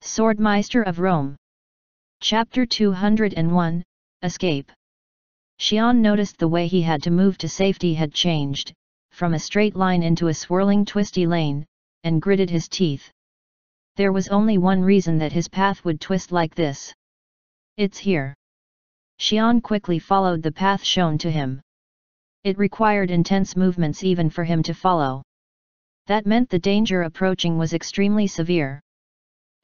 Swordmeister of Rome. Chapter 201, Escape. Xian noticed the way he had to move to safety had changed, from a straight line into a swirling twisty lane, and gritted his teeth. There was only one reason that his path would twist like this. It's here. Xian quickly followed the path shown to him. It required intense movements even for him to follow. That meant the danger approaching was extremely severe.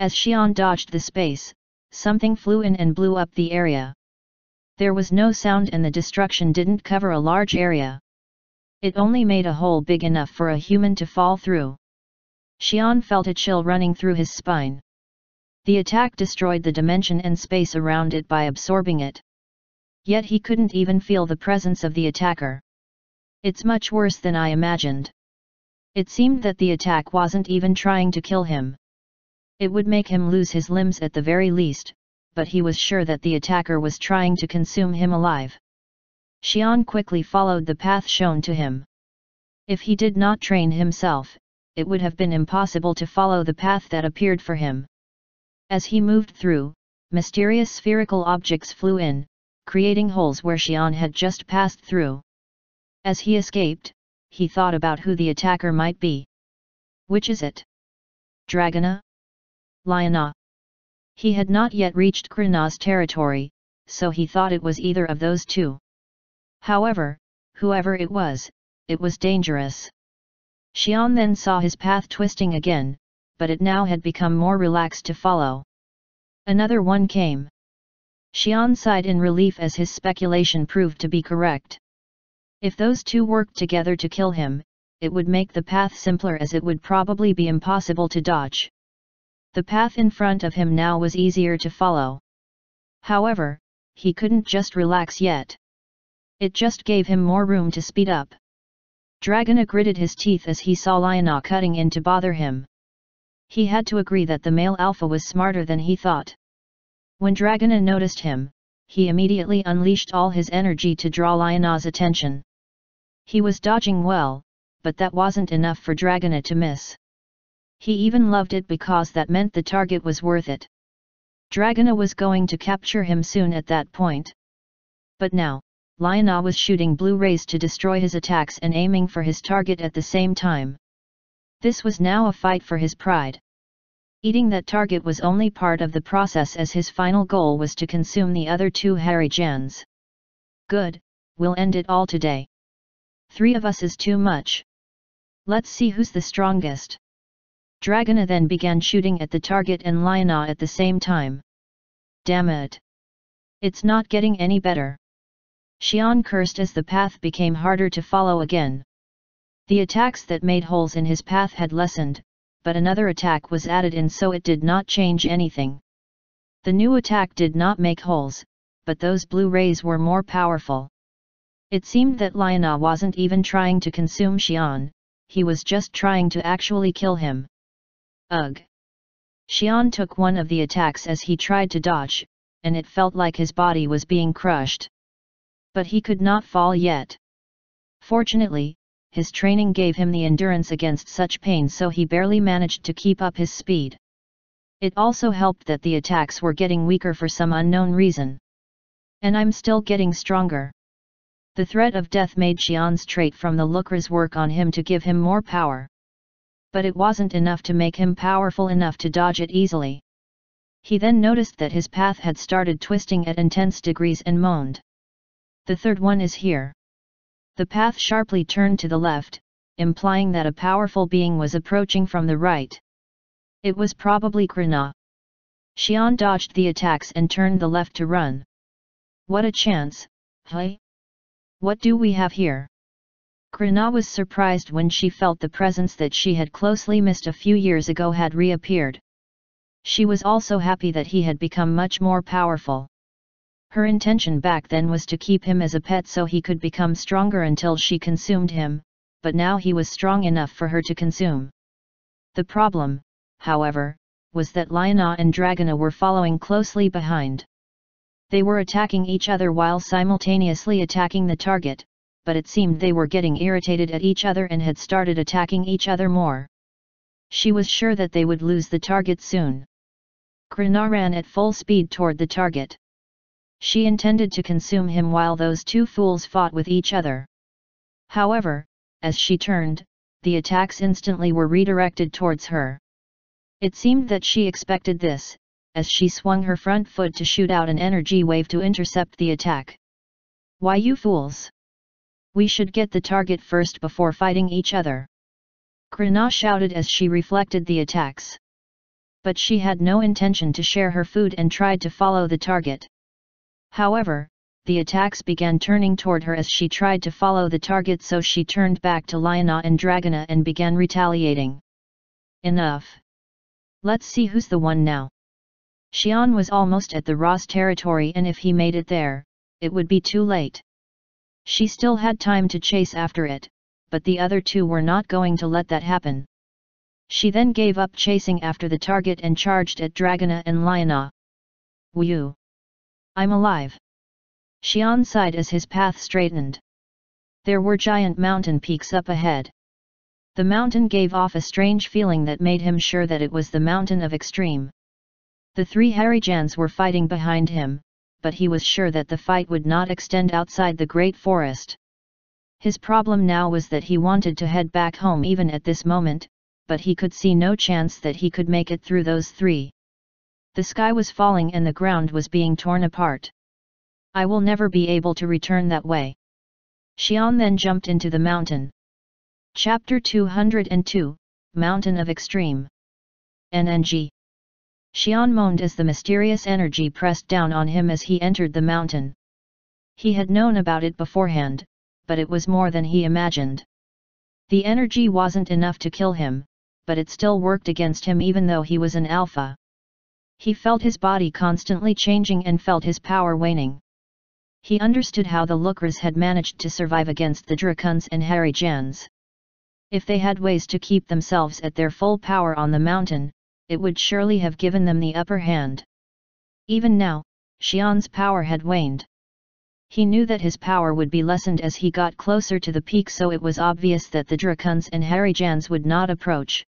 As Xian dodged the space, something flew in and blew up the area. There was no sound and the destruction didn't cover a large area. It only made a hole big enough for a human to fall through. Xian felt a chill running through his spine. The attack destroyed the dimension and space around it by absorbing it. Yet he couldn't even feel the presence of the attacker. It's much worse than I imagined. It seemed that the attack wasn't even trying to kill him. It would make him lose his limbs at the very least, but he was sure that the attacker was trying to consume him alive. Xian quickly followed the path shown to him. If he did not train himself, it would have been impossible to follow the path that appeared for him. As he moved through, mysterious spherical objects flew in, creating holes where Xian had just passed through. As he escaped, he thought about who the attacker might be. Which is it? Dragona? Liona? He had not yet reached Krina's territory, so he thought it was either of those two. However, whoever it was dangerous. Xian then saw his path twisting again, but it now had become more relaxed to follow. Another one came. Xian sighed in relief as his speculation proved to be correct. If those two worked together to kill him, it would make the path simpler as it would probably be impossible to dodge. The path in front of him now was easier to follow. However, he couldn't just relax yet. It just gave him more room to speed up. Dragona gritted his teeth as he saw Liona cutting in to bother him. He had to agree that the male alpha was smarter than he thought. When Dragona noticed him, he immediately unleashed all his energy to draw Liona's attention. He was dodging well, but that wasn't enough for Dragona to miss. He even loved it because that meant the target was worth it. Dragona was going to capture him soon at that point. But now, Liona was shooting blue rays to destroy his attacks and aiming for his target at the same time. This was now a fight for his pride. Eating that target was only part of the process as his final goal was to consume the other two Harijans. Good, we'll end it all today. 3 of us is too much. Let's see who's the strongest. Dragona then began shooting at the target and Liona at the same time. Damn it! It's not getting any better. Xian cursed as the path became harder to follow again. The attacks that made holes in his path had lessened, but another attack was added in so it did not change anything. The new attack did not make holes, but those blue rays were more powerful. It seemed that Liona wasn't even trying to consume Xian, he was just trying to actually kill him. Ugh! Xian took one of the attacks as he tried to dodge, and it felt like his body was being crushed. But he could not fall yet. Fortunately, his training gave him the endurance against such pain so he barely managed to keep up his speed. It also helped that the attacks were getting weaker for some unknown reason. And I'm still getting stronger. The threat of death made Xian's trait from the Looker's work on him to give him more power. But it wasn't enough to make him powerful enough to dodge it easily. He then noticed that his path had started twisting at intense degrees and moaned. The third one is here. The path sharply turned to the left, implying that a powerful being was approaching from the right. It was probably Krina. Xian dodged the attacks and turned the left to run. What a chance, hey? What do we have here? Krina was surprised when she felt the presence that she had closely missed a few years ago had reappeared. She was also happy that he had become much more powerful. Her intention back then was to keep him as a pet so he could become stronger until she consumed him, but now he was strong enough for her to consume. The problem, however, was that Liona and Dragona were following closely behind. They were attacking each other while simultaneously attacking the target, but it seemed they were getting irritated at each other and had started attacking each other more. She was sure that they would lose the target soon. Krina ran at full speed toward the target. She intended to consume him while those two fools fought with each other. However, as she turned, the attacks instantly were redirected towards her. It seemed that she expected this, as she swung her front foot to shoot out an energy wave to intercept the attack. "Why, you fools! We should get the target first before fighting each other!" Krina shouted as she reflected the attacks. But she had no intention to share her food and tried to follow the target. However, the attacks began turning toward her as she tried to follow the target, so she turned back to Liana and Dragona and began retaliating. "Enough! Let's see who's the one now." Xian was almost at the Ross territory, and if he made it there, it would be too late. She still had time to chase after it, but the other two were not going to let that happen. She then gave up chasing after the target and charged at Dragona and Liana. "Whew! I'm alive!" Xian sighed as his path straightened. There were giant mountain peaks up ahead. The mountain gave off a strange feeling that made him sure that it was the mountain of extreme. The three Harijans were fighting behind him, but he was sure that the fight would not extend outside the great forest. His problem now was that he wanted to head back home even at this moment, but he could see no chance that he could make it through those three. The sky was falling and the ground was being torn apart. "I will never be able to return that way." Xian then jumped into the mountain. Chapter 202, Mountain of Extreme. NNG. Xian moaned as the mysterious energy pressed down on him as he entered the mountain. He had known about it beforehand, but it was more than he imagined. The energy wasn't enough to kill him, but it still worked against him even though he was an alpha. He felt his body constantly changing and felt his power waning. He understood how the Lukras had managed to survive against the Drakuns and Harijans. If they had ways to keep themselves at their full power on the mountain, it would surely have given them the upper hand. Even now, Xian's power had waned. He knew that his power would be lessened as he got closer to the peak, so it was obvious that the Drakuns and Harijans would not approach.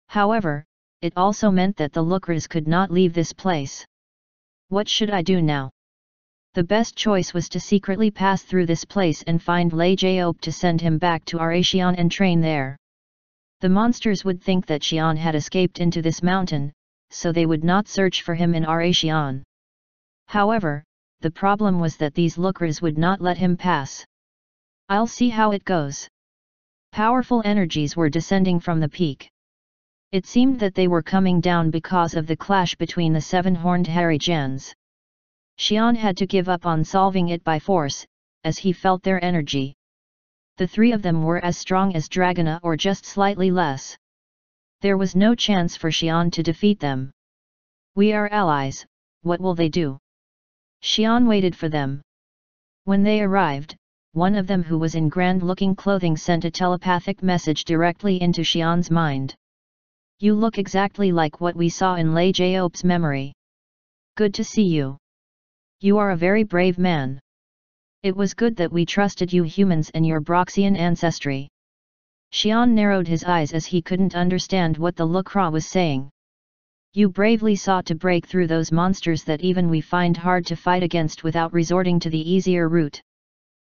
However, it also meant that the Lukras could not leave this place. What should I do now? The best choice was to secretly pass through this place and find Lei Jiop to send him back to Araxian and train there. The monsters would think that Xian had escaped into this mountain, so they would not search for him in Araxian. However, the problem was that these Lukras would not let him pass. "I'll see how it goes." Powerful energies were descending from the peak. It seemed that they were coming down because of the clash between the seven-horned Harijans. Xian had to give up on solving it by force, as he felt their energy. The three of them were as strong as Dragona or just slightly less. There was no chance for Xian to defeat them. "We are allies, what will they do?" Xian waited for them. When they arrived, one of them who was in grand-looking clothing sent a telepathic message directly into Xian's mind. "You look exactly like what we saw in Lei Jiop's memory. Good to see you. You are a very brave man. It was good that we trusted you humans and your Broxian ancestry." Xian narrowed his eyes as he couldn't understand what the Lukra was saying. "You bravely sought to break through those monsters that even we find hard to fight against without resorting to the easier route.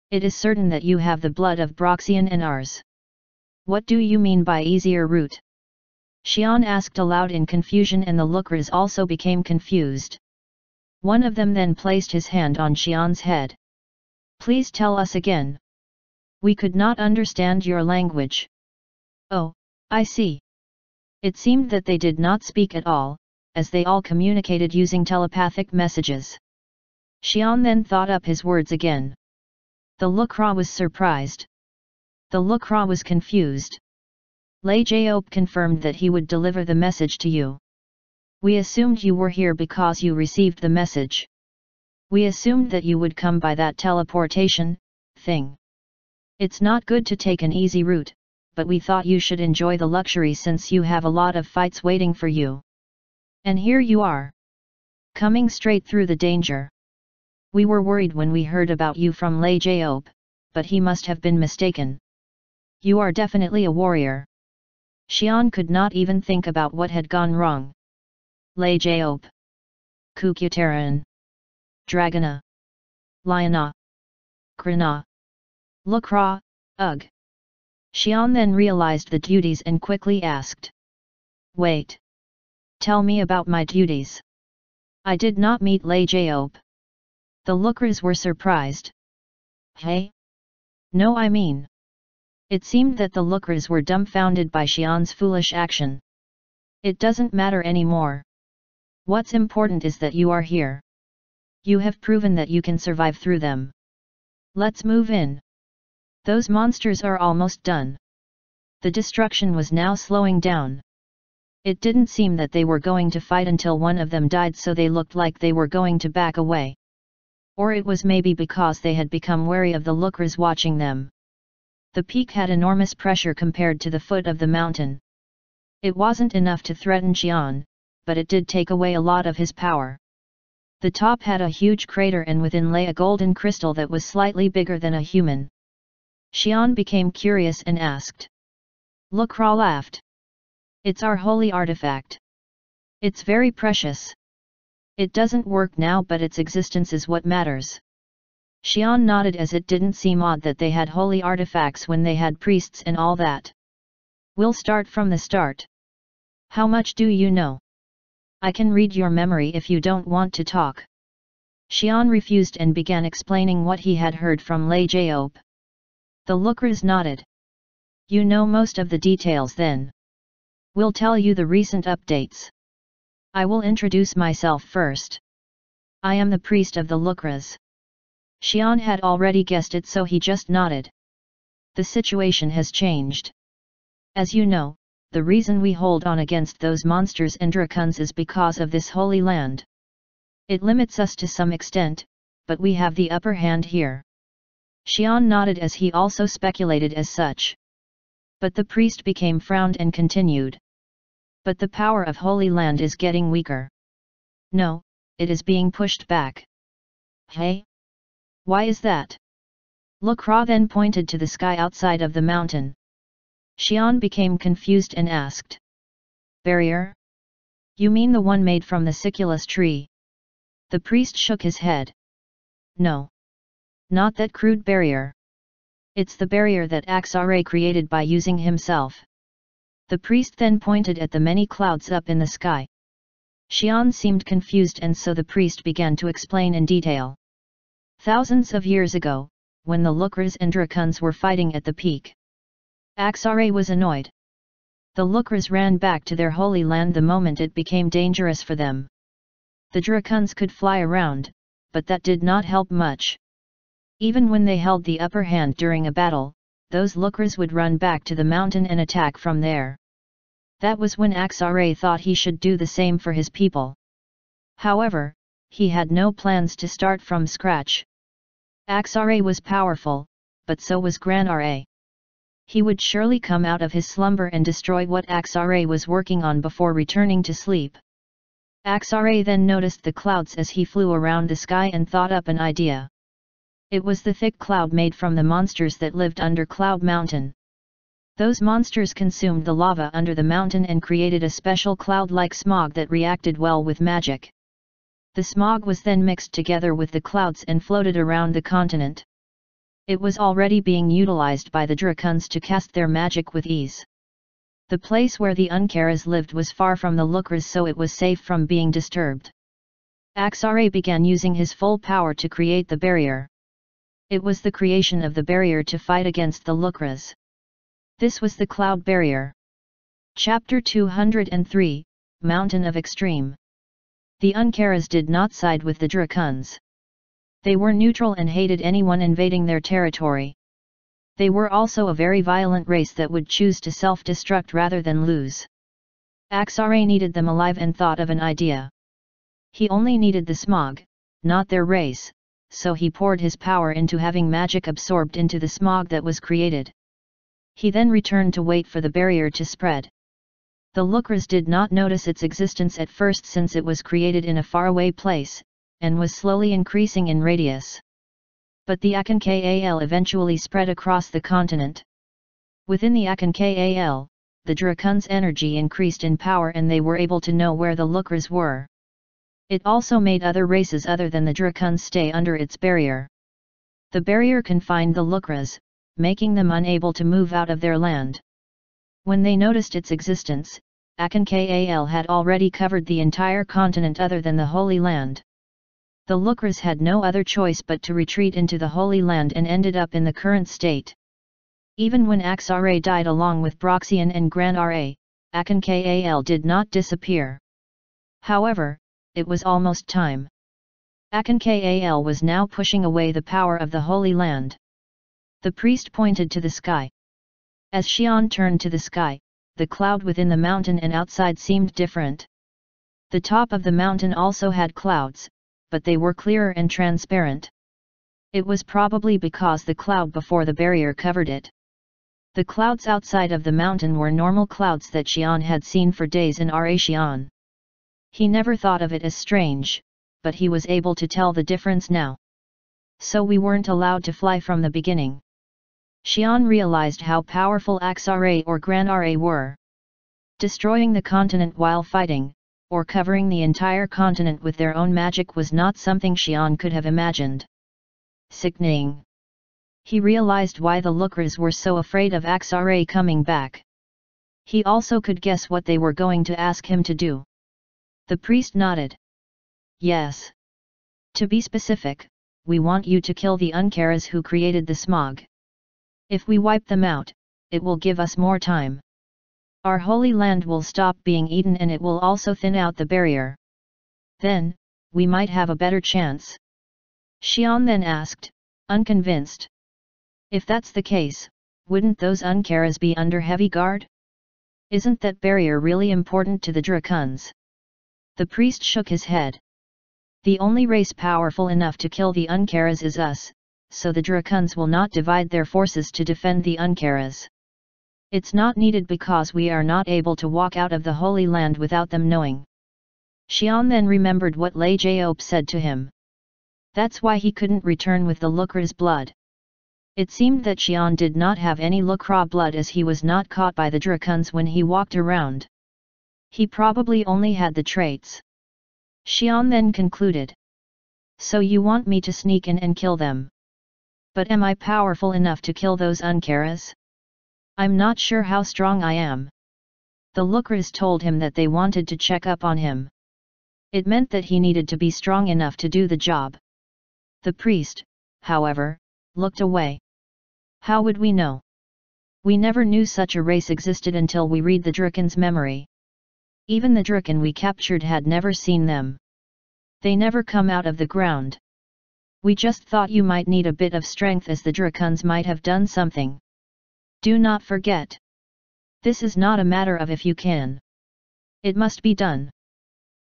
It is certain that you have the blood of Broxian and ours. What do you mean by easier route?" Xian asked aloud in confusion, and the Lukras also became confused. One of them then placed his hand on Xian's head. "Please tell us again. We could not understand your language." "Oh, I see." It seemed that they did not speak at all, as they all communicated using telepathic messages. Xian then thought up his words again. The Lukra was surprised. The Lukra was confused. Lei Jiop confirmed that he would deliver the message to you. We assumed you were here because you received the message. We assumed that you would come by that teleportation thing. It's not good to take an easy route, but we thought you should enjoy the luxury since you have a lot of fights waiting for you. And here you are, coming straight through the danger. We were worried when we heard about you from Lei Jiop, but he must have been mistaken. You are definitely a warrior." Xian could not even think about what had gone wrong. Lei Jiop. Kukutaran, Dragona, Liona, Krana, Lukra, Ugh. Xian then realized the duties and quickly asked. Wait. Tell me about my duties. I did not meet Lei Jaop. The lookers were surprised. Hey? No, I mean. It seemed that the lookers were dumbfounded by Xian's foolish action. It doesn't matter anymore. What's important is that you are here. You have proven that you can survive through them. Let's move in. Those monsters are almost done. The destruction was now slowing down. It didn't seem that they were going to fight until one of them died, so they looked like they were going to back away. Or it was maybe because they had become wary of the lookers watching them. The peak had enormous pressure compared to the foot of the mountain. It wasn't enough to threaten Xian, but it did take away a lot of his power. The top had a huge crater and within lay a golden crystal that was slightly bigger than a human. Xian became curious and asked. Lukra laughed. It's our holy artifact. It's very precious. It doesn't work now, but its existence is what matters. Xian nodded, as it didn't seem odd that they had holy artifacts when they had priests and all that. We'll start from the start. How much do you know? I can read your memory if you don't want to talk. Xian refused and began explaining what he had heard from Lei Jaop. The lookers nodded. You know most of the details then. We'll tell you the recent updates. I will introduce myself first. I am the priest of the lookers. Xian had already guessed it, so he just nodded. The situation has changed. As you know, the reason we hold on against those monsters and dragons is because of this holy land. It limits us to some extent, but we have the upper hand here. Xian nodded, as he also speculated as such. But the priest became frowned and continued. But the power of Holy Land is getting weaker. No, it is being pushed back. Hey? Why is that? Lukra then pointed to the sky outside of the mountain. Xian became confused and asked. Barrier? You mean the one made from the Siculus tree? The priest shook his head. No. Not that crude barrier. It's the barrier that Axare created by using himself. The priest then pointed at the many clouds up in the sky. Xian seemed confused, and so the priest began to explain in detail. Thousands of years ago, when the lookers and dragons were fighting at the peak, Axare was annoyed. The lookers ran back to their holy land the moment it became dangerous for them. The dragons could fly around, but that did not help much. Even when they held the upper hand during a battle, those lookers would run back to the mountain and attack from there. That was when Axare thought he should do the same for his people. However, he had no plans to start from scratch. Axare was powerful, but so was Granare. He would surely come out of his slumber and destroy what Axare was working on before returning to sleep. Axare then noticed the clouds as he flew around the sky and thought up an idea. It was the thick cloud made from the monsters that lived under Cloud Mountain. Those monsters consumed the lava under the mountain and created a special cloud-like smog that reacted well with magic. The smog was then mixed together with the clouds and floated around the continent. It was already being utilized by the dragons to cast their magic with ease. The place where the Uncaras lived was far from the lookers, so it was safe from being disturbed. Axare began using his full power to create the barrier. It was the creation of the barrier to fight against the lookers. This was the Cloud Barrier. Chapter 203, Mountain of Extreme. The Uncaras did not side with the dragons. They were neutral and hated anyone invading their territory. They were also a very violent race that would choose to self-destruct rather than lose. Axare needed them alive and thought of an idea. He only needed the smog, not their race, so he poured his power into having magic absorbed into the smog that was created. He then returned to wait for the barrier to spread. The lookers did not notice its existence at first, since it was created in a faraway place, and was slowly increasing in radius. But the Akankal eventually spread across the continent. Within the Akankal, the dragons' energy increased in power and they were able to know where the lookers were. It also made other races other than the Dracons stay under its barrier. The barrier confined the Lukras, making them unable to move out of their land. When they noticed its existence, Akan-Kal had already covered the entire continent other than the Holy Land. The Lukras had no other choice but to retreat into the Holy Land and ended up in the current state. Even when Axare died along with Broxian and Gran Ra, Akan-Kal did not disappear. However, it was almost time. Akan-Kal was now pushing away the power of the Holy Land. The priest pointed to the sky. As Xian turned to the sky, the cloud within the mountain and outside seemed different. The top of the mountain also had clouds, but they were clearer and transparent. It was probably because the cloud before the barrier covered it. The clouds outside of the mountain were normal clouds that Xian had seen for days in Xian. He never thought of it as strange, but he was able to tell the difference now. So we weren't allowed to fly from the beginning. Xian realized how powerful Axare or Gran Ra were. Destroying the continent while fighting, or covering the entire continent with their own magic was not something Xian could have imagined. Sickening. He realized why the Lukras were so afraid of Axare coming back. He also could guess what they were going to ask him to do. The priest nodded. Yes. To be specific, we want you to kill the Uncaras who created the smog. If we wipe them out, it will give us more time. Our holy land will stop being eaten and it will also thin out the barrier. Then, we might have a better chance. Xian then asked, unconvinced. If that's the case, wouldn't those Uncaras be under heavy guard? Isn't that barrier really important to the Dracons? The priest shook his head. The only race powerful enough to kill the Uncaras is us, so the Dracons will not divide their forces to defend the Uncaras. It's not needed because we are not able to walk out of the Holy Land without them knowing. Xian then remembered what Lei Jiop said to him. That's why he couldn't return with the Lukras blood. It seemed that Xian did not have any Lukra blood as he was not caught by the Dracons when he walked around. He probably only had the traits. Xian then concluded. So you want me to sneak in and kill them? But am I powerful enough to kill those Uncaras? I'm not sure how strong I am. The Lukras told him that they wanted to check up on him. It meant that he needed to be strong enough to do the job. The priest, however, looked away. How would we know? We never knew such a race existed until we read the Dracon's memory. Even the Draken we captured had never seen them. They never come out of the ground. We just thought you might need a bit of strength as the Dracons might have done something. Do not forget. This is not a matter of if you can. It must be done.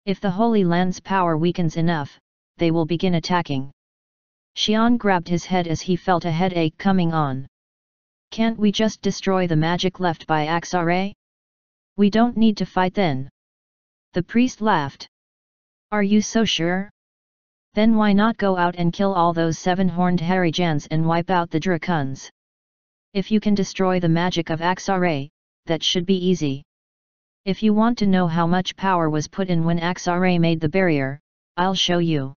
If the Holy Land's power weakens enough, they will begin attacking. Xian grabbed his head as he felt a headache coming on. Can't we just destroy the magic left by Axare? We don't need to fight then. The priest laughed. Are you so sure? Then why not go out and kill all those seven-horned Harijans and wipe out the Dracons? If you can destroy the magic of Axare, that should be easy. If you want to know how much power was put in when Axare made the barrier, I'll show you.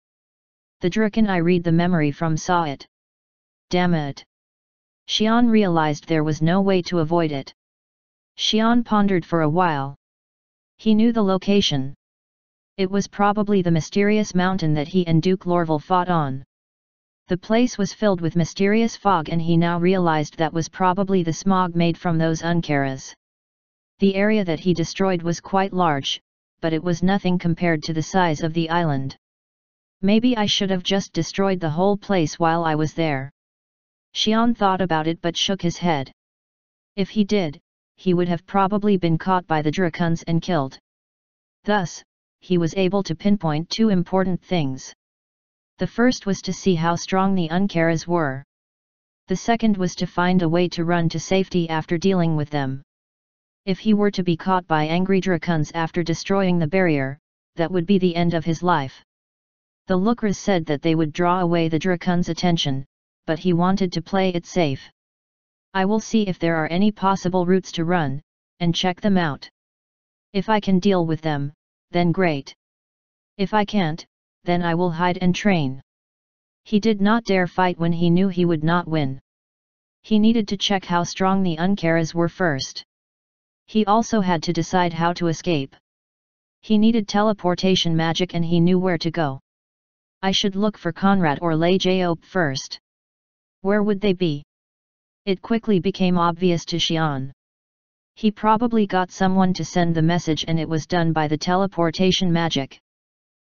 The Draken I read the memory from saw it. Damn it. Xian realized there was no way to avoid it. Xian pondered for a while. He knew the location. It was probably the mysterious mountain that he and Duke Lorval fought on. The place was filled with mysterious fog and he now realized that was probably the smog made from those Uncaras. The area that he destroyed was quite large, but it was nothing compared to the size of the island. Maybe I should have just destroyed the whole place while I was there. Xian thought about it but shook his head. If he did, he would have probably been caught by the Dracons and killed. Thus, he was able to pinpoint two important things. The first was to see how strong the Uncaras were. The second was to find a way to run to safety after dealing with them. If he were to be caught by angry Dracons after destroying the barrier, that would be the end of his life. The Lukras said that they would draw away the Dracons' attention, but he wanted to play it safe. I will see if there are any possible routes to run, and check them out. If I can deal with them, then great. If I can't, then I will hide and train. He did not dare fight when he knew he would not win. He needed to check how strong the Uncaras were first. He also had to decide how to escape. He needed teleportation magic and he knew where to go. I should look for Conrad or Lei Jiop first. Where would they be? It quickly became obvious to Xian. He probably got someone to send the message and it was done by the teleportation magic.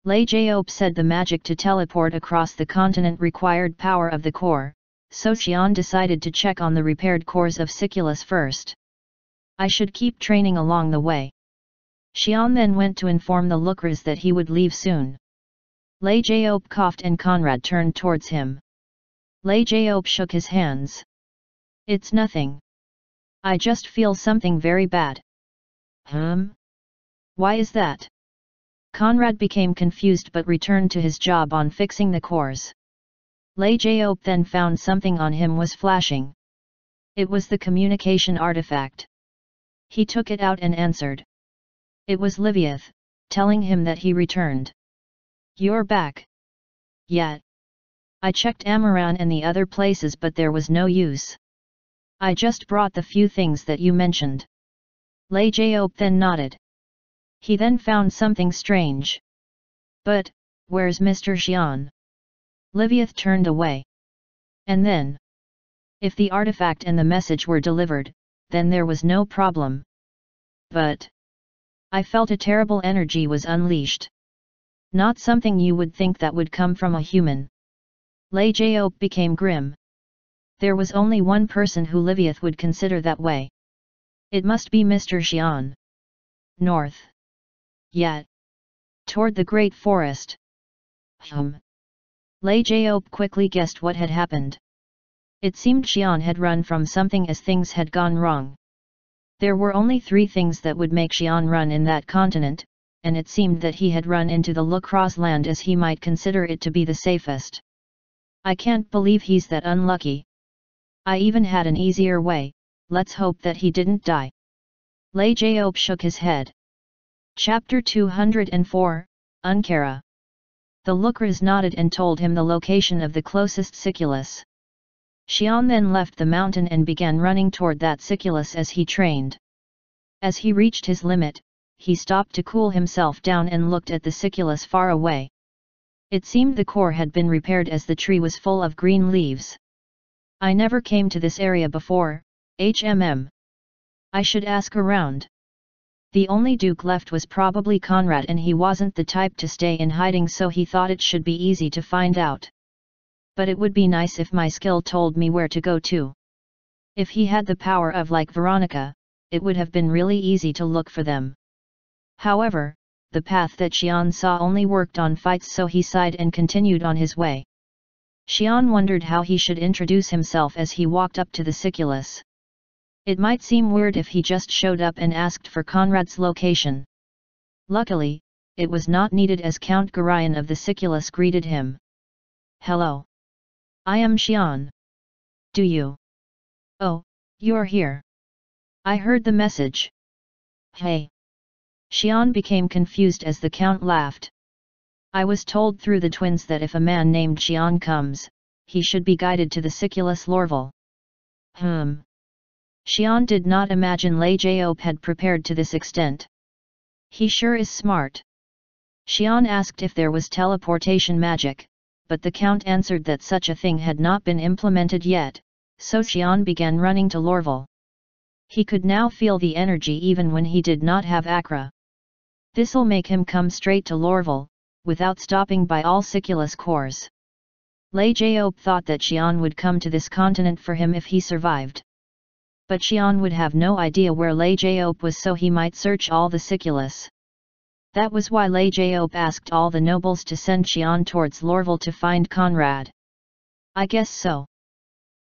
Lei Jiop said the magic to teleport across the continent required power of the core, so Xian decided to check on the repaired cores of Siculus first. I should keep training along the way. Xian then went to inform the Lookras that he would leave soon. Lei Jiop coughed and Conrad turned towards him. Lei Jiop shook his hands. It's nothing. I just feel something very bad. Why is that? Conrad became confused but returned to his job on fixing the cores. Lei Jiop then found something on him was flashing. It was the communication artifact. He took it out and answered. It was Liviath, telling him that he returned. You're back. Yet. I checked Amaran and the other places but there was no use. I just brought the few things that you mentioned. Lei Jiop then nodded. He then found something strange. But, where's Mr. Xian? Liviath turned away. And then? If the artifact and the message were delivered, then there was no problem. But I felt a terrible energy was unleashed. Not something you would think that would come from a human. Lei Jiop became grim. There was only one person who Liviath would consider that way. It must be Mr. Xian. North. Yet. Toward the great forest. Lei Jiop quickly guessed what had happened. It seemed Xian had run from something as things had gone wrong. There were only 3 things that would make Xian run in that continent, and it seemed that he had run into the Lucross land as he might consider it to be the safest. I can't believe he's that unlucky. I even had an easier way, let's hope that he didn't die. Lei Jiop shook his head. Chapter 204, Uncara. The Lookras nodded and told him the location of the closest Siculus. Xian then left the mountain and began running toward that Siculus as he trained. As he reached his limit, he stopped to cool himself down and looked at the Siculus far away. It seemed the core had been repaired as the tree was full of green leaves. I never came to this area before, I should ask around. The only Duke left was probably Conrad and he wasn't the type to stay in hiding so he thought it should be easy to find out. But it would be nice if my skill told me where to go to. If he had the power of like Veronica, it would have been really easy to look for them. However, the path that Xian saw only worked on fights so he sighed and continued on his way. Xian wondered how he should introduce himself as he walked up to the Siculus. It might seem weird if he just showed up and asked for Conrad's location. Luckily, it was not needed as Count Garayan of the Siculus greeted him. Hello. I am Xian. Do you? Oh, you're here. I heard the message. Hey. Xian became confused as the Count laughed. I was told through the twins that if a man named Xian comes, he should be guided to the Siculus Lorval. Xian did not imagine Lei Jiop had prepared to this extent. He sure is smart. Xian asked if there was teleportation magic, but the Count answered that such a thing had not been implemented yet, so Xian began running to Lorval. He could now feel the energy even when he did not have Acra. This'll make him come straight to Lorval, without stopping by all Siculus cores. Lei Jiop thought that Xian would come to this continent for him if he survived. But Xian would have no idea where Lei Jiop was so he might search all the Siculus. That was why Lei Jiop asked all the nobles to send Xian towards Lorval to find Conrad. I guess so.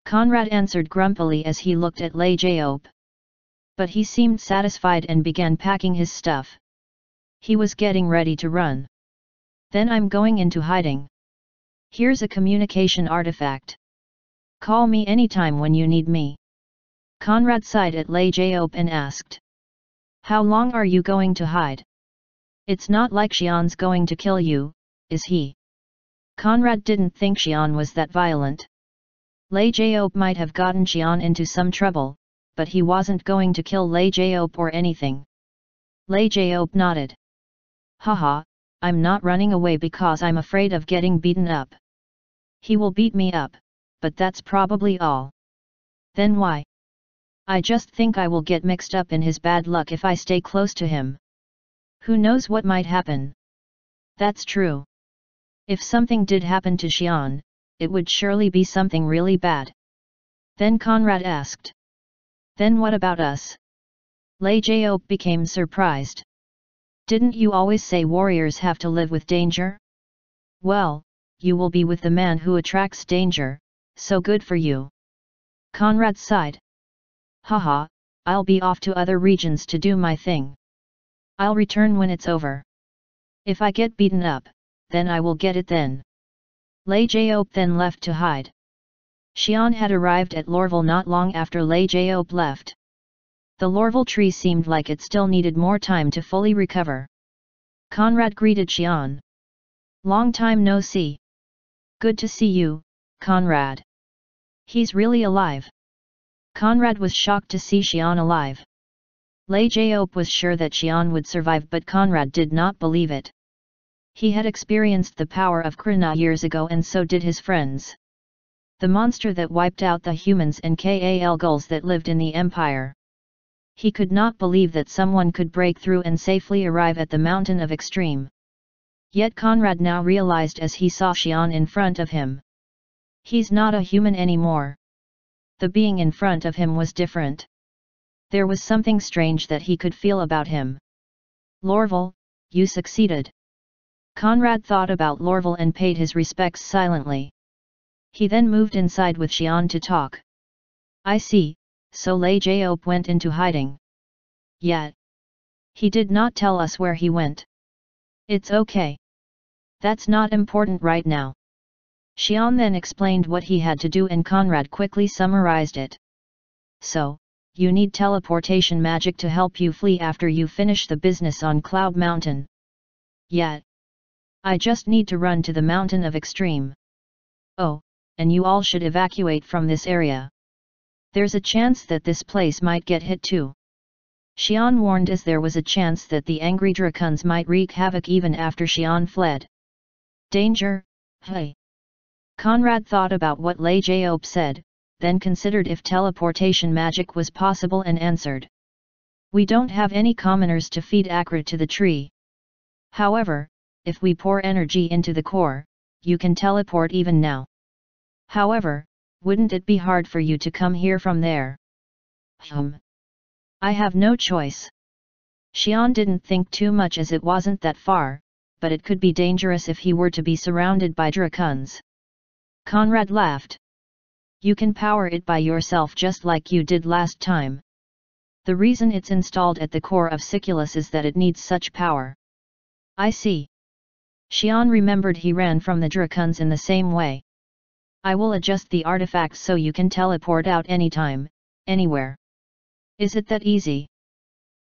Conrad answered grumpily as he looked at Lei Jiop. But he seemed satisfied and began packing his stuff. He was getting ready to run. Then I'm going into hiding. Here's a communication artifact. Call me anytime when you need me. Conrad sighed at Lei Jiop and asked. How long are you going to hide? It's not like Xian's going to kill you, is he? Conrad didn't think Xian was that violent. Lei Jiaope might have gotten Xian into some trouble, but he wasn't going to kill Lei Jiaope or anything. Lei Jiaope nodded. Haha, I'm not running away because I'm afraid of getting beaten up. He will beat me up, but that's probably all. Then why? I just think I will get mixed up in his bad luck if I stay close to him. Who knows what might happen? That's true. If something did happen to Xian, it would surely be something really bad. Then Conrad asked. Then what about us? Lei Jiaope became surprised. Didn't you always say warriors have to live with danger? Well, you will be with the man who attracts danger, so good for you. Conrad sighed. Haha, I'll be off to other regions to do my thing. I'll return when it's over. If I get beaten up, then I will get it then. Lei Jiaope then left to hide. Xian had arrived at Lorville not long after Lei Jiaope left. The Lorville tree seemed like it still needed more time to fully recover. Conrad greeted Xian. Long time no see. Good to see you, Conrad. He's really alive. Conrad was shocked to see Xian alive. Lei Jiaope was sure that Xian would survive, but Conrad did not believe it. He had experienced the power of Krishna years ago, and so did his friends. The monster that wiped out the humans and Kal gulls that lived in the Empire. He could not believe that someone could break through and safely arrive at the Mountain of Extreme. Yet Conrad now realized as he saw Xian in front of him. He's not a human anymore. The being in front of him was different. There was something strange that he could feel about him. Lorville, you succeeded. Conrad thought about Lorville and paid his respects silently. He then moved inside with Xian to talk. I see, so Lei Jiaope went into hiding. Yet. He did not tell us where he went. It's okay. That's not important right now. Xian then explained what he had to do and Conrad quickly summarized it. So, you need teleportation magic to help you flee after you finish the business on Cloud Mountain. Yet. I just need to run to the Mountain of Extreme. Oh, and you all should evacuate from this area. There's a chance that this place might get hit too. Xian warned as there was a chance that the angry dragons might wreak havoc even after Xian fled. Danger, hey. Conrad thought about what Lei Jiaope said, then considered if teleportation magic was possible and answered. We don't have any commoners to feed Akra to the tree. However, if we pour energy into the core, you can teleport even now. However, wouldn't it be hard for you to come here from there? I have no choice. Xian didn't think too much as it wasn't that far, but it could be dangerous if he were to be surrounded by dragons. Conrad laughed. You can power it by yourself just like you did last time. The reason it's installed at the core of Siculus is that it needs such power. I see. Xian remembered he ran from the dragons in the same way. I will adjust the artifact so you can teleport out anytime, anywhere. Is it that easy?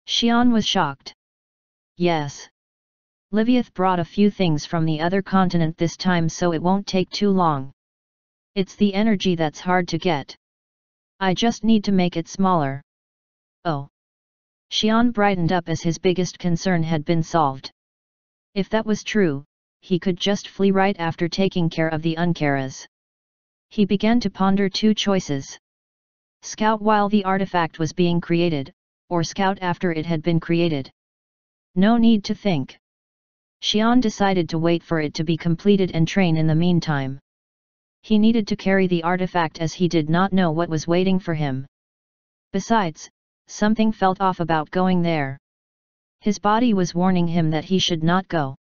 Xian was shocked. Yes. Liviath brought a few things from the other continent this time, so it won't take too long. It's the energy that's hard to get. I just need to make it smaller. Oh. Xian brightened up as his biggest concern had been solved. If that was true, he could just flee right after taking care of the Uncaras. He began to ponder two choices. Scout while the artifact was being created, or scout after it had been created. No need to think. Xian decided to wait for it to be completed and train in the meantime. He needed to carry the artifact as he did not know what was waiting for him. Besides, something felt off about going there. His body was warning him that he should not go.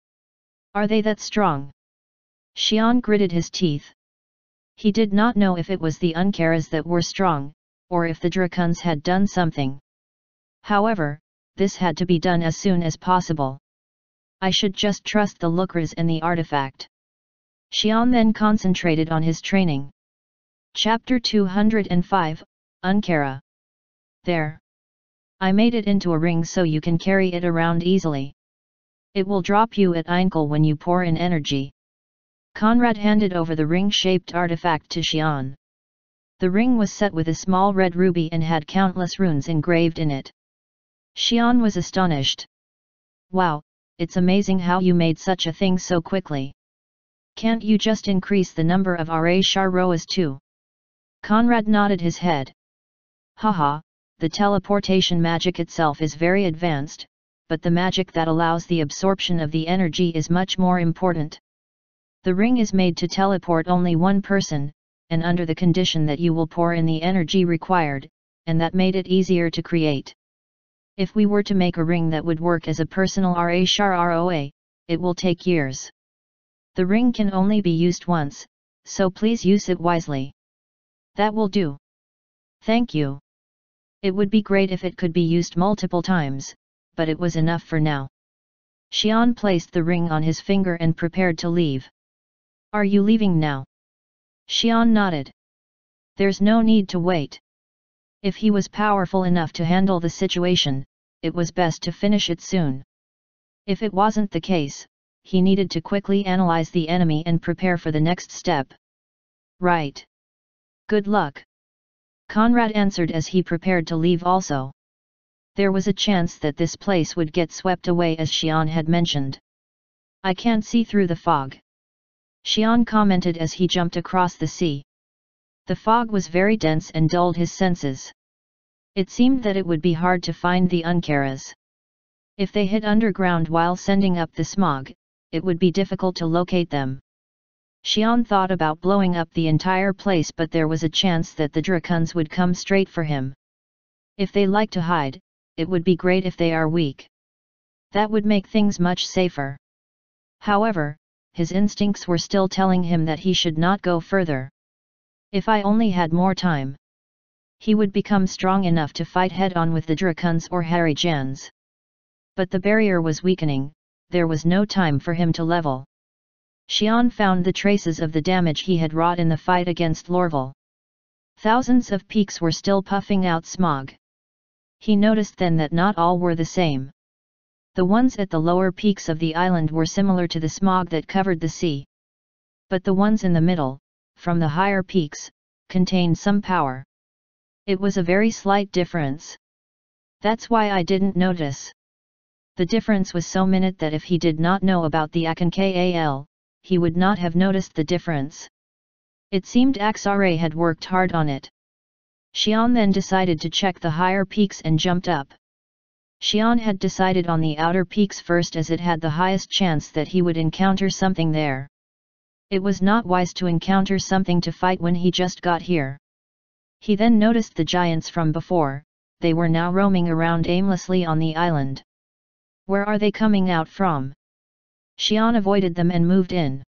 Are they that strong? Xian gritted his teeth. He did not know if it was the Uncaras that were strong, or if the dragons had done something. However, this had to be done as soon as possible. I should just trust the Lucras and the artifact. Xian then concentrated on his training. Chapter 205, Uncara. There. I made it into a ring so you can carry it around easily. It will drop you at ankle when you pour in energy. Conrad handed over the ring-shaped artifact to Xian. The ring was set with a small red ruby and had countless runes engraved in it. Xian was astonished. Wow, it's amazing how you made such a thing so quickly. Can't you just increase the number of Sharoas too? Conrad nodded his head. Haha, the teleportation magic itself is very advanced, but the magic that allows the absorption of the energy is much more important. The ring is made to teleport only one person, and under the condition that you will pour in the energy required, and that made it easier to create. If we were to make a ring that would work as a personal Roa, it will take years. The ring can only be used once, so please use it wisely. That will do. Thank you. It would be great if it could be used multiple times, but it was enough for now. Xian placed the ring on his finger and prepared to leave. Are you leaving now? Xian nodded. There's no need to wait. If he was powerful enough to handle the situation, it was best to finish it soon. If it wasn't the case, he needed to quickly analyze the enemy and prepare for the next step. Right. Good luck. Conrad answered as he prepared to leave also. There was a chance that this place would get swept away as Xian had mentioned. I can't see through the fog. Xian commented as he jumped across the sea. The fog was very dense and dulled his senses. It seemed that it would be hard to find the Uncaras. If they hid underground while sending up the smog, it would be difficult to locate them. Xian thought about blowing up the entire place, but there was a chance that the Dracons would come straight for him. If they like to hide, it would be great if they are weak. That would make things much safer. However, his instincts were still telling him that he should not go further. If I only had more time, he would become strong enough to fight head-on with the Dracons or Harijans. But the barrier was weakening, there was no time for him to level. Xian found the traces of the damage he had wrought in the fight against Lorval. Thousands of peaks were still puffing out smog. He noticed then that not all were the same. The ones at the lower peaks of the island were similar to the smog that covered the sea. But the ones in the middle, from the higher peaks, contained some power. It was a very slight difference. That's why I didn't notice. The difference was so minute that if he did not know about the Akankal, he would not have noticed the difference. It seemed Axare had worked hard on it. Xian then decided to check the higher peaks and jumped up. Xian had decided on the outer peaks first as it had the highest chance that he would encounter something there. It was not wise to encounter something to fight when he just got here. He then noticed the giants from before, they were now roaming around aimlessly on the island. Where are they coming out from? Xian avoided them and moved in.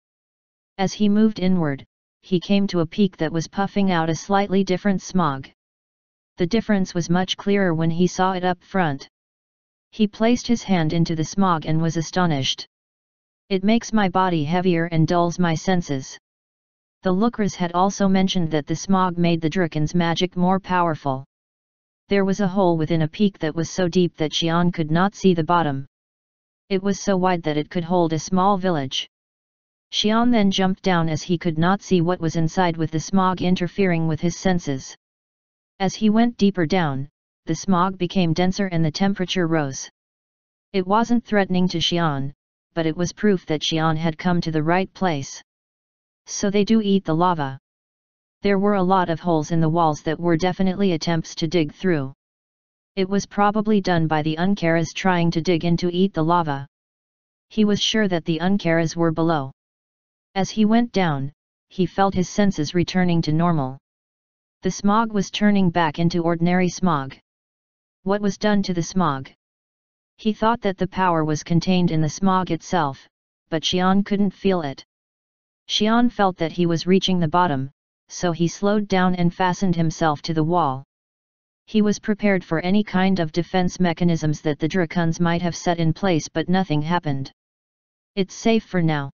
As he moved inward, he came to a peak that was puffing out a slightly different smog. The difference was much clearer when he saw it up front. He placed his hand into the smog and was astonished. It makes my body heavier and dulls my senses. The lookers had also mentioned that the smog made the Dracon's magic more powerful. There was a hole within a peak that was so deep that Xian could not see the bottom. It was so wide that it could hold a small village. Xian then jumped down as he could not see what was inside with the smog interfering with his senses. As he went deeper down, the smog became denser and the temperature rose. It wasn't threatening to Xian, but it was proof that Xian had come to the right place. So they do eat the lava. There were a lot of holes in the walls that were definitely attempts to dig through. It was probably done by the Uncaras trying to dig in to eat the lava. He was sure that the Uncaras were below. As he went down, he felt his senses returning to normal. The smog was turning back into ordinary smog. What was done to the smog? He thought that the power was contained in the smog itself, but Xian couldn't feel it. Xian felt that he was reaching the bottom, so he slowed down and fastened himself to the wall. He was prepared for any kind of defense mechanisms that the Dracons might have set in place, but nothing happened. It's safe for now.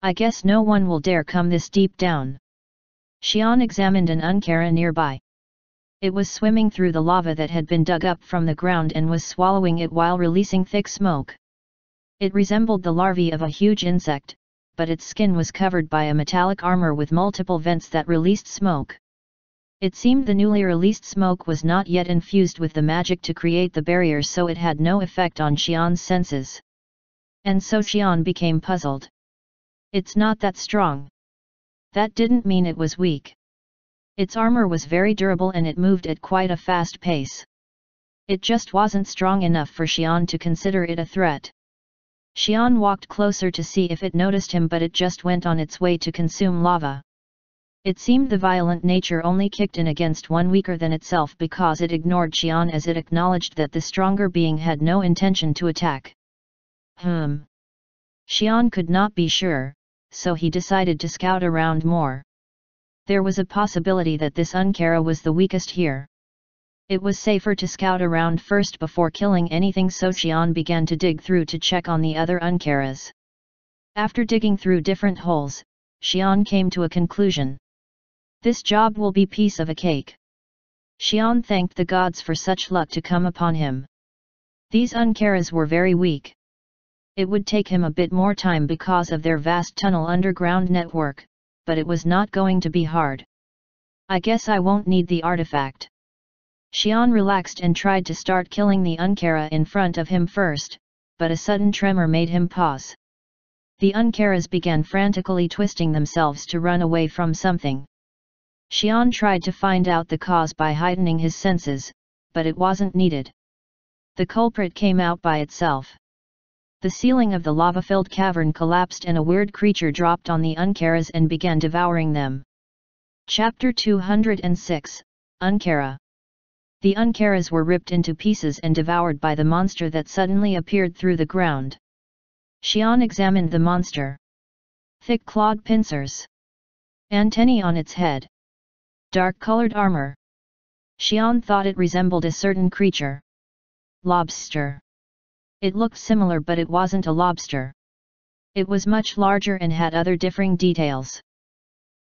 I guess no one will dare come this deep down. Xian examined an Uncara nearby. It was swimming through the lava that had been dug up from the ground and was swallowing it while releasing thick smoke. It resembled the larvae of a huge insect, but its skin was covered by a metallic armor with multiple vents that released smoke. It seemed the newly released smoke was not yet infused with the magic to create the barriers, so it had no effect on Xian's senses. And so Xian became puzzled. It's not that strong. That didn't mean it was weak. Its armor was very durable and it moved at quite a fast pace. It just wasn't strong enough for Xian to consider it a threat. Xian walked closer to see if it noticed him, but it just went on its way to consume lava. It seemed the violent nature only kicked in against one weaker than itself because it ignored Xian as it acknowledged that the stronger being had no intention to attack. Xian could not be sure, so he decided to scout around more. There was a possibility that this Ankara was the weakest here. It was safer to scout around first before killing anything, so Xian began to dig through to check on the other Ankaras. After digging through different holes, Xian came to a conclusion. This job will be piece of a cake. Xian thanked the gods for such luck to come upon him. These Ankaras were very weak. It would take him a bit more time because of their vast tunnel underground network, but it was not going to be hard. I guess I won't need the artifact. Xian relaxed and tried to start killing the Ankara in front of him first, but a sudden tremor made him pause. The Ankaras began frantically twisting themselves to run away from something. Xian tried to find out the cause by heightening his senses, but it wasn't needed. The culprit came out by itself. The ceiling of the lava-filled cavern collapsed and a weird creature dropped on the Ankaras and began devouring them. Chapter 206, Ankara. The Ankaras were ripped into pieces and devoured by the monster that suddenly appeared through the ground. Xian examined the monster. Thick clawed pincers. Antennae on its head. Dark-colored armor. Xian thought it resembled a certain creature. Lobster. It looked similar, but it wasn't a lobster. It was much larger and had other differing details.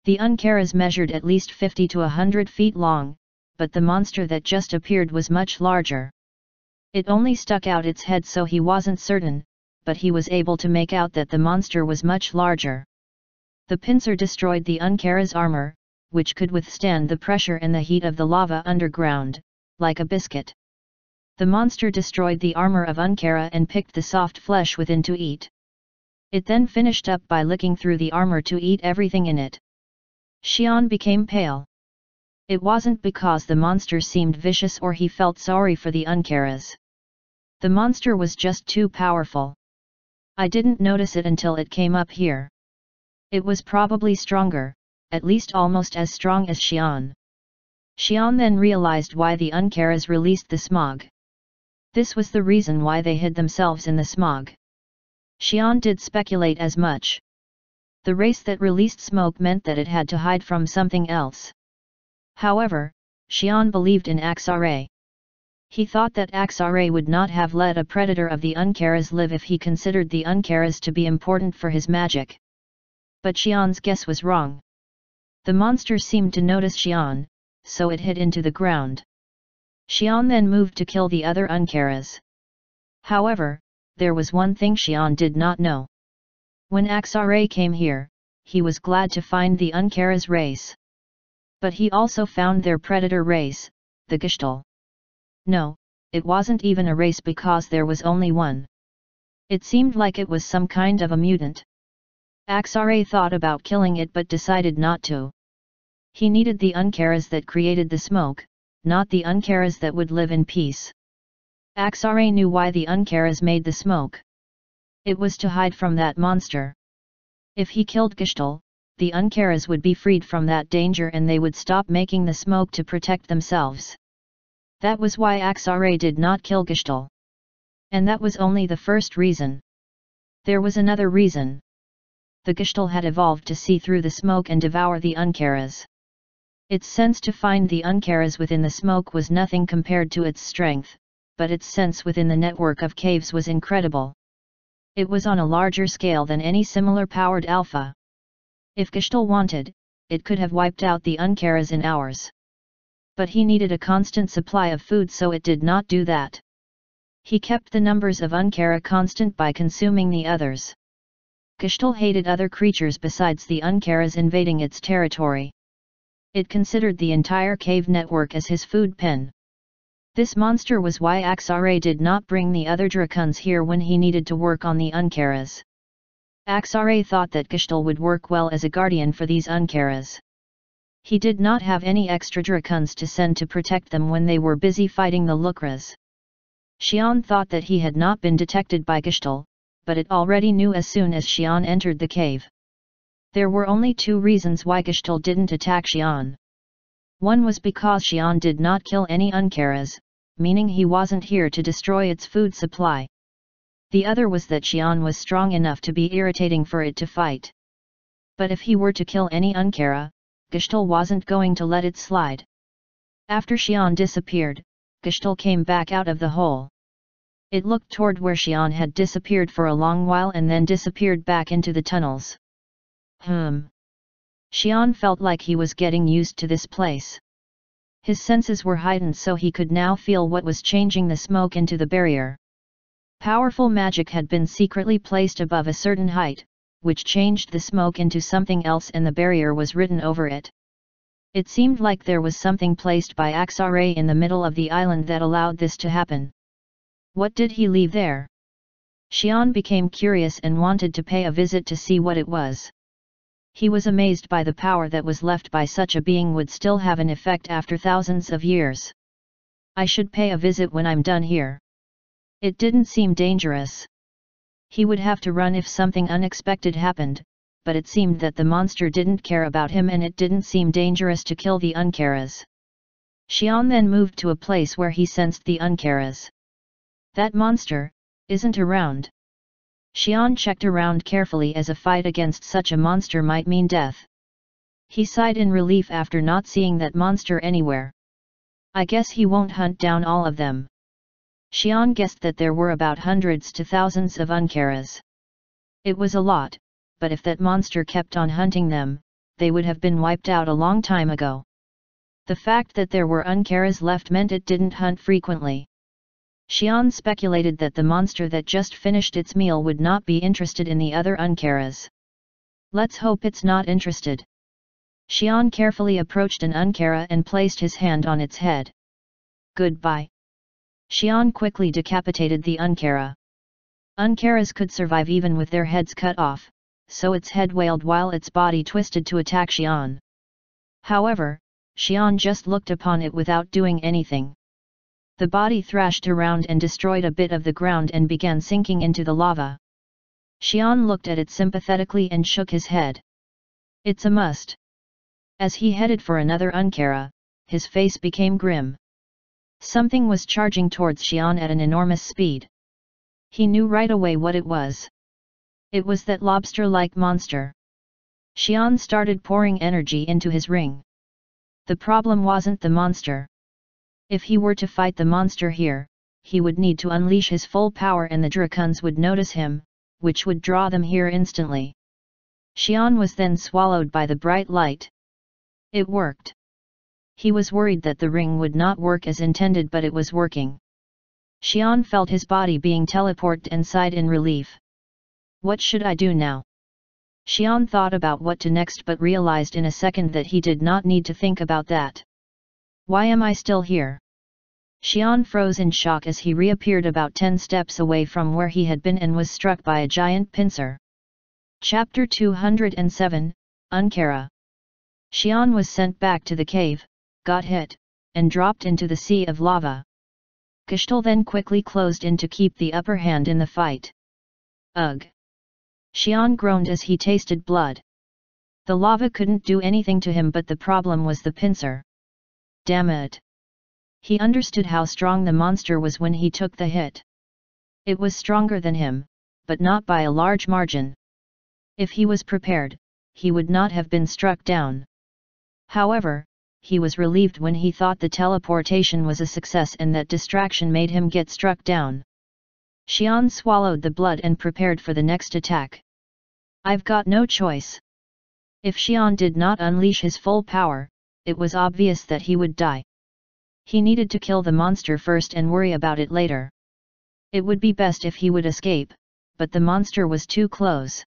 The Ankaras measured at least 50 to 100 feet long, but the monster that just appeared was much larger. It only stuck out its head, so he wasn't certain, but he was able to make out that the monster was much larger. The pincer destroyed the Ankara's armor, which could withstand the pressure and the heat of the lava underground, like a biscuit. The monster destroyed the armor of Ankara and picked the soft flesh within to eat. It then finished up by licking through the armor to eat everything in it. Xian became pale. It wasn't because the monster seemed vicious or he felt sorry for the Ankaras. The monster was just too powerful. I didn't notice it until it came up here. It was probably stronger, at least almost as strong as Xian. Xian then realized why the Ankaras released the smog. This was the reason why they hid themselves in the smog. Xian did speculate as much. The race that released smoke meant that it had to hide from something else. However, Xian believed in Axare. He thought that Axare would not have let a predator of the Ankaras live if he considered the Ankaras to be important for his magic. But Xian's guess was wrong. The monster seemed to notice Xian, so it hid into the ground. Xian then moved to kill the other Ankaras. However, there was one thing Xian did not know. When Axare came here, he was glad to find the Ankara's race. But he also found their predator race, the Gishtal. No, it wasn't even a race because there was only one. It seemed like it was some kind of a mutant. Axare thought about killing it but decided not to. He needed the Ankaras that created the smoke, not the Ankaras that would live in peace. Axare knew why the Ankaras made the smoke. It was to hide from that monster. If he killed Gishtal, the Ankaras would be freed from that danger and they would stop making the smoke to protect themselves. That was why Axare did not kill Gishtal. And that was only the first reason. There was another reason. The Gishtal had evolved to see through the smoke and devour the Ankaras. Its sense to find the Ankaras within the smoke was nothing compared to its strength, but its sense within the network of caves was incredible. It was on a larger scale than any similar powered alpha. If Gishtal wanted, it could have wiped out the Ankaras in hours. But he needed a constant supply of food, so it did not do that. He kept the numbers of Ankara constant by consuming the others. Gestalt hated other creatures besides the Ankaras invading its territory. It considered the entire cave network as his food pen. This monster was why Axare did not bring the other Drakuns here when he needed to work on the Ankaras. Axare thought that Gestalt would work well as a guardian for these Ankaras. He did not have any extra Drakuns to send to protect them when they were busy fighting the Lukras. Xian thought that he had not been detected by Gestalt, but it already knew as soon as Xian entered the cave. There were only two reasons why Gestalt didn't attack Xian. One was because Xian did not kill any Ankaras, meaning he wasn't here to destroy its food supply. The other was that Xian was strong enough to be irritating for it to fight. But if he were to kill any Ankara, Gestalt wasn't going to let it slide. After Xian disappeared, Gestalt came back out of the hole. It looked toward where Xian had disappeared for a long while and then disappeared back into the tunnels. Xian felt like he was getting used to this place. His senses were heightened so he could now feel what was changing the smoke into the barrier. Powerful magic had been secretly placed above a certain height, which changed the smoke into something else and the barrier was written over it. It seemed like there was something placed by Axare in the middle of the island that allowed this to happen. What did he leave there? Xian became curious and wanted to pay a visit to see what it was. He was amazed by the power that was left by such a being would still have an effect after thousands of years. I should pay a visit when I'm done here. It didn't seem dangerous. He would have to run if something unexpected happened, but it seemed that the monster didn't care about him and it didn't seem dangerous to kill the Ankaras. Xian then moved to a place where he sensed the Ankaras. That monster isn't around. Xian checked around carefully as a fight against such a monster might mean death. He sighed in relief after not seeing that monster anywhere. I guess he won't hunt down all of them. Xian guessed that there were about hundreds to thousands of Ankaras. It was a lot, but if that monster kept on hunting them, they would have been wiped out a long time ago. The fact that there were Ankaras left meant it didn't hunt frequently. Xian speculated that the monster that just finished its meal would not be interested in the other Ankaras. Let's hope it's not interested. Xian carefully approached an Ankara and placed his hand on its head. Goodbye. Xian quickly decapitated the Ankara. Ankaras could survive even with their heads cut off, so its head wailed while its body twisted to attack Xian. However, Xian just looked upon it without doing anything. The body thrashed around and destroyed a bit of the ground and began sinking into the lava. Xian looked at it sympathetically and shook his head. It's a must. As he headed for another Ankara, his face became grim. Something was charging towards Xian at an enormous speed. He knew right away what it was. It was that lobster-like monster. Xian started pouring energy into his ring. The problem wasn't the monster. If he were to fight the monster here, he would need to unleash his full power and the Drakuns would notice him, which would draw them here instantly. Xian was then swallowed by the bright light. It worked. He was worried that the ring would not work as intended, but it was working. Xian felt his body being teleported and sighed in relief. What should I do now? Xian thought about what to next but realized in a second that he did not need to think about that. Why am I still here? Xian froze in shock as he reappeared about 10 steps away from where he had been and was struck by a giant pincer. Chapter 207, Ankara. Xian was sent back to the cave, got hit, and dropped into the sea of lava. Gestalt then quickly closed in to keep the upper hand in the fight. Ugh! Xian groaned as he tasted blood. The lava couldn't do anything to him, but the problem was the pincer. Damn it! He understood how strong the monster was when he took the hit. It was stronger than him, but not by a large margin. If he was prepared, he would not have been struck down. However, he was relieved when he thought the teleportation was a success and that distraction made him get struck down. Xian swallowed the blood and prepared for the next attack. I've got no choice. If Xian did not unleash his full power, it was obvious that he would die. He needed to kill the monster first and worry about it later. It would be best if he would escape, but the monster was too close.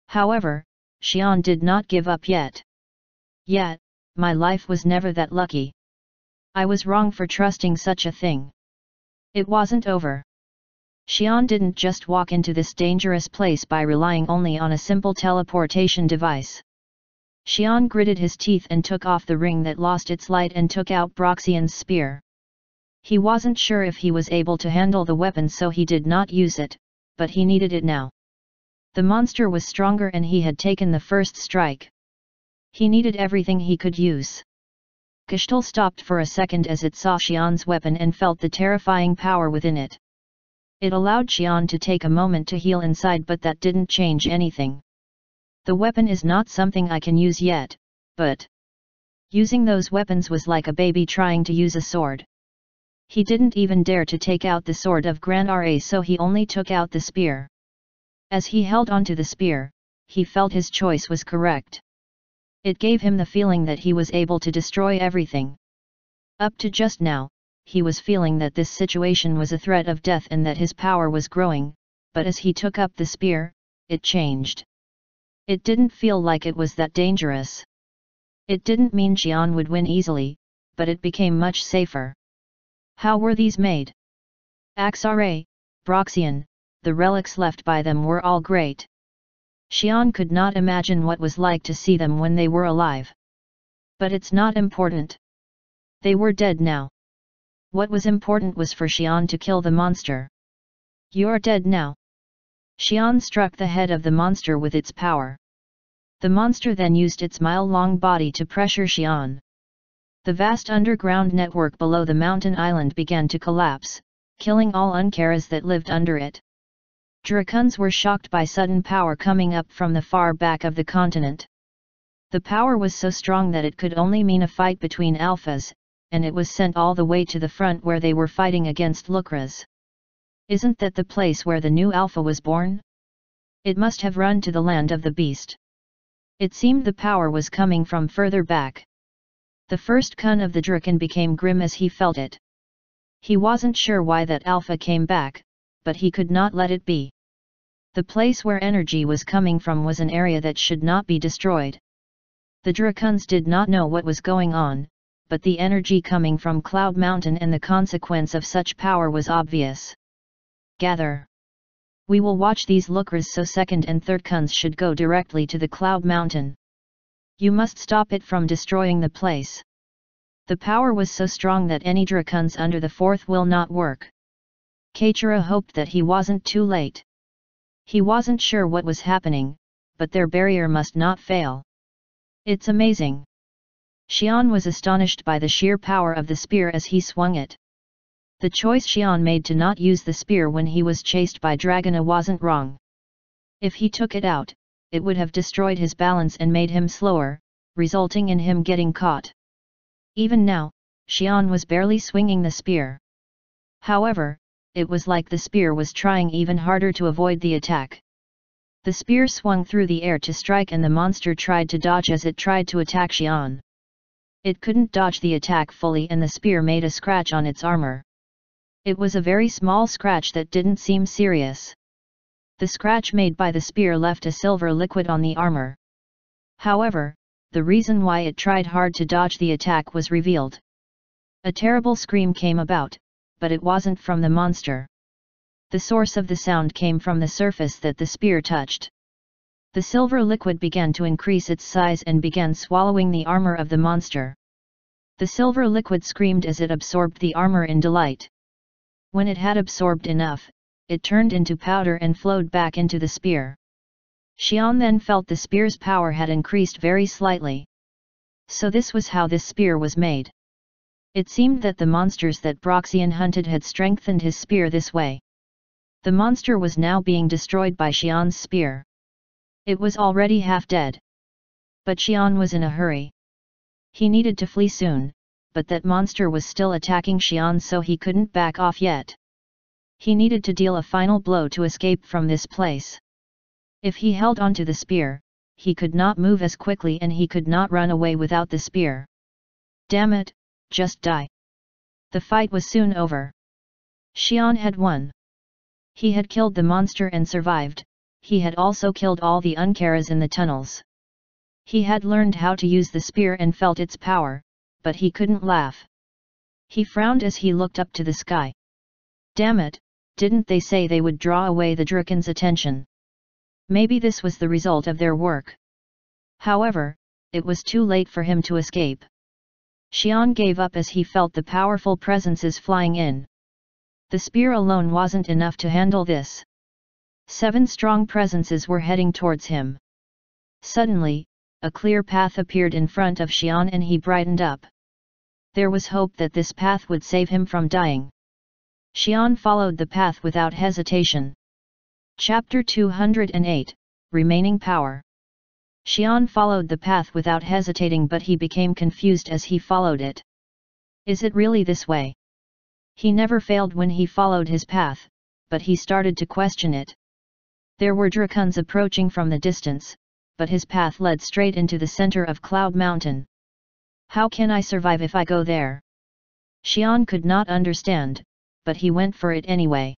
However, Xian did not give up yet. Yet, my life was never that lucky. I was wrong for trusting such a thing. It wasn't over. Xian didn't just walk into this dangerous place by relying only on a simple teleportation device. Xian gritted his teeth and took off the ring that lost its light and took out Broxian's spear. He wasn't sure if he was able to handle the weapon, so he did not use it, but he needed it now. The monster was stronger and he had taken the first strike. He needed everything he could use. Gestalt stopped for a second as it saw Xian's weapon and felt the terrifying power within it. It allowed Xian to take a moment to heal inside, but that didn't change anything. The weapon is not something I can use yet, but using those weapons was like a baby trying to use a sword. He didn't even dare to take out the sword of Grand Ra, so he only took out the spear. As he held onto the spear, he felt his choice was correct. It gave him the feeling that he was able to destroy everything. Up to just now, he was feeling that this situation was a threat of death and that his power was growing, but as he took up the spear, it changed. It didn't feel like it was that dangerous. It didn't mean Xian would win easily, but it became much safer. How were these made? Axare, Broxian, the relics left by them were all great. Xian could not imagine what was like to see them when they were alive. But it's not important. They were dead now. What was important was for Xian to kill the monster. You're dead now. Xian struck the head of the monster with its power. The monster then used its mile-long body to pressure Xian. The vast underground network below the mountain island began to collapse, killing all Uncaras that lived under it. Dracons were shocked by sudden power coming up from the far back of the continent. The power was so strong that it could only mean a fight between alphas, and it was sent all the way to the front where they were fighting against Lucras. Isn't that the place where the new alpha was born? It must have run to the land of the beast. It seemed the power was coming from further back. The first Kun of the Draken became grim as he felt it. He wasn't sure why that alpha came back, but he could not let it be. The place where energy was coming from was an area that should not be destroyed. The Drakons did not know what was going on, but the energy coming from Cloud Mountain and the consequence of such power was obvious. Gather. We will watch these Lucras, so second and third Kuns should go directly to the Cloud Mountain. You must stop it from destroying the place. The power was so strong that any Drakons under the fourth will not work. Kachira hoped that he wasn't too late. He wasn't sure what was happening, but their barrier must not fail. It's amazing. Xian was astonished by the sheer power of the spear as he swung it. The choice Xian made to not use the spear when he was chased by Dragona wasn't wrong. If he took it out, it would have destroyed his balance and made him slower, resulting in him getting caught. Even now, Xian was barely swinging the spear. However, it was like the spear was trying even harder to avoid the attack. The spear swung through the air to strike and the monster tried to dodge as it tried to attack Xian. It couldn't dodge the attack fully and the spear made a scratch on its armor. It was a very small scratch that didn't seem serious. The scratch made by the spear left a silver liquid on the armor. However, the reason why it tried hard to dodge the attack was revealed. A terrible scream came about, but it wasn't from the monster. The source of the sound came from the surface that the spear touched. The silver liquid began to increase its size and began swallowing the armor of the monster. The silver liquid screamed as it absorbed the armor in delight. When it had absorbed enough, it turned into powder and flowed back into the spear. Xian then felt the spear's power had increased very slightly. So this was how this spear was made. It seemed that the monsters that Broxian hunted had strengthened his spear this way. The monster was now being destroyed by Xian's spear. It was already half dead. But Xian was in a hurry. He needed to flee soon, but that monster was still attacking Xian, so he couldn't back off yet. He needed to deal a final blow to escape from this place. If he held onto the spear, he could not move as quickly and he could not run away without the spear. Damn it, just die. The fight was soon over. Xian had won. He had killed the monster and survived. He had also killed all the Uncaras in the tunnels. He had learned how to use the spear and felt its power, but he couldn't laugh. He frowned as he looked up to the sky. Damn it, didn't they say they would draw away the Draken's attention? Maybe this was the result of their work. However, it was too late for him to escape. Xian gave up as he felt the powerful presences flying in. The spear alone wasn't enough to handle this. 7 strong presences were heading towards him. Suddenly, a clear path appeared in front of Xian and he brightened up. There was hope that this path would save him from dying. Xian followed the path without hesitation. Chapter 208, Remaining Power. Xian followed the path without hesitating, but he became confused as he followed it. Is it really this way? He never failed when he followed his path, but he started to question it. There were Drakons approaching from the distance, but his path led straight into the center of Cloud Mountain. How can I survive if I go there? Xian could not understand, but he went for it anyway.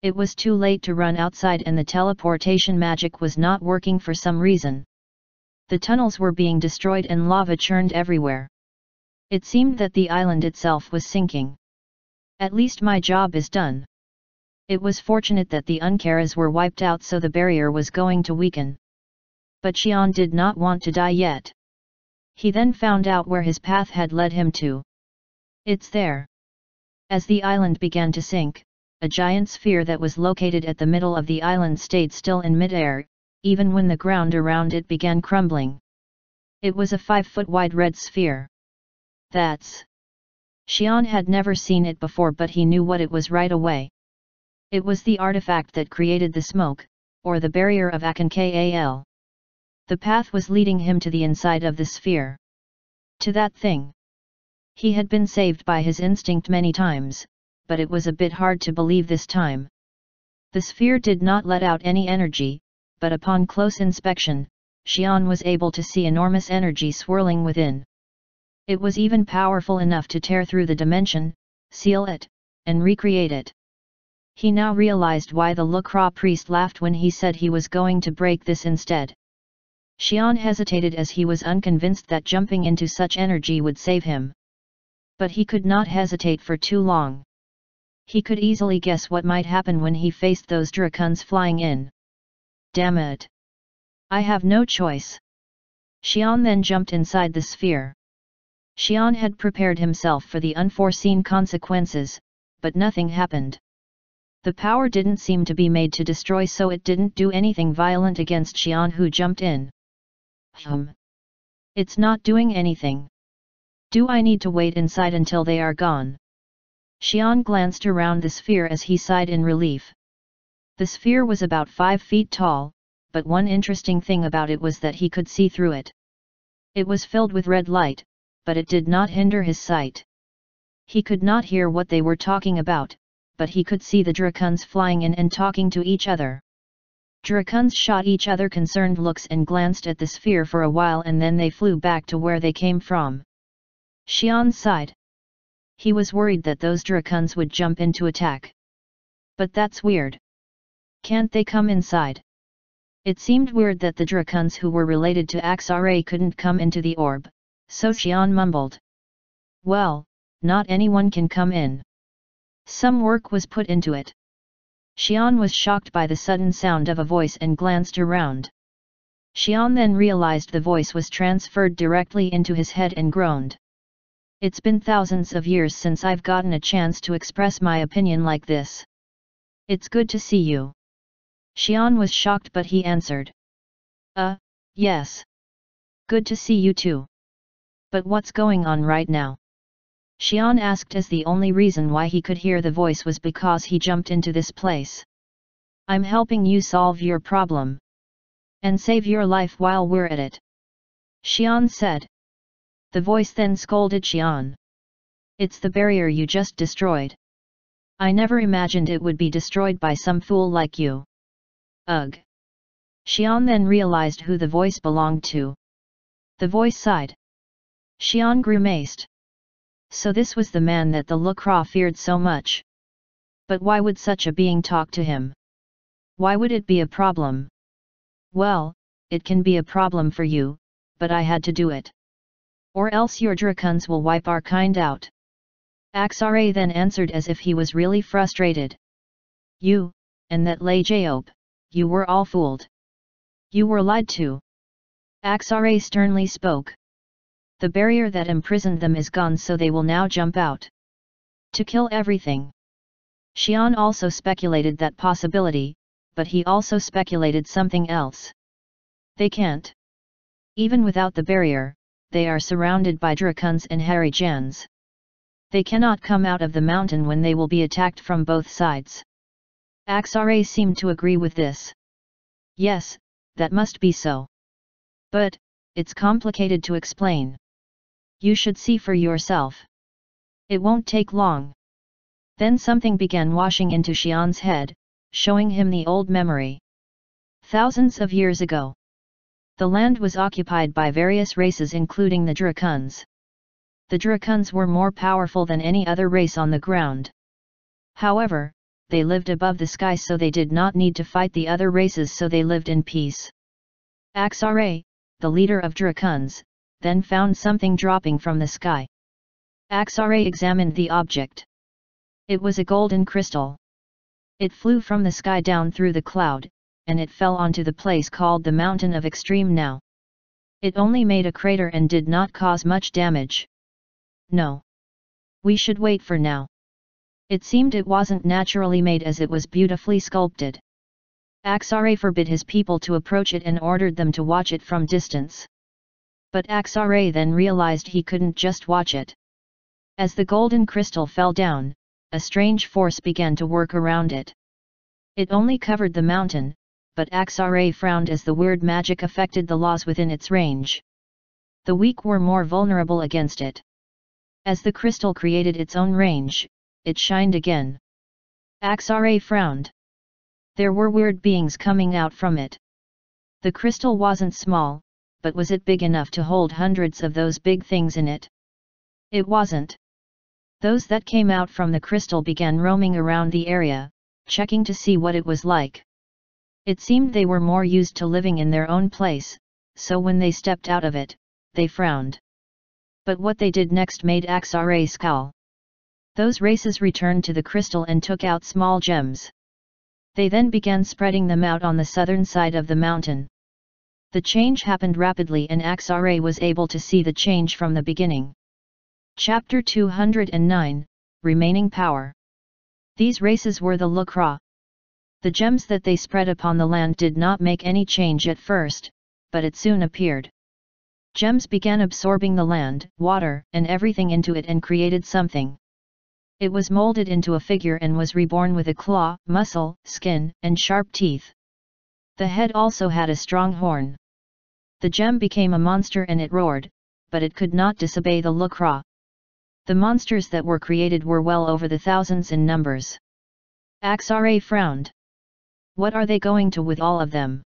It was too late to run outside and the teleportation magic was not working for some reason. The tunnels were being destroyed and lava churned everywhere. It seemed that the island itself was sinking. At least my job is done. It was fortunate that the Uncaras were wiped out, so the barrier was going to weaken. But Xian did not want to die yet. He then found out where his path had led him to. It's there. As the island began to sink, a giant sphere that was located at the middle of the island stayed still in midair, even when the ground around it began crumbling. It was a 5-foot wide red sphere. That's... Xian had never seen it before, but he knew what it was right away. It was the artifact that created the smoke, or the barrier of Akankal. The path was leading him to the inside of the sphere. To that thing. He had been saved by his instinct many times, but it was a bit hard to believe this time. The sphere did not let out any energy, but upon close inspection, Xian was able to see enormous energy swirling within. It was even powerful enough to tear through the dimension, seal it, and recreate it. He now realized why the Lucra priest laughed when he said he was going to break this instead. Xian hesitated as he was unconvinced that jumping into such energy would save him. But he could not hesitate for too long. He could easily guess what might happen when he faced those Drakons flying in. Damn it! I have no choice. Xian then jumped inside the sphere. Xian had prepared himself for the unforeseen consequences, but nothing happened. The power didn't seem to be made to destroy, so it didn't do anything violent against Xian, who jumped in. It's not doing anything. Do I need to wait inside until they are gone? Xian glanced around the sphere as he sighed in relief. The sphere was about 5 feet tall, but one interesting thing about it was that he could see through it. It was filled with red light, but it did not hinder his sight. He could not hear what they were talking about, but he could see the Drakons flying in and talking to each other. Drakons shot each other concerned looks and glanced at the sphere for a while, and then they flew back to where they came from. Xian sighed. He was worried that those Drakons would jump in to attack. But that's weird. Can't they come inside? It seemed weird that the Drakons who were related to Axare couldn't come into the orb, so Xian mumbled. Well, not anyone can come in. Some work was put into it. Xian was shocked by the sudden sound of a voice and glanced around. Xian then realized the voice was transferred directly into his head and groaned. It's been thousands of years since I've gotten a chance to express my opinion like this. It's good to see you. Xian was shocked, but he answered. Yes. Good to see you too. But what's going on right now? Xian asked, as the only reason why he could hear the voice was because he jumped into this place. I'm helping you solve your problem. And save your life while we're at it. Xian said. The voice then scolded Xian. It's the barrier you just destroyed. I never imagined it would be destroyed by some fool like you. Ugh. Xian then realized who the voice belonged to. The voice sighed. Xian grimaced. So this was the man that the Lucra feared so much. But why would such a being talk to him? Why would it be a problem? Well, it can be a problem for you, but I had to do it. Or else your dragons will wipe our kind out. Axare then answered as if he was really frustrated. You, and that lay Job, you were all fooled. You were lied to. Axare sternly spoke. The barrier that imprisoned them is gone, so they will now jump out. To kill everything. Xian also speculated that possibility, but he also speculated something else. They can't. Even without the barrier, they are surrounded by dragons and harijans. They cannot come out of the mountain when they will be attacked from both sides. Axare seemed to agree with this. Yes, that must be so. But, it's complicated to explain. You should see for yourself. It won't take long. Then something began washing into Xian's head, showing him the old memory. Thousands of years ago, the land was occupied by various races including the dragons. The dragons were more powerful than any other race on the ground. However, they lived above the sky, so they did not need to fight the other races, so they lived in peace. Axare, the leader of dragons, then found something dropping from the sky. Axare examined the object. It was a golden crystal. It flew from the sky down through the cloud, and it fell onto the place called the Mountain of Extreme now. It only made a crater and did not cause much damage. No. We should wait for now. It seemed it wasn't naturally made as it was beautifully sculpted. Axare forbid his people to approach it and ordered them to watch it from distance. But Axare then realized he couldn't just watch it. As the golden crystal fell down, a strange force began to work around it. It only covered the mountain, but Axare frowned as the weird magic affected the laws within its range. The weak were more vulnerable against it. As the crystal created its own range, it shined again. Axare frowned. There were weird beings coming out from it. The crystal wasn't small, but was it big enough to hold hundreds of those big things in it? It wasn't. Those that came out from the crystal began roaming around the area, checking to see what it was like. It seemed they were more used to living in their own place, so when they stepped out of it, they frowned. But what they did next made Axare scowl. Those races returned to the crystal and took out small gems. They then began spreading them out on the southern side of the mountain. The change happened rapidly and Axare was able to see the change from the beginning. Chapter 209, Remaining Power. These races were the Lukra. The gems that they spread upon the land did not make any change at first, but it soon appeared. Gems began absorbing the land, water, and everything into it and created something. It was molded into a figure and was reborn with a claw, muscle, skin, and sharp teeth. The head also had a strong horn. The gem became a monster and it roared, but it could not disobey the Lukra. The monsters that were created were well over the thousands in numbers. Axare frowned. What are they going to with all of them?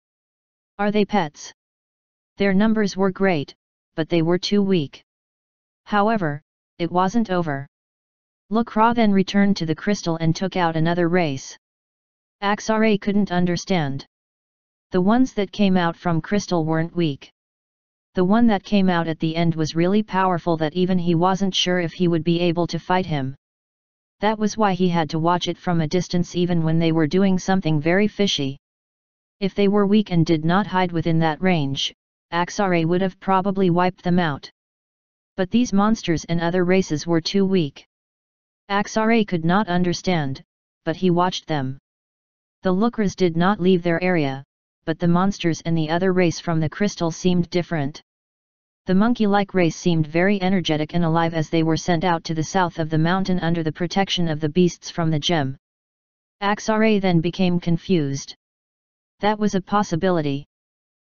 Are they pets? Their numbers were great, but they were too weak. However, it wasn't over. Lukra then returned to the crystal and took out another race. Axare couldn't understand. The ones that came out from crystal weren't weak. The one that came out at the end was really powerful that even he wasn't sure if he would be able to fight him. That was why he had to watch it from a distance even when they were doing something very fishy. If they were weak and did not hide within that range, Axare would have probably wiped them out. But these monsters and other races were too weak. Axare could not understand, but he watched them. The Lukras did not leave their area, but the monsters and the other race from the crystal seemed different. The monkey-like race seemed very energetic and alive as they were sent out to the south of the mountain under the protection of the beasts from the gem. Axare then became confused. That was a possibility.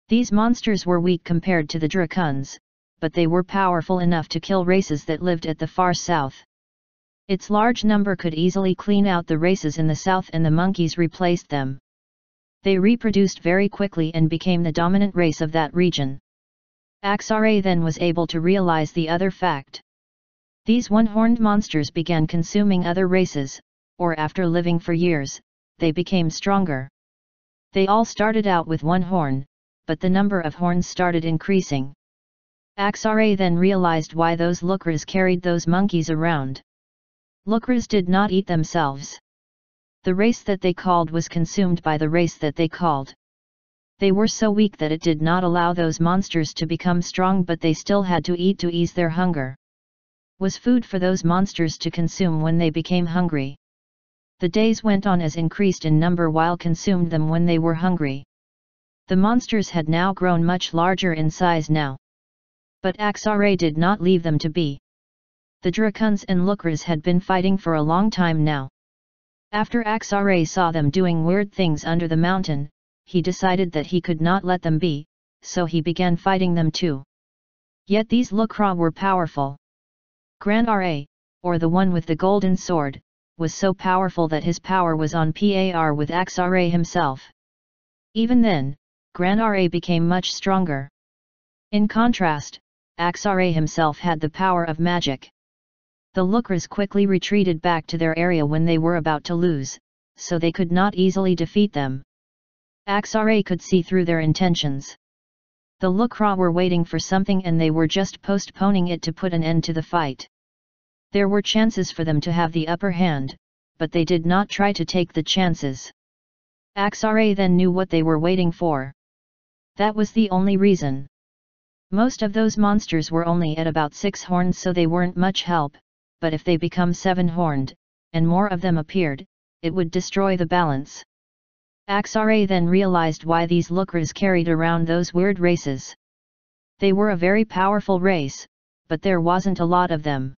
These monsters were weak compared to the dragons, but they were powerful enough to kill races that lived at the far south. Its large number could easily clean out the races in the south and the monkeys replaced them. They reproduced very quickly and became the dominant race of that region. Axare then was able to realize the other fact. These one-horned monsters began consuming other races, or after living for years, they became stronger. They all started out with one horn, but the number of horns started increasing. Axare then realized why those Lukras carried those monkeys around. Lukras did not eat themselves. The race that they called was consumed by the race that they called. They were so weak that it did not allow those monsters to become strong, but they still had to eat to ease their hunger. Was food for those monsters to consume when they became hungry. The days went on as increased in number while consumed them when they were hungry. The monsters had now grown much larger in size now. But Axare did not leave them to be. The Drakuns and Lukras had been fighting for a long time now. After Axare saw them doing weird things under the mountain, he decided that he could not let them be, so he began fighting them too. Yet these Lukra were powerful. Gran Ra, or the one with the golden sword, was so powerful that his power was on par with Axare himself. Even then, Gran Ra became much stronger. In contrast, Axare himself had the power of magic. The Lukras quickly retreated back to their area when they were about to lose, so they could not easily defeat them. Axare could see through their intentions. The Lukra were waiting for something and they were just postponing it to put an end to the fight. There were chances for them to have the upper hand, but they did not try to take the chances. Axare then knew what they were waiting for. That was the only reason. Most of those monsters were only at about 6 horns, so they weren't much help, but if they become 7-horned, and more of them appeared, it would destroy the balance. Axare then realized why these Lukras carried around those weird races. They were a very powerful race, but there wasn't a lot of them.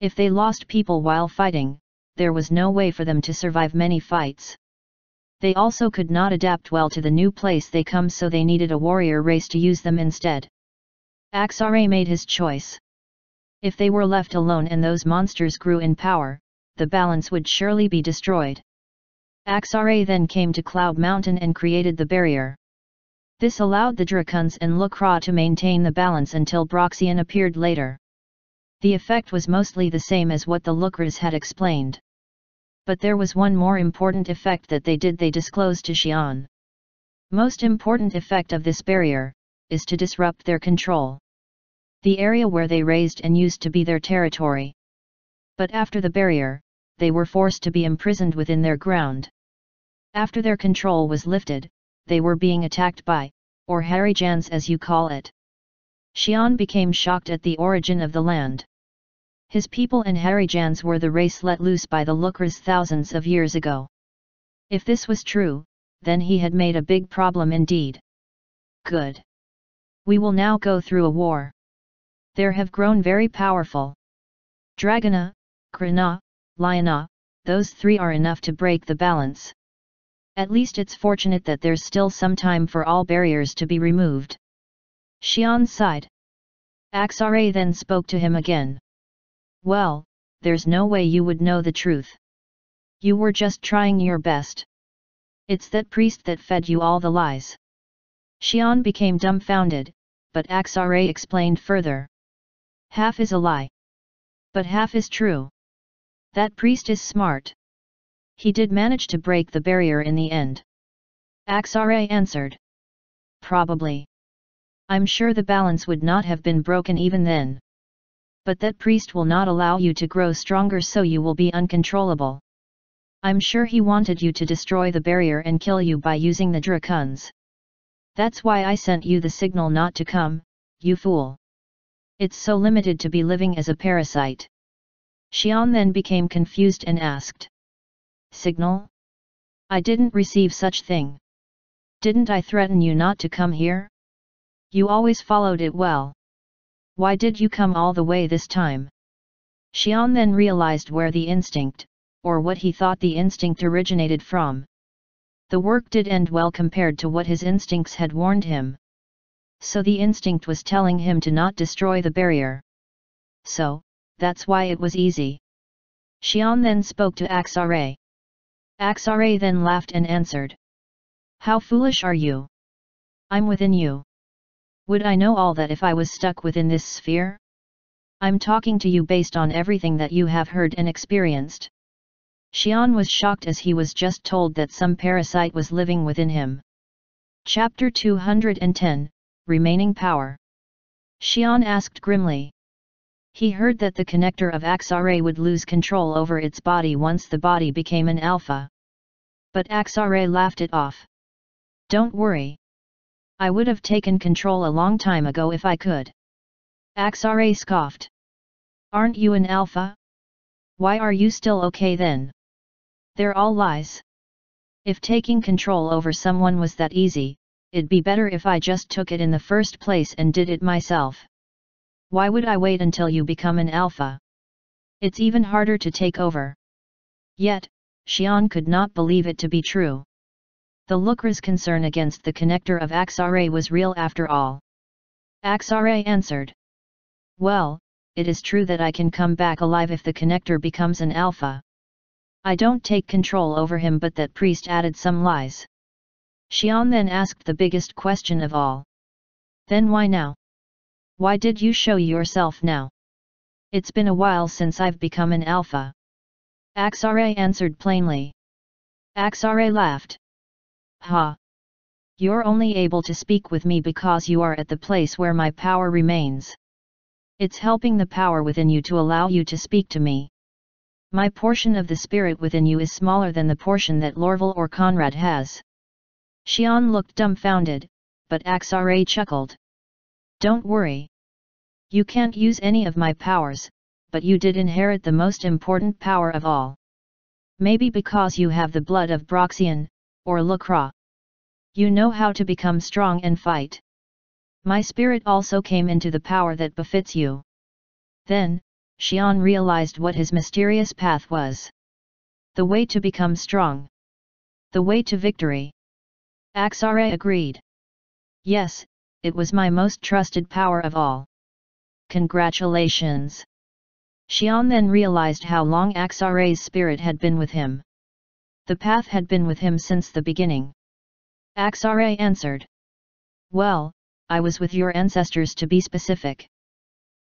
If they lost people while fighting, there was no way for them to survive many fights. They also could not adapt well to the new place they come, so they needed a warrior race to use them instead. Axare made his choice. If they were left alone and those monsters grew in power, the balance would surely be destroyed. Axare then came to Cloud Mountain and created the barrier. This allowed the Drakuns and Lukra to maintain the balance until Broxian appeared later. The effect was mostly the same as what the Lukras had explained. But there was one more important effect that they disclosed to Xian. Most important effect of this barrier is to disrupt their control. The area where they raised and used to be their territory. But after the barrier, they were forced to be imprisoned within their ground. After their control was lifted, they were being attacked by, or Harijans as you call it. Xian became shocked at the origin of the land. His people and Harijans were the race let loose by the Lukras thousands of years ago. If this was true, then he had made a big problem indeed. Good. We will now go through a war. There have grown very powerful. Dragona, Krana, Liona, those 3 are enough to break the balance. At least it's fortunate that there's still some time for all barriers to be removed. Xian sighed. Axare then spoke to him again. Well, there's no way you would know the truth. You were just trying your best. It's that priest that fed you all the lies. Xian became dumbfounded, but Axare explained further. Half is a lie. But half is true. That priest is smart. He did manage to break the barrier in the end. Axare answered. Probably. I'm sure the balance would not have been broken even then. But that priest will not allow you to grow stronger, so you will be uncontrollable. I'm sure he wanted you to destroy the barrier and kill you by using the Drakuns. That's why I sent you the signal not to come, you fool. It's so limited to be living as a parasite. Xian then became confused and asked. Signal? I didn't receive such thing. Didn't I threaten you not to come here? You always followed it well. Why did you come all the way this time? Xian then realized where the instinct, or what he thought the instinct originated from. The work did end well compared to what his instincts had warned him. So the instinct was telling him to not destroy the barrier. So, that's why it was easy. Xian then spoke to Axare. Axare then laughed and answered. How foolish are you? I'm within you. Would I know all that if I was stuck within this sphere? I'm talking to you based on everything that you have heard and experienced. Xian was shocked as he was just told that some parasite was living within him. Chapter 210, Remaining Power. Xian asked grimly. He heard that the connector of ALLA would lose control over its body once the body became an alpha. But ALLA laughed it off. Don't worry. I would have taken control a long time ago if I could. ALLA scoffed. Aren't you an alpha? Why are you still okay then? They're all lies. If taking control over someone was that easy, it'd be better if I just took it in the first place and did it myself. Why would I wait until you become an alpha? It's even harder to take over. Yet, Xian could not believe it to be true. The Lukra's concern against the connector of ALLA was real after all. ALLA answered. Well, it is true that I can come back alive if the connector becomes an alpha. I don't take control over him, but that priest added some lies. Xian then asked the biggest question of all. Then why now? Why did you show yourself now? It's been a while since I've become an alpha. ALLA answered plainly. ALLA laughed. Ha! You're only able to speak with me because you are at the place where my power remains. It's helping the power within you to allow you to speak to me. My portion of the spirit within you is smaller than the portion that Lorval or Conrad has. Xian looked dumbfounded, but ALLA chuckled. Don't worry. You can't use any of my powers, but you did inherit the most important power of all. Maybe because you have the blood of Broxian, or Lukra. You know how to become strong and fight. My spirit also came into the power that befits you. Then, Xian realized what his mysterious path was. The way to become strong. The way to victory. ALLA agreed. Yes, it was my most trusted power of all. Congratulations. Xian then realized how long ALLA's spirit had been with him. The path had been with him since the beginning. ALLA answered. Well, I was with your ancestors to be specific.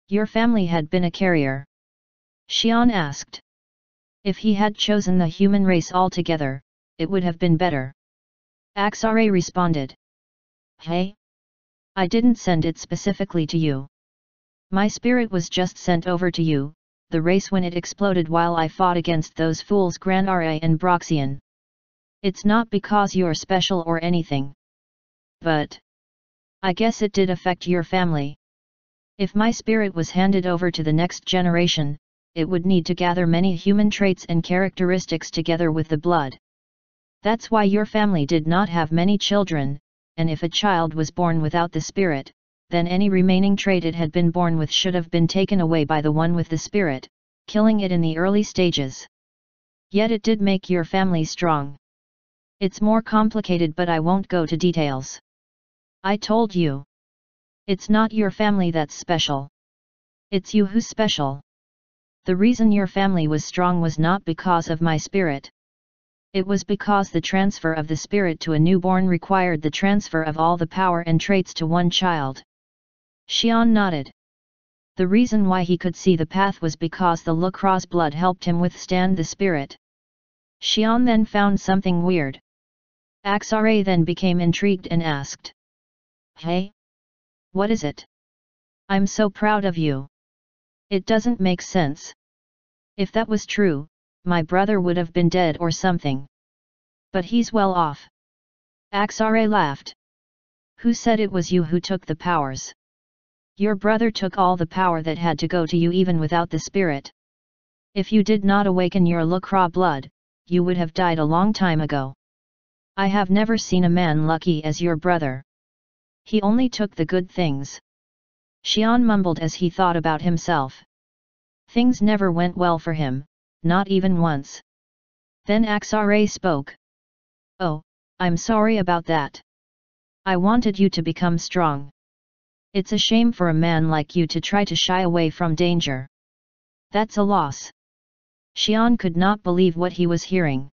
Your family had been a carrier. Xian asked. If he had chosen the human race altogether, it would have been better. ALLA responded. Hey? I didn't send it specifically to you. My spirit was just sent over to you, the race when it exploded while I fought against those fools Granara and Broxian. It's not because you're special or anything. But I guess it did affect your family. If my spirit was handed over to the next generation, it would need to gather many human traits and characteristics together with the blood. That's why your family did not have many children, and if a child was born without the spirit, then any remaining trait it had been born with should have been taken away by the one with the spirit, killing it in the early stages. Yet it did make your family strong. It's more complicated, but I won't go to details. I told you. It's not your family that's special. It's you who's special. The reason your family was strong was not because of my spirit. It was because the transfer of the spirit to a newborn required the transfer of all the power and traits to one child. Xian nodded. The reason why he could see the path was because the Lukra's blood helped him withstand the spirit. Xian then found something weird. ALLA then became intrigued and asked. Hey? What is it? I'm so proud of you. It doesn't make sense. If that was true, my brother would have been dead or something. But he's well off. ALLA laughed. Who said it was you who took the powers? Your brother took all the power that had to go to you even without the spirit. If you did not awaken your Lukra blood, you would have died a long time ago. I have never seen a man lucky as your brother. He only took the good things. Xian mumbled as he thought about himself. Things never went well for him, not even once. Then ALLA spoke. Oh, I'm sorry about that. I wanted you to become strong. It's a shame for a man like you to try to shy away from danger. That's a loss. Xian could not believe what he was hearing.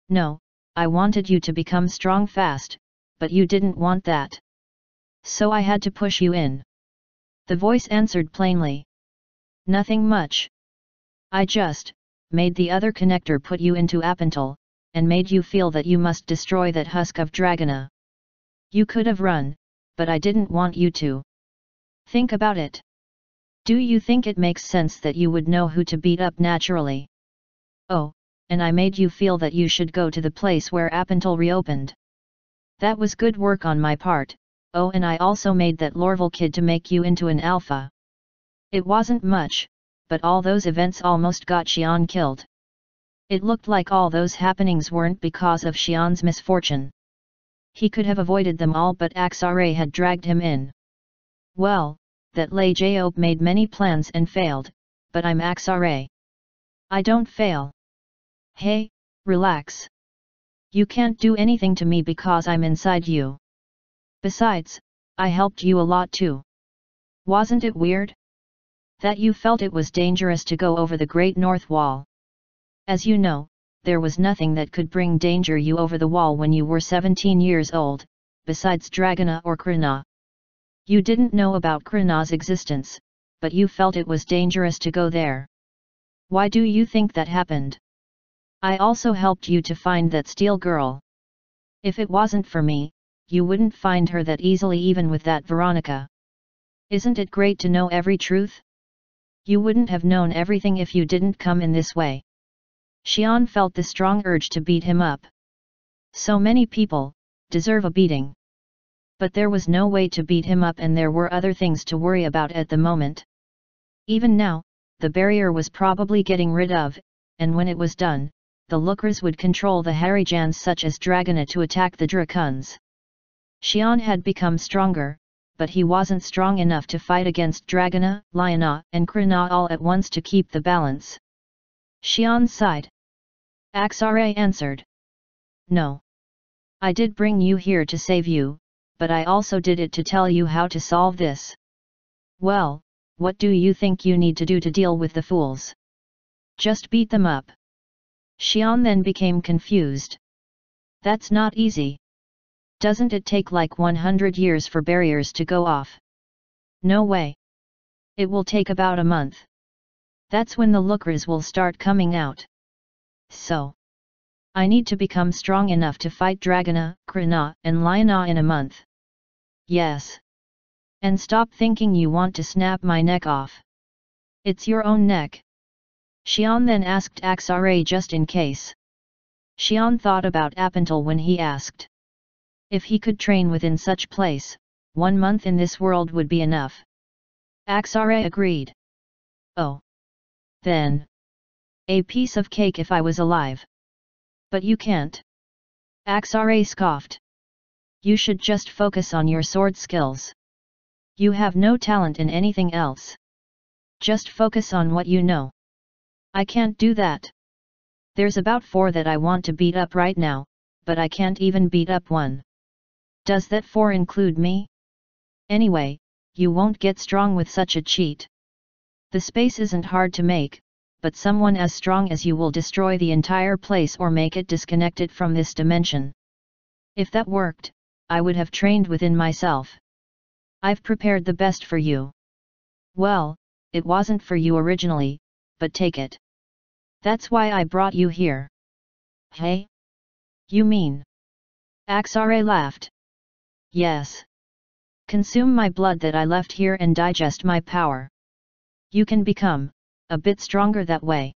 No, I wanted you to become strong fast, but you didn't want that. So I had to push you in. The voice answered plainly. Nothing much. I just made the other connector put you into Apental, and made you feel that you must destroy that husk of Dragona. You could have run, but I didn't want you to. Think about it. Do you think it makes sense that you would know who to beat up naturally? Oh, and I made you feel that you should go to the place where Apental reopened. That was good work on my part. Oh, and I also made that Lorville kid to make you into an alpha. It wasn't much, but all those events almost got Xian killed. It looked like all those happenings weren't because of Xian's misfortune. He could have avoided them all, but Axare had dragged him in. Well, that Lei Job made many plans and failed, but I'm Axare. I don't fail. Hey, relax. You can't do anything to me because I'm inside you. Besides, I helped you a lot too. Wasn't it weird? That you felt it was dangerous to go over the Great North Wall. As you know, there was nothing that could bring danger you over the wall when you were 17 years old, besides Dragona or Krina. You didn't know about Krina's existence, but you felt it was dangerous to go there. Why do you think that happened? I also helped you to find that steel girl. If it wasn't for me, you wouldn't find her that easily even with that Veronica. Isn't it great to know every truth? You wouldn't have known everything if you didn't come in this way. Xian felt the strong urge to beat him up. So many people deserve a beating. But there was no way to beat him up, and there were other things to worry about at the moment. Even now, the barrier was probably getting rid of, and when it was done, the Lookers would control the Harijans such as Dragona to attack the Drakuns. Xian had become stronger, but he wasn't strong enough to fight against Dragona, Liana, and Krina all at once to keep the balance. Xian sighed. Axare answered. No. I did bring you here to save you, but I also did it to tell you how to solve this. Well, what do you think you need to do to deal with the fools? Just beat them up. Xian then became confused. That's not easy. Doesn't it take like 100 years for barriers to go off? No way. It will take about a month. That's when the Lookers will start coming out. So, I need to become strong enough to fight Dragona, Krina, and Liana in a month. Yes. And stop thinking you want to snap my neck off. It's your own neck. Xian then asked Axare just in case. Xian thought about Apental when he asked. If he could train within such place, 1 month in this world would be enough. Axare agreed. Oh. Then. A piece of cake if I was alive. But you can't. Axare scoffed. You should just focus on your sword skills. You have no talent in anything else. Just focus on what you know. I can't do that. There's about 4 that I want to beat up right now, but I can't even beat up 1. Does that 4 include me? Anyway, you won't get strong with such a cheat. The space isn't hard to make, but someone as strong as you will destroy the entire place or make it disconnected from this dimension. If that worked, I would have trained within myself. I've prepared the best for you. Well, it wasn't for you originally, but take it. That's why I brought you here. Hey? You mean? Axare laughed. Yes. Consume my blood that I left here and digest my power. You can become a bit stronger that way.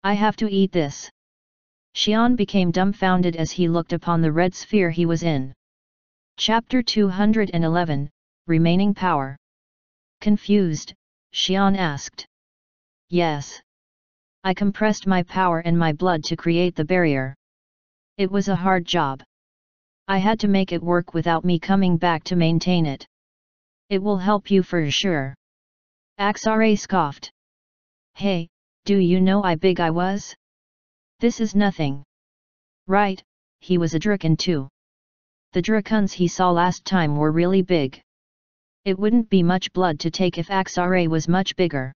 I have to eat this. Xian became dumbfounded as he looked upon the red sphere he was in. Chapter 211, Remaining Power. Confused, Xian asked. Yes. I compressed my power and my blood to create the barrier. It was a hard job. I had to make it work without me coming back to maintain it. It will help you for sure. Axare scoffed. Hey, do you know how big I was? This is nothing. Right, he was a Draken too. The Drakuns he saw last time were really big. It wouldn't be much blood to take if Axare was much bigger.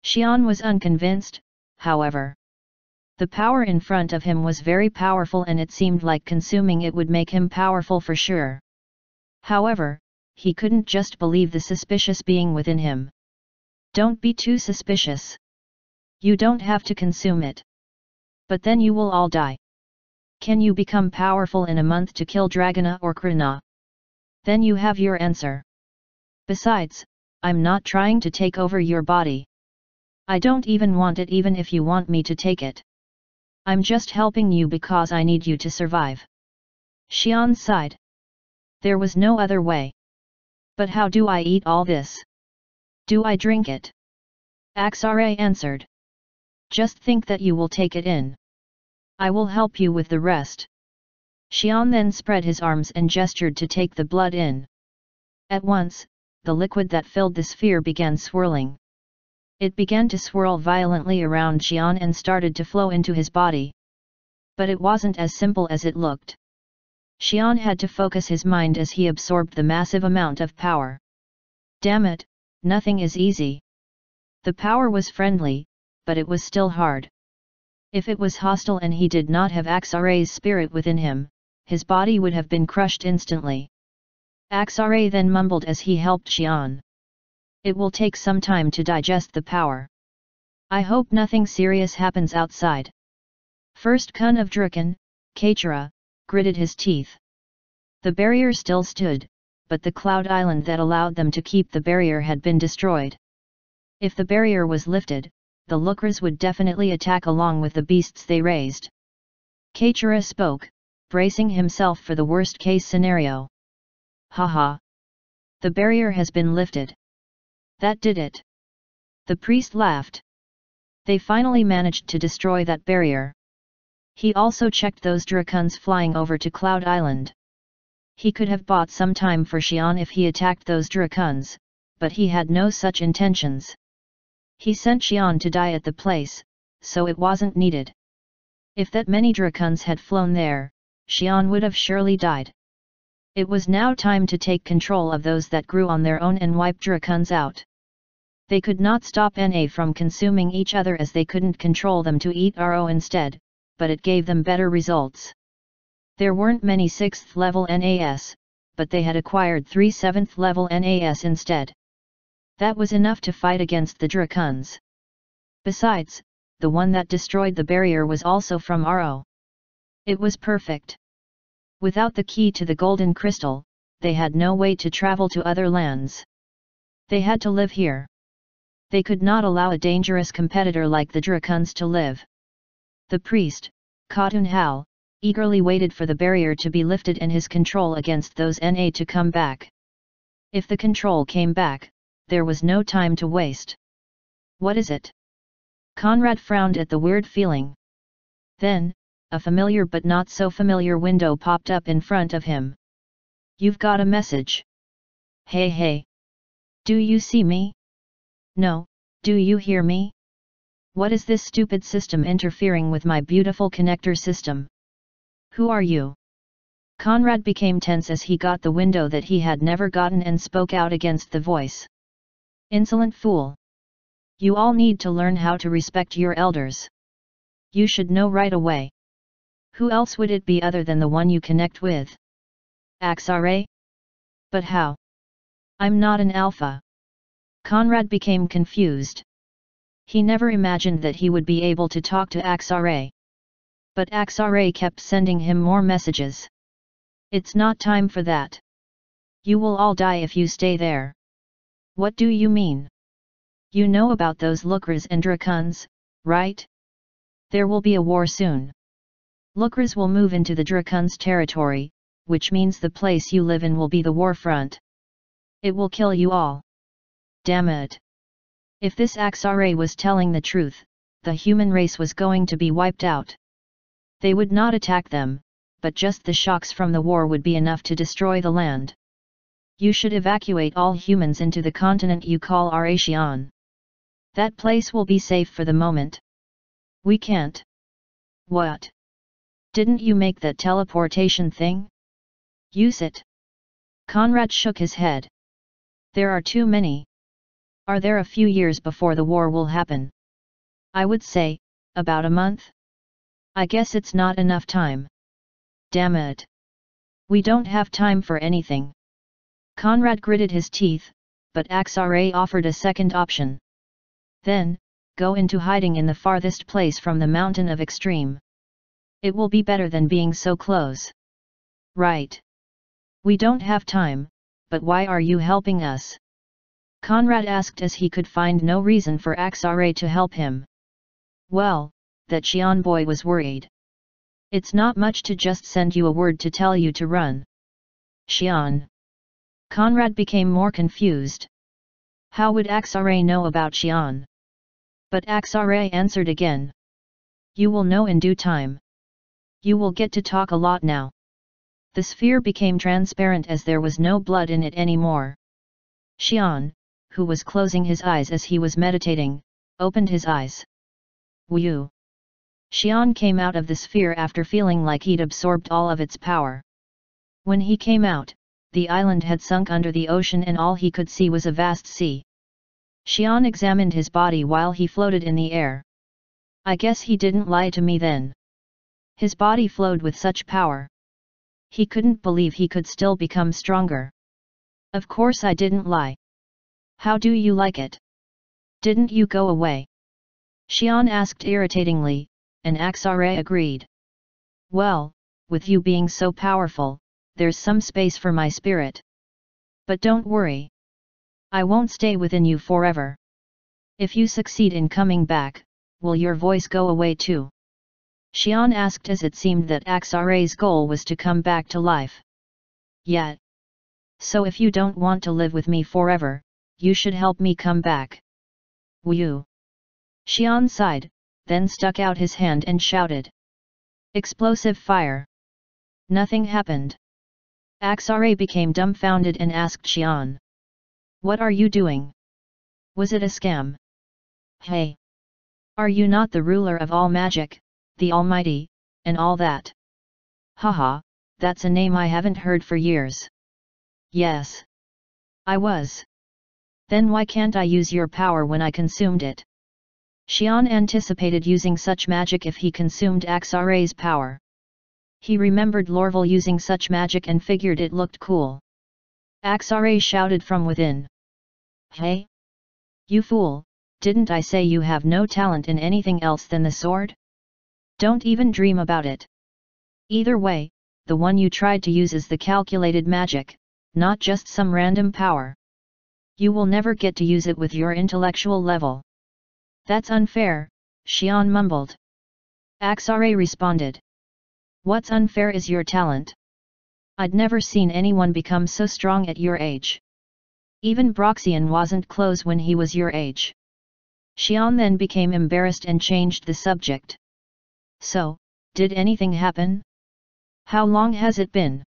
Xian was unconvinced, however. The power in front of him was very powerful and it seemed like consuming it would make him powerful for sure. However, he couldn't just believe the suspicious being within him. Don't be too suspicious. You don't have to consume it. But then you will all die. Can you become powerful in a month to kill Dragona or Krina? Then you have your answer. Besides, I'm not trying to take over your body. I don't even want it even if you want me to take it. I'm just helping you because I need you to survive. Xian sighed. There was no other way. But how do I eat all this? Do I drink it? Axare answered. Just think that you will take it in. I will help you with the rest. Xian then spread his arms and gestured to take the blood in. At once, the liquid that filled the sphere began swirling. It began to swirl violently around Xian and started to flow into his body. But it wasn't as simple as it looked. Xian had to focus his mind as he absorbed the massive amount of power. Damn it, nothing is easy. The power was friendly, but it was still hard. If it was hostile and he did not have Axare's spirit within him, his body would have been crushed instantly. Axare then mumbled as he helped Xian. It will take some time to digest the power. I hope nothing serious happens outside. First Kun of Draken, Kachara, gritted his teeth. The barrier still stood, but the cloud island that allowed them to keep the barrier had been destroyed. If the barrier was lifted, the Lookers would definitely attack along with the beasts they raised. Kachara spoke, bracing himself for the worst-case scenario. Haha! The barrier has been lifted. That did it. The priest laughed. They finally managed to destroy that barrier. He also checked those Drakons flying over to Cloud Island. He could have bought some time for Xian if he attacked those Drakons, but he had no such intentions. He sent Xian to die at the place, so it wasn't needed. If that many Drakons had flown there, Xian would have surely died. It was now time to take control of those that grew on their own and wipe Drakons out. They could not stop Na from consuming each other as they couldn't control them to eat Ro instead, but it gave them better results. There weren't many 6th level NAS, but they had acquired 3 7th level NAS instead. That was enough to fight against the Drakons. Besides, the one that destroyed the barrier was also from Ro. It was perfect. Without the key to the golden crystal, they had no way to travel to other lands. They had to live here. They could not allow a dangerous competitor like the Drakons to live. The priest, Khatun Hal, eagerly waited for the barrier to be lifted and his control against those Na to come back. If the control came back, there was no time to waste. What is it? Conrad frowned at the weird feeling. Then, a familiar but not so familiar window popped up in front of him. You've got a message. Hey hey. Do you see me? No, do you hear me? What is this stupid system interfering with my beautiful connector system? Who are you? Conrad became tense as he got the window that he had never gotten and spoke out against the voice. Insolent fool. You all need to learn how to respect your elders. You should know right away. Who else would it be other than the one you connect with? Axare? But how? I'm not an alpha. Conrad became confused. He never imagined that he would be able to talk to Axare. But Axare kept sending him more messages. It's not time for that. You will all die if you stay there. What do you mean? You know about those Lookers and Drakons, right? There will be a war soon. Lookers will move into the Drakons' territory, which means the place you live in will be the war front. It will kill you all. Damn it. If this Axare was telling the truth, the human race was going to be wiped out. They would not attack them, but just the shocks from the war would be enough to destroy the land. You should evacuate all humans into the continent you call Aratian. That place will be safe for the moment. We can't. What? Didn't you make that teleportation thing? Use it. Conrad shook his head. There are too many. Are there a few years before the war will happen? I would say, about a month. I guess it's not enough time. Damn it. We don't have time for anything. Conrad gritted his teeth, but Axare offered a second option. Then, go into hiding in the farthest place from the mountain of extreme. It will be better than being so close. Right. We don't have time, but why are you helping us? Conrad asked as he could find no reason for Axare to help him. Well, that Xian boy was worried. It's not much to just send you a word to tell you to run. Xian. Conrad became more confused. How would Axare know about Xian? But Axare answered again. You will know in due time. You will get to talk a lot now. The sphere became transparent as there was no blood in it anymore. Xian, who was closing his eyes as he was meditating, opened his eyes. Wu. Xian came out of the sphere after feeling like he'd absorbed all of its power. When he came out, the island had sunk under the ocean and all he could see was a vast sea. Xian examined his body while he floated in the air. I guess he didn't lie to me then. His body flowed with such power. He couldn't believe he could still become stronger. Of course I didn't lie. How do you like it? Didn't you go away? Xian asked irritatingly, and Axare agreed. Well, with you being so powerful, there's some space for my spirit. But don't worry. I won't stay within you forever. If you succeed in coming back, will your voice go away too? Xian asked as it seemed that Axare's goal was to come back to life. Yeah. So if you don't want to live with me forever, you should help me come back. Wu. Xian sighed, then stuck out his hand and shouted. Explosive fire. Nothing happened. Axare became dumbfounded and asked Xian. What are you doing? Was it a scam? Hey! Are you not the ruler of all magic, the Almighty, and all that? Haha, that's a name I haven't heard for years. Yes. I was. Then why can't I use your power when I consumed it? Xian anticipated using such magic if he consumed Axare's power. He remembered Lorville using such magic and figured it looked cool. Axare shouted from within. Hey! You fool, didn't I say you have no talent in anything else than the sword? Don't even dream about it. Either way, the one you tried to use is the calculated magic, not just some random power. You will never get to use it with your intellectual level. That's unfair, Xian mumbled. Axare responded. What's unfair is your talent. I'd never seen anyone become so strong at your age. Even Broxian wasn't close when he was your age. Xian then became embarrassed and changed the subject. So, did anything happen? How long has it been?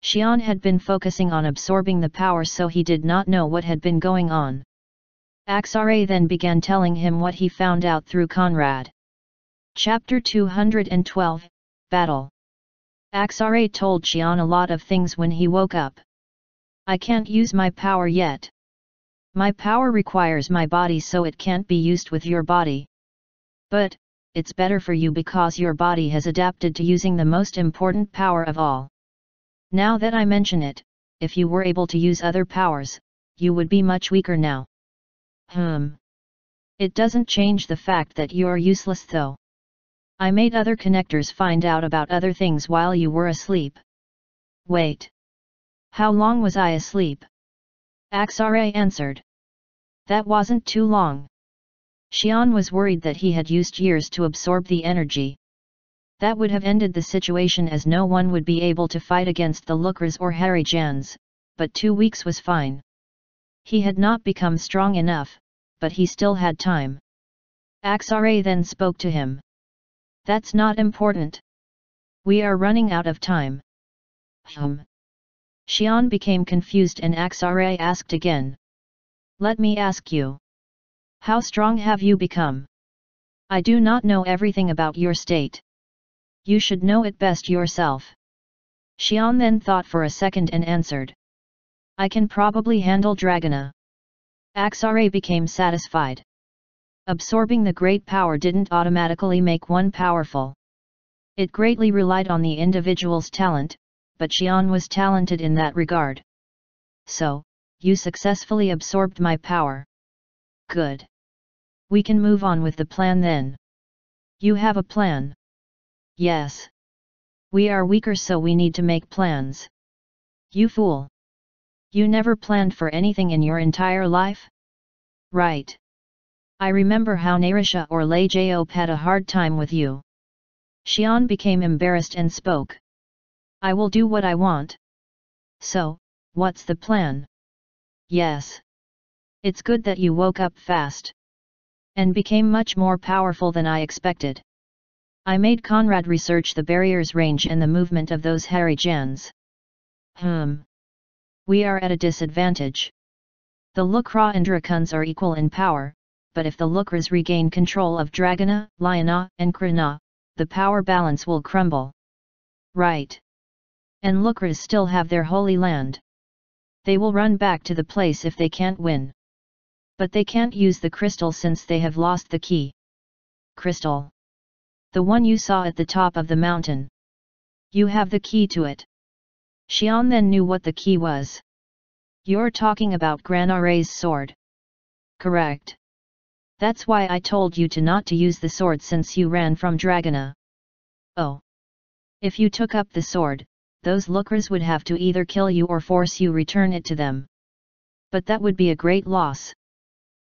Xian had been focusing on absorbing the power so he did not know what had been going on. Axare then began telling him what he found out through Conrad. Chapter 212, Battle. Axare told Xian a lot of things when he woke up. I can't use my power yet. My power requires my body so it can't be used with your body. But, it's better for you because your body has adapted to using the most important power of all. Now that I mention it, if you were able to use other powers, you would be much weaker now. It doesn't change the fact that you're useless though. I made other connectors find out about other things while you were asleep. Wait. How long was I asleep? Axare answered. That wasn't too long. Xian was worried that he had used years to absorb the energy. That would have ended the situation as no one would be able to fight against the Lukras or Harijans, but 2 weeks was fine. He had not become strong enough, but he still had time. Axare then spoke to him. That's not important. We are running out of time. Xian became confused and Axare asked again. Let me ask you. How strong have you become? I do not know everything about your state. You should know it best yourself. Xian then thought for a second and answered. I can probably handle Dragona. Axare became satisfied. Absorbing the great power didn't automatically make one powerful. It greatly relied on the individual's talent, but Xian was talented in that regard. So, you successfully absorbed my power. Good. We can move on with the plan then. You have a plan? Yes. We are weaker, so we need to make plans. You fool. You never planned for anything in your entire life? Right. I remember how Narisha or Lei Job had a hard time with you. Xian became embarrassed and spoke. I will do what I want. So, what's the plan? Yes. It's good that you woke up fast. And became much more powerful than I expected. I made Conrad research the barrier's range and the movement of those Harijans. We are at a disadvantage. The Lukra and Drakuns are equal in power, but if the Lukras regain control of Dragana, Liana, and Krana, the power balance will crumble. Right. And Lukras still have their holy land. They will run back to the place if they can't win. But they can't use the crystal since they have lost the key. Crystal. The one you saw at the top of the mountain. You have the key to it. Xian then knew what the key was. You're talking about Granare's sword. Correct. That's why I told you to not to use the sword since you ran from Dragana. Oh. If you took up the sword, those Lukras would have to either kill you or force you return it to them. But that would be a great loss.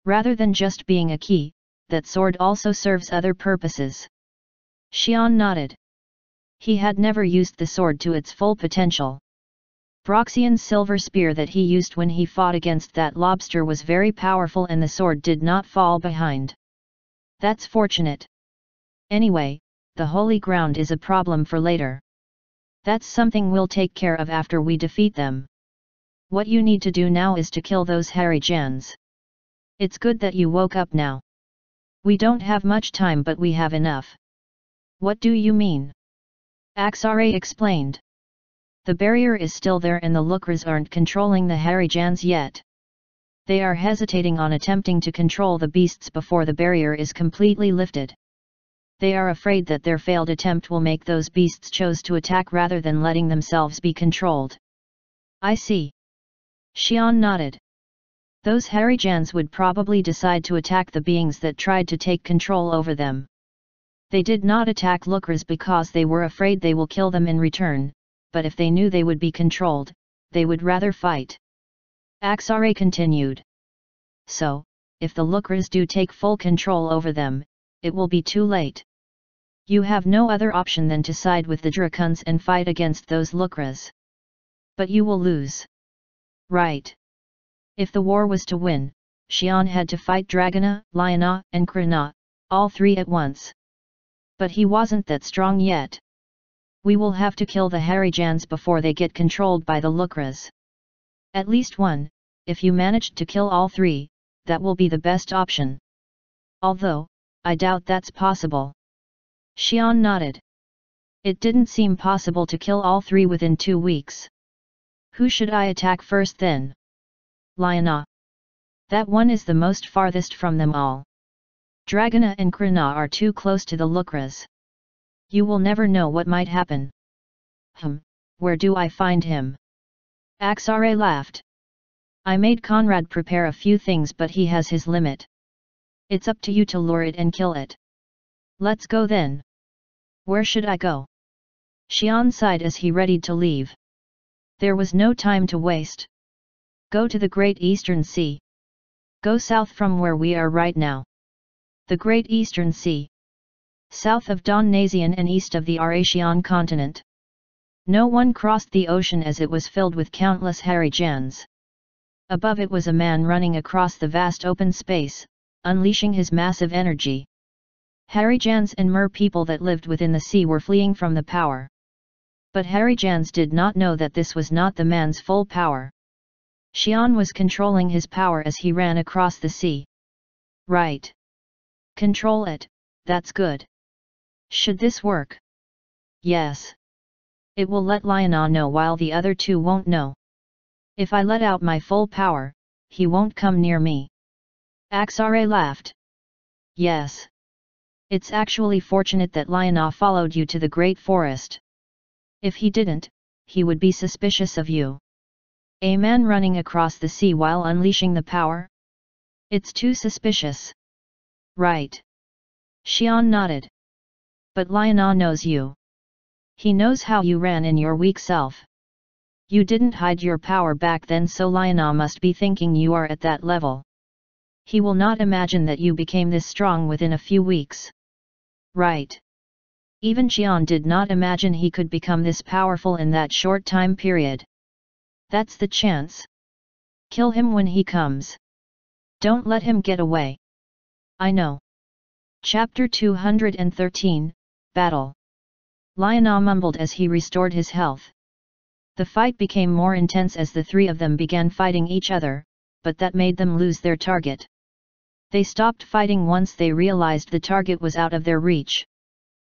Rather than just being a key, that sword also serves other purposes. Xian nodded. He had never used the sword to its full potential. Broxian's silver spear that he used when he fought against that lobster was very powerful and the sword did not fall behind. That's fortunate. Anyway, the holy ground is a problem for later. That's something we'll take care of after we defeat them. What you need to do now is to kill those Harijans. It's good that you woke up now. We don't have much time, but we have enough. What do you mean? Axare explained. The barrier is still there and the Lukras aren't controlling the Harijans yet. They are hesitating on attempting to control the beasts before the barrier is completely lifted. They are afraid that their failed attempt will make those beasts choose to attack rather than letting themselves be controlled. I see. Xian nodded. Those Harijans would probably decide to attack the beings that tried to take control over them. They did not attack Lukras because they were afraid they will kill them in return, but if they knew they would be controlled, they would rather fight. Axare continued. So, if the Lukras do take full control over them, it will be too late. You have no other option than to side with the Drakuns and fight against those Lukras. But you will lose. Right. If the war was to win, Xian had to fight Dragana, Liana, and Krana, all three at once. But he wasn't that strong yet. We will have to kill the Harijans before they get controlled by the Lukras. At least one, if you managed to kill all three, that will be the best option. Although, I doubt that's possible. Xian nodded. It didn't seem possible to kill all three within 2 weeks. Who should I attack first then? Liana. That one is the most farthest from them all. Dragana and Krana are too close to the Lukras. You will never know what might happen. Where do I find him? Axare laughed. I made Conrad prepare a few things, but he has his limit. It's up to you to lure it and kill it. Let's go then. Where should I go? Xian sighed as he readied to leave. There was no time to waste. Go to the Great Eastern Sea. Go south from where we are right now. The Great Eastern Sea. South of Donasian and east of the Eurasian continent. No one crossed the ocean as it was filled with countless Harijans. Above it was a man running across the vast open space, unleashing his massive energy. Harijans and Mer people that lived within the sea were fleeing from the power. But Harijans did not know that this was not the man's full power. Xian was controlling his power as he ran across the sea. Right. Control it, that's good. Should this work? Yes. It will let Liana know while the other two won't know. If I let out my full power, he won't come near me. Axare laughed. Yes. It's actually fortunate that Liana followed you to the great forest. If he didn't, he would be suspicious of you. A man running across the sea while unleashing the power? It's too suspicious. Right. Xian nodded. But Liana knows you. He knows how you ran in your weak self. You didn't hide your power back then, so Liana must be thinking you are at that level. He will not imagine that you became this strong within a few weeks. Right. Even Xian did not imagine he could become this powerful in that short time period. That's the chance. Kill him when he comes. Don't let him get away. I know. Chapter 213, Battle. Liana mumbled as he restored his health. The fight became more intense as the three of them began fighting each other, but that made them lose their target. They stopped fighting once they realized the target was out of their reach.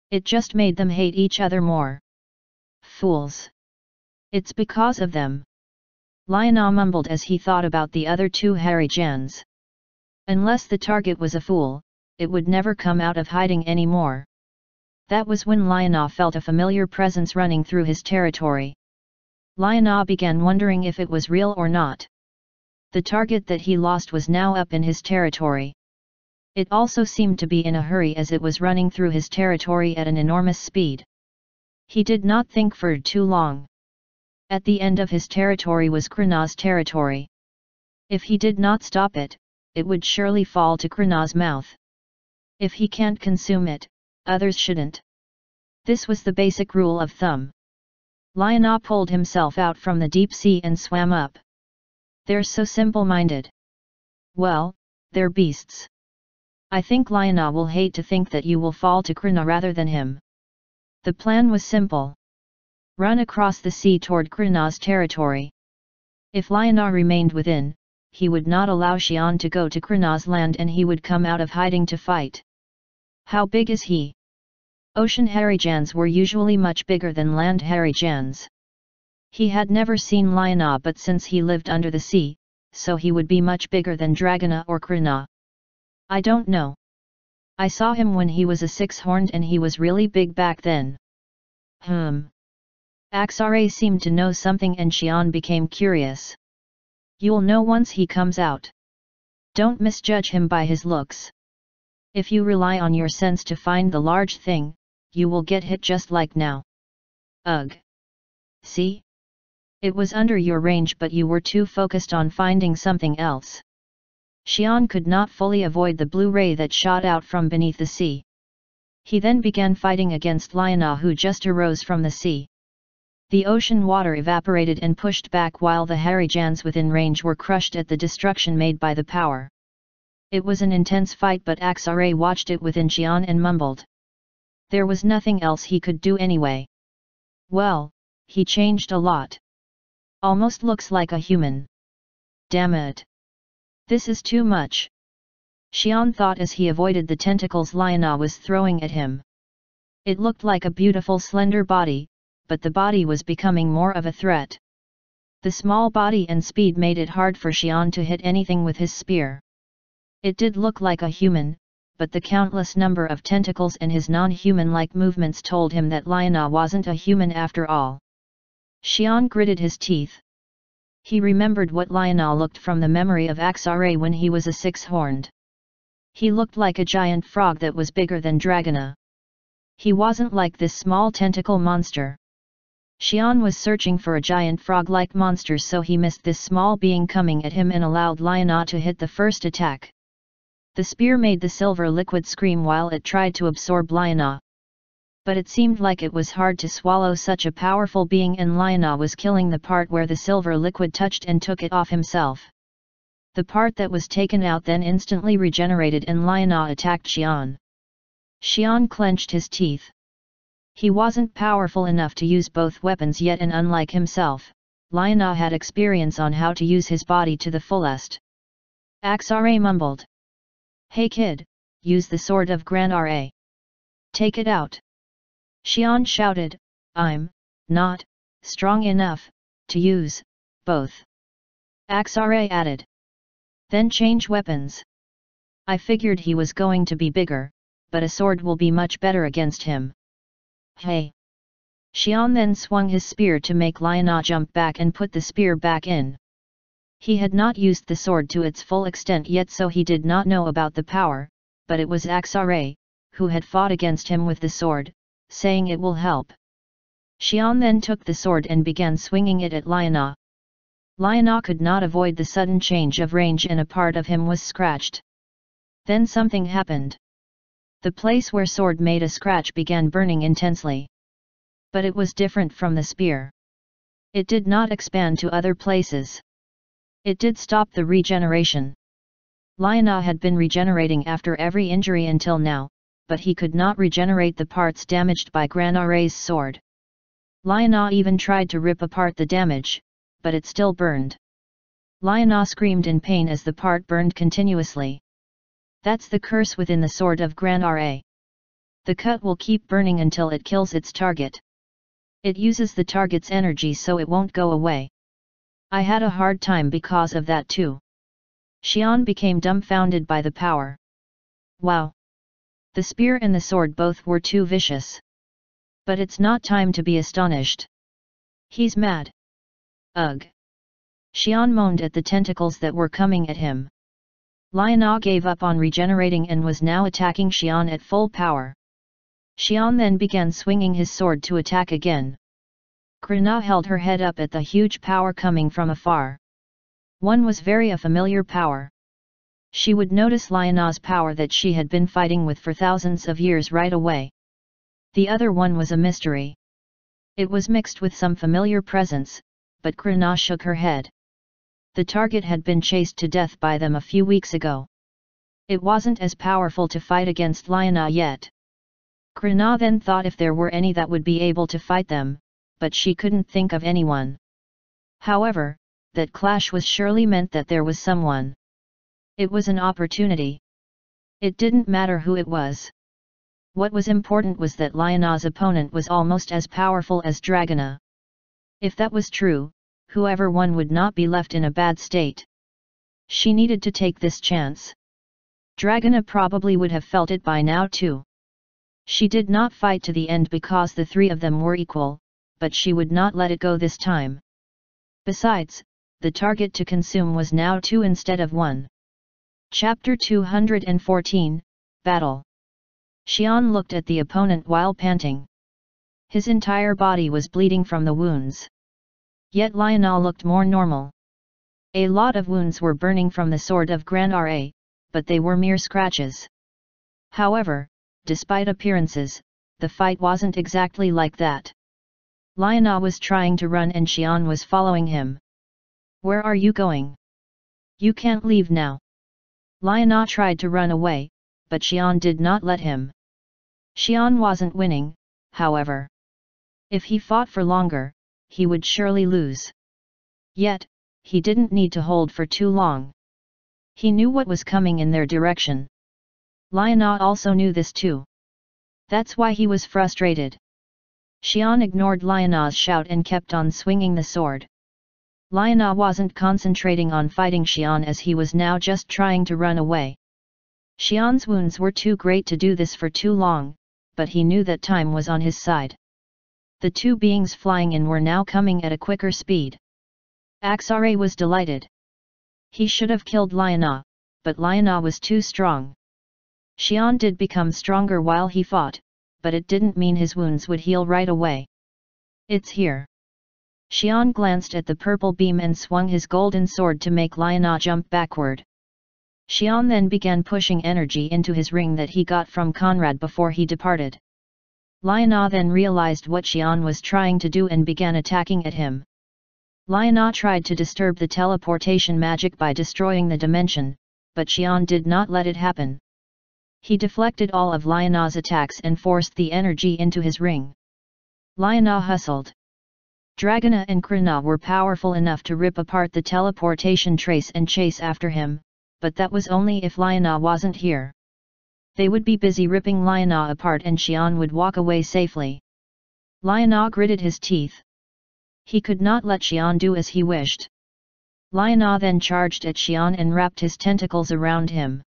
It just made them hate each other more. Fools. It's because of them. Liana mumbled as he thought about the other two Harijans. Unless the target was a fool, it would never come out of hiding anymore. That was when Liana felt a familiar presence running through his territory. Liana began wondering if it was real or not. The target that he lost was now up in his territory. It also seemed to be in a hurry as it was running through his territory at an enormous speed. He did not think for too long. At the end of his territory was Krina's territory. If he did not stop it, it would surely fall to Krina's mouth. If he can't consume it, others shouldn't. This was the basic rule of thumb. Liana pulled himself out from the deep sea and swam up. They're so simple-minded. Well, they're beasts. I think Liana will hate to think that you will fall to Krina rather than him. The plan was simple. Run across the sea toward Krina's territory. If Liana remained within, he would not allow Xian to go to Krina's land and he would come out of hiding to fight. How big is he? Ocean Harijans were usually much bigger than land Harijans. He had never seen Liana, but since he lived under the sea, so he would be much bigger than Dragona or Krina. I don't know. I saw him when he was a six-horned and he was really big back then. Axare seemed to know something and Xian became curious. You'll know once he comes out. Don't misjudge him by his looks. If you rely on your sense to find the large thing, you will get hit just like now. Ugh. See? It was under your range but you were too focused on finding something else. Xian could not fully avoid the blue ray that shot out from beneath the sea. He then began fighting against Liana, who just arose from the sea. The ocean water evaporated and pushed back while the Harijans within range were crushed at the destruction made by the power. It was an intense fight, but Axare watched it within Xian and mumbled. There was nothing else he could do anyway. Well, he changed a lot. Almost looks like a human. Damn it. This is too much. Xian thought as he avoided the tentacles Liana was throwing at him. It looked like a beautiful slender body, but the body was becoming more of a threat. The small body and speed made it hard for Xian to hit anything with his spear. It did look like a human, but the countless number of tentacles and his non-human-like movements told him that Liana wasn't a human after all. Xian gritted his teeth. He remembered what Liana looked from the memory of Axare when he was a six-horned. He looked like a giant frog that was bigger than Dragona. He wasn't like this small tentacle monster. Xian was searching for a giant frog-like monster, so he missed this small being coming at him and allowed Liana to hit the first attack. The spear made the silver liquid scream while it tried to absorb Liana. But it seemed like it was hard to swallow such a powerful being, and Liana was killing the part where the silver liquid touched and took it off himself. The part that was taken out then instantly regenerated and Liana attacked Xian. Xian clenched his teeth. He wasn't powerful enough to use both weapons yet, and unlike himself, Liana had experience on how to use his body to the fullest. Axare mumbled. Hey kid, use the sword of Gran Ra. Take it out. Xian shouted, I'm not strong enough to use both. Axare added. Then change weapons. I figured he was going to be bigger, but a sword will be much better against him. Hey! Xian then swung his spear to make Liana jump back and put the spear back in. He had not used the sword to its full extent yet, so he did not know about the power, but it was Axare, who had fought against him with the sword, saying it will help. Xian then took the sword and began swinging it at Liana. Liana could not avoid the sudden change of range and a part of him was scratched. Then something happened. The place where sword made a scratch began burning intensely. But it was different from the spear. It did not expand to other places. It did stop the regeneration. Liana had been regenerating after every injury until now, but he could not regenerate the parts damaged by Granare's sword. Liana even tried to rip apart the damage, but it still burned. Liana screamed in pain as the part burned continuously. That's the curse within the sword of Granare. The cut will keep burning until it kills its target. It uses the target's energy so it won't go away. I had a hard time because of that too. Xian became dumbfounded by the power. Wow! The spear and the sword both were too vicious. But it's not time to be astonished. He's mad. Ugh! Xian moaned at the tentacles that were coming at him. Liana gave up on regenerating and was now attacking Xian at full power. Xian then began swinging his sword to attack again. Krina held her head up at the huge power coming from afar. One was very a familiar power. She would notice Liana's power that she had been fighting with for thousands of years right away. The other one was a mystery. It was mixed with some familiar presence, but Krina shook her head. The target had been chased to death by them a few weeks ago. It wasn't as powerful to fight against Liana yet. Krina then thought if there were any that would be able to fight them, but she couldn't think of anyone. However, that clash was surely meant that there was someone. It was an opportunity. It didn't matter who it was. What was important was that Liana's opponent was almost as powerful as Dragona. If that was true, whoever won would not be left in a bad state. She needed to take this chance. Dragona probably would have felt it by now too. She did not fight to the end because the three of them were equal, but she would not let it go this time. Besides, the target to consume was now 2 instead of 1. Chapter 214, Battle. Xian looked at the opponent while panting. His entire body was bleeding from the wounds. Yet Liana looked more normal. A lot of wounds were burning from the sword of Granare, but they were mere scratches. However, despite appearances, the fight wasn't exactly like that. Liana was trying to run and Xian was following him. Where are you going? You can't leave now. Liana tried to run away, but Xian did not let him. Xian wasn't winning, however. If he fought for longer, he would surely lose. Yet, he didn't need to hold for too long. He knew what was coming in their direction. Liana also knew this too. That's why he was frustrated. Xian ignored Liana's shout and kept on swinging the sword. Liana wasn't concentrating on fighting Xian as he was now just trying to run away. Xian's wounds were too great to do this for too long, but he knew that time was on his side. The two beings flying in were now coming at a quicker speed. Axare was delighted. He should have killed Liana, but Liana was too strong. Xian did become stronger while he fought, but it didn't mean his wounds would heal right away. It's here. Xian glanced at the purple beam and swung his golden sword to make Liana jump backward. Xian then began pushing energy into his ring that he got from Conrad before he departed. Liana then realized what Xian was trying to do and began attacking at him. Liana tried to disturb the teleportation magic by destroying the dimension, but Xian did not let it happen. He deflected all of Liana's attacks and forced the energy into his ring. Liana hustled. Dragona and Krina were powerful enough to rip apart the teleportation trace and chase after him, but that was only if Liana wasn't here. They would be busy ripping Liana apart and Xian would walk away safely. Liana gritted his teeth. He could not let Xian do as he wished. Liana then charged at Xian and wrapped his tentacles around him.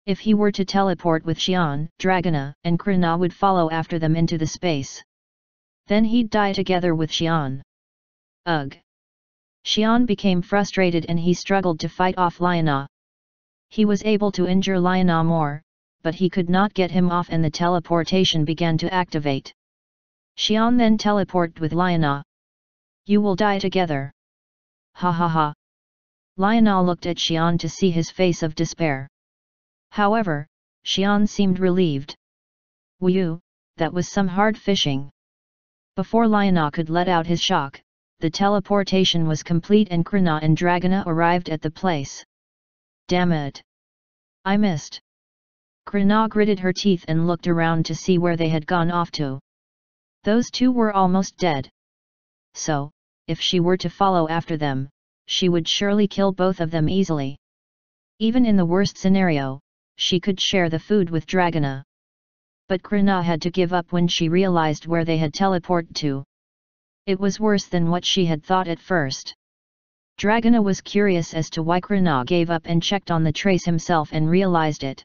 If he were to teleport with Xian, Dragona and Krina would follow after them into the space. Then he'd die together with Xian. Ugh! Xian became frustrated and he struggled to fight off Liana. He was able to injure Liana more, but he could not get him off and the teleportation began to activate. Xian then teleported with Liana. You will die together. Ha ha ha. Liana looked at Xian to see his face of despair. However, Xian seemed relieved. Whew, that was some hard fishing. Before Liana could let out his shock, the teleportation was complete and Krina and Dragona arrived at the place. Damn it! I missed. Krina gritted her teeth and looked around to see where they had gone off to. Those two were almost dead. So, if she were to follow after them, she would surely kill both of them easily. Even in the worst scenario, she could share the food with Dragona. But Krina had to give up when she realized where they had teleported to. It was worse than what she had thought at first. Dragona was curious as to why Krina gave up and checked on the trace himself and realized it.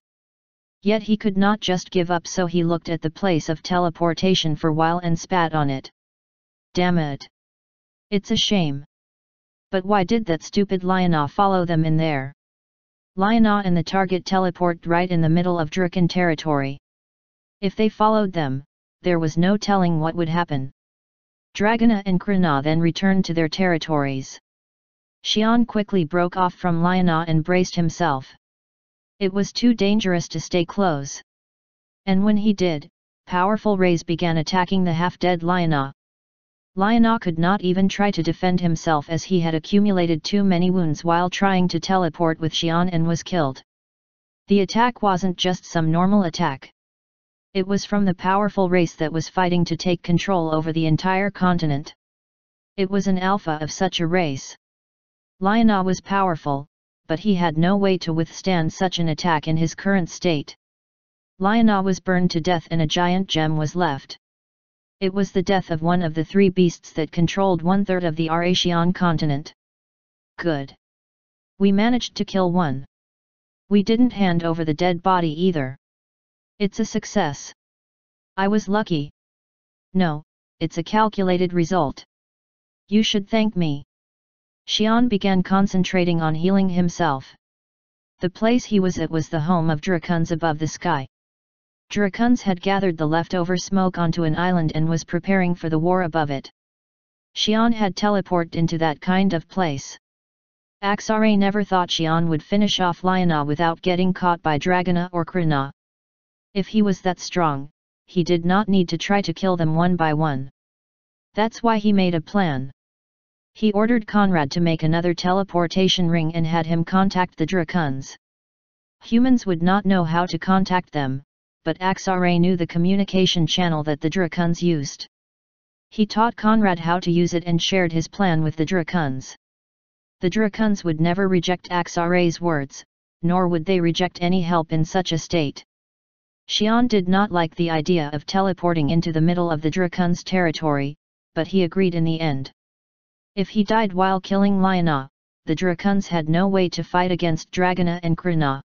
Yet he could not just give up, so he looked at the place of teleportation for a while and spat on it. Damn it! It's a shame. But why did that stupid Liana follow them in there? Liana and the target teleport right in the middle of Draken territory. If they followed them, there was no telling what would happen. Dragona and Krina then returned to their territories. Xian quickly broke off from Liana and braced himself. It was too dangerous to stay close. And when he did, powerful rays began attacking the half-dead Liana. Liana could not even try to defend himself as he had accumulated too many wounds while trying to teleport with Xian and was killed. The attack wasn't just some normal attack. It was from the powerful race that was fighting to take control over the entire continent. It was an alpha of such a race. Liana was powerful, but he had no way to withstand such an attack in his current state. Liana was burned to death and a giant gem was left. It was the death of one of the three beasts that controlled 1/3 of the Eurasian continent. Good. We managed to kill one. We didn't hand over the dead body either. It's a success. I was lucky. No, it's a calculated result. You should thank me. Xian began concentrating on healing himself. The place he was at was the home of Drakons above the sky. Drakons had gathered the leftover smoke onto an island and was preparing for the war above it. Xian had teleported into that kind of place. Axare never thought Xian would finish off Liana without getting caught by Dragona or Krina. If he was that strong, he did not need to try to kill them one by one. That's why he made a plan. He ordered Conrad to make another teleportation ring and had him contact the Drakons. Humans would not know how to contact them, but Axare knew the communication channel that the Drakons used. He taught Conrad how to use it and shared his plan with the Drakons. The Drakons would never reject Axare's words, nor would they reject any help in such a state. Xian did not like the idea of teleporting into the middle of the Drakons' territory, but he agreed in the end. If he died while killing Liana, the Drakons had no way to fight against Dragona and Krina.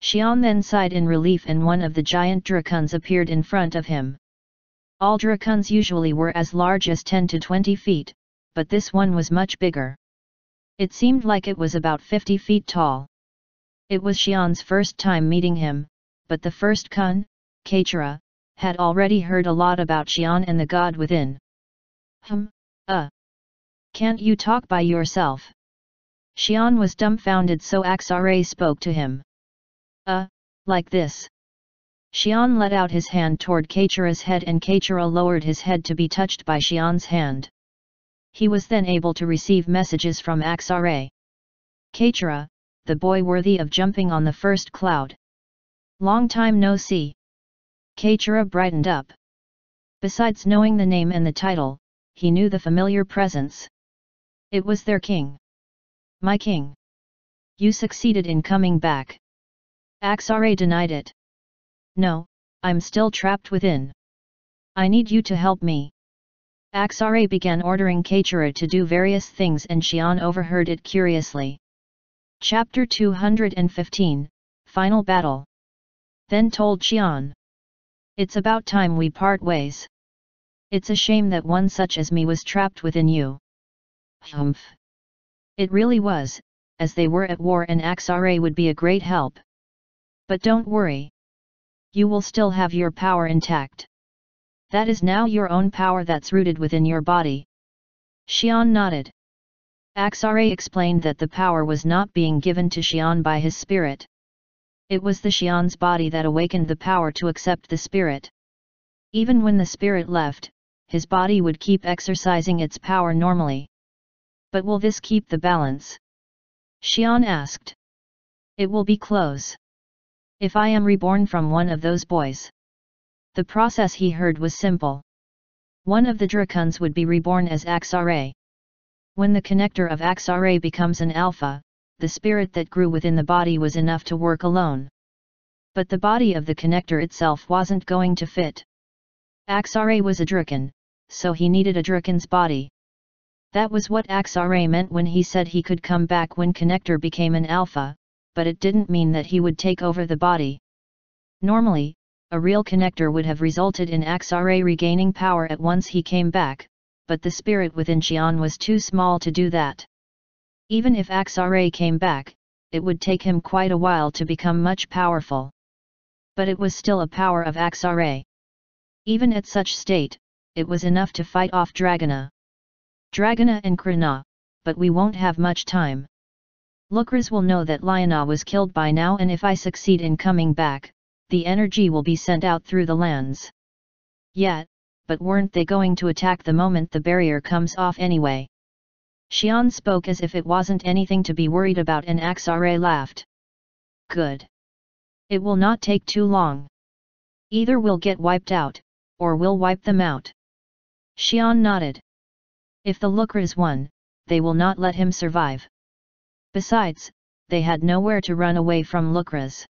Xian then sighed in relief and one of the giant Drakons appeared in front of him. All Drakons usually were as large as 10 to 20 feet, but this one was much bigger. It seemed like it was about 50 feet tall. It was Xian's first time meeting him, but the first Kun, Kachara, had already heard a lot about Xian and the god within. Can't you talk by yourself? Xian was dumbfounded, so Axare spoke to him. Like this. Xian let out his hand toward Kachara's head and Kachara lowered his head to be touched by Xian's hand. He was then able to receive messages from Axare. Kachara, the boy worthy of jumping on the first cloud. Long time no see. Kachara brightened up. Besides knowing the name and the title, he knew the familiar presence. It was their king. My king. You succeeded in coming back. Axare denied it. No, I'm still trapped within. I need you to help me. Axare began ordering Kachara to do various things and Xian overheard it curiously. Chapter 215, Final Battle. Then told Xian. It's about time we part ways. It's a shame that one such as me was trapped within you. Humph. It really was, as they were at war and Axare would be a great help. But don't worry. you will still have your power intact. That is now your own power that's rooted within your body. Xian nodded. Axare explained that the power was not being given to Xian by his spirit. It was the Xian's body that awakened the power to accept the spirit. Even when the spirit left, his body would keep exercising its power normally. But will this keep the balance? Xian asked. It will be close. If I am reborn from one of those boys. The process he heard was simple. One of the dragons would be reborn as Axare. When the connector of Axare becomes an alpha, the spirit that grew within the body was enough to work alone. But the body of the connector itself wasn't going to fit. Axare was a dragon, so he needed a dragon's body. That was what Axare meant when he said he could come back when connector became an alpha, but it didn't mean that he would take over the body. Normally, a real connector would have resulted in Axare regaining power at once he came back, but the spirit within Xian was too small to do that. Even if Axare came back, it would take him quite a while to become much powerful. But it was still a power of Axare. Even at such state, it was enough to fight off Dragona and Krishna, but we won't have much time. Lukras will know that Liana was killed by now, and if I succeed in coming back, the energy will be sent out through the lands. Yet, but weren't they going to attack the moment the barrier comes off anyway? Xian spoke as if it wasn't anything to be worried about, and Axare laughed. Good. It will not take too long. Either we'll get wiped out, or we'll wipe them out. Xian nodded. If the Lukras won, they will not let him survive. Besides, they had nowhere to run away from Lukras.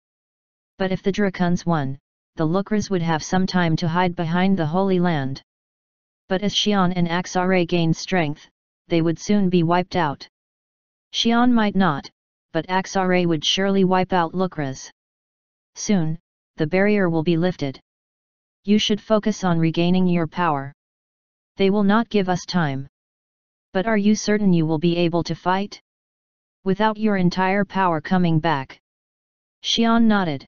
But if the dragons won, the Lukras would have some time to hide behind the Holy Land. But as Xian and Axare gained strength, they would soon be wiped out. Xian might not, but Axare would surely wipe out Lukras. Soon, the barrier will be lifted. You should focus on regaining your power. They will not give us time. But are you certain you will be able to fight? Without your entire power coming back? Xian nodded.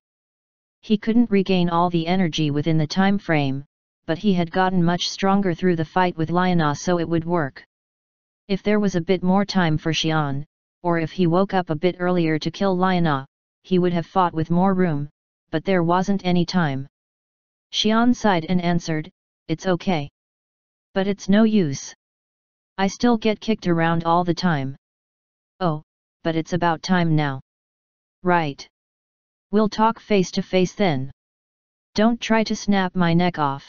He couldn't regain all the energy within the time frame, but he had gotten much stronger through the fight with Liana, so it would work. If there was a bit more time for Xian, or if he woke up a bit earlier to kill Liana, he would have fought with more room, but there wasn't any time. Xian sighed and answered, "It's okay. But it's no use. I still get kicked around all the time." "Oh, but it's about time now. Right. We'll talk face to face then. Don't try to snap my neck off."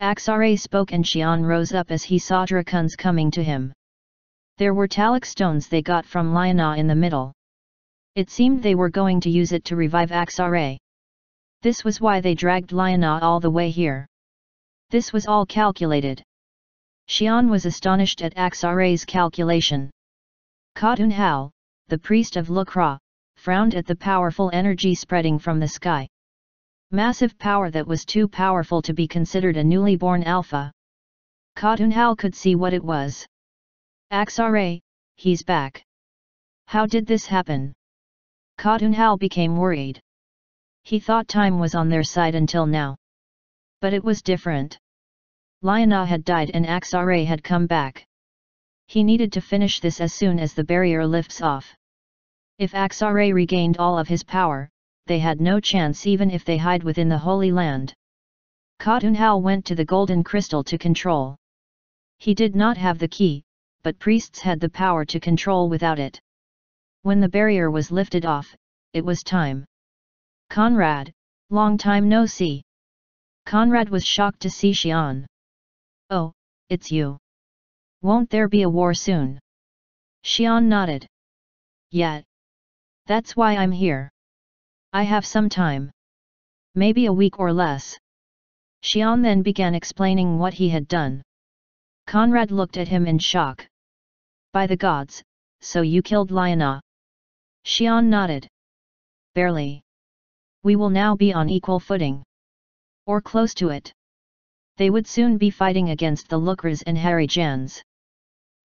Axare spoke, and Xian rose up as he saw dragons coming to him. There were talc stones they got from Liana in the middle. It seemed they were going to use it to revive Axare. This was why they dragged Liana all the way here. This was all calculated. Xian was astonished at Axare's calculation. Khadun, the priest of Lukra, frowned at the powerful energy spreading from the sky. Massive power that was too powerful to be considered a newly born alpha. Khadun could see what it was. Axare, he's back. How did this happen? Khadun became worried. He thought time was on their side until now. But it was different. Liana had died and Axare had come back. He needed to finish this as soon as the barrier lifts off. If Axare regained all of his power, they had no chance even if they hide within the Holy Land. Khadun went to the golden crystal to control. He did not have the key, but priests had the power to control without it. When the barrier was lifted off, it was time. "Conrad, long time no see." Conrad was shocked to see Xian. "Oh, it's you. Won't there be a war soon?" Xian nodded. "Yet. That's why I'm here. I have some time. Maybe a week or less." Xian then began explaining what he had done. Conrad looked at him in shock. "By the gods, so you killed Liana?" Xian nodded. "Barely. We will now be on equal footing. Or close to it. They would soon be fighting against the Lukras and Harijans.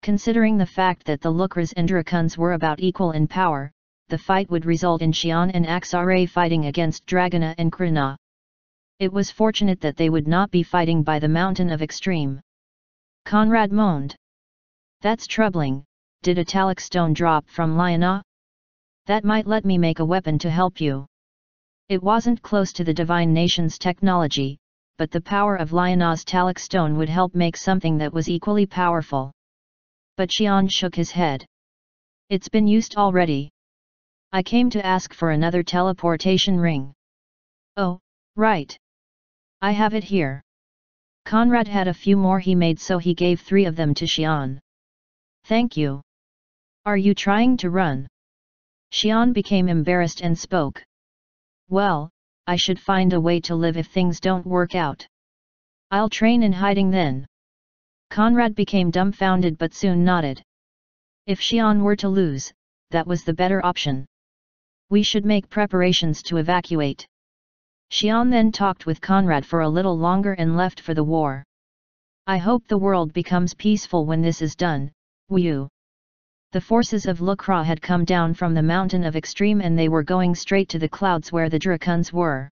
Considering the fact that the Lukras and dragons were about equal in power, the fight would result in Xian and Axare fighting against Dragona and Krishna. It was fortunate that they would not be fighting by the mountain of extreme. Conrad moaned. That's troubling. Did a talc stone drop from Liana? That might let me make a weapon to help you. It wasn't close to the Divine Nation's technology, but the power of Liana's talc stone would help make something that was equally powerful. But Xian shook his head. It's been used already. I came to ask for another teleportation ring. Oh, right. I have it here. Conrad had a few more he made, so he gave 3 of them to Xian. Thank you. Are you trying to run? Xian became embarrassed and spoke. Well, I should find a way to live if things don't work out. I'll train in hiding then. Conrad became dumbfounded but soon nodded. If Xian were to lose, that was the better option. We should make preparations to evacuate. Xian then talked with Conrad for a little longer and left for the war. I hope the world becomes peaceful when this is done, Wu. The forces of Lucra had come down from the mountain of extreme and they were going straight to the clouds where the Dracons were.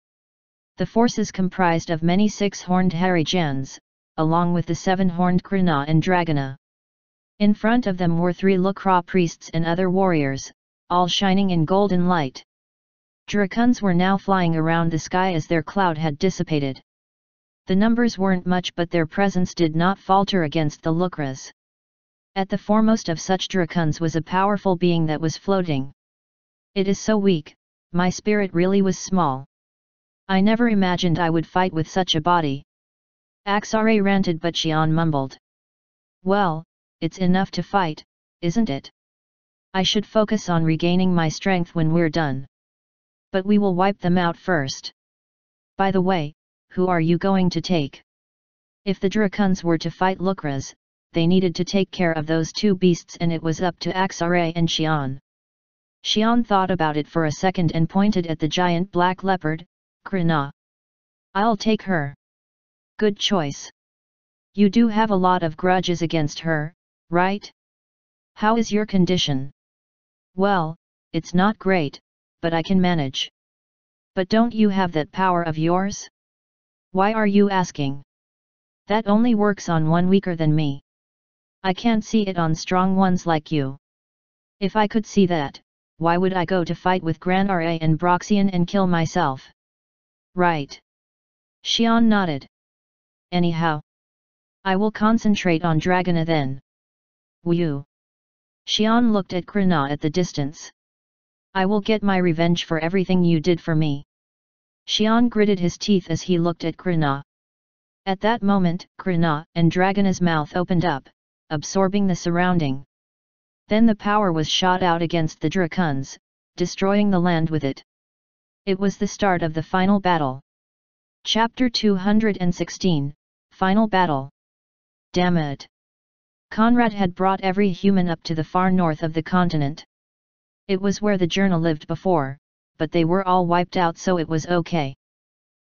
The forces comprised of many 6-horned Harijans, along with the 7-horned Krina and Dragona. In front of them were 3 Lucra priests and other warriors, all shining in golden light. Dracons were now flying around the sky as their cloud had dissipated. The numbers weren't much, but their presence did not falter against the Lucras. At the foremost of such Dracons was a powerful being that was floating. It is so weak, my spirit really was small. I never imagined I would fight with such a body. Axare ranted, but Xian mumbled. Well, it's enough to fight, isn't it? I should focus on regaining my strength when we're done. But we will wipe them out first. By the way, who are you going to take? If the Dracons were to fight Lucras, they needed to take care of those 2 beasts and it was up to Axare and Xian. Xian thought about it for a second and pointed at the giant black leopard, Krina. I'll take her. Good choice. You do have a lot of grudges against her, right? How is your condition? Well, it's not great, but I can manage. But don't you have that power of yours? Why are you asking? That only works on one weaker than me. I can't see it on strong ones like you. If I could see that, why would I go to fight with Gran Ra and Broxian and kill myself? Right. Xian nodded. Anyhow, I will concentrate on Dragona then. Wu. Xian looked at Krina at the distance. I will get my revenge for everything you did for me. Xian gritted his teeth as he looked at Krina. At that moment, Krina and Dragona's mouth opened up, absorbing the surrounding. Then the power was shot out against the Dracons, destroying the land with it. It was the start of the final battle. Chapter 216, Final Battle. Damn it! Conrad had brought every human up to the far north of the continent. It was where the journal lived before, but they were all wiped out, so it was okay.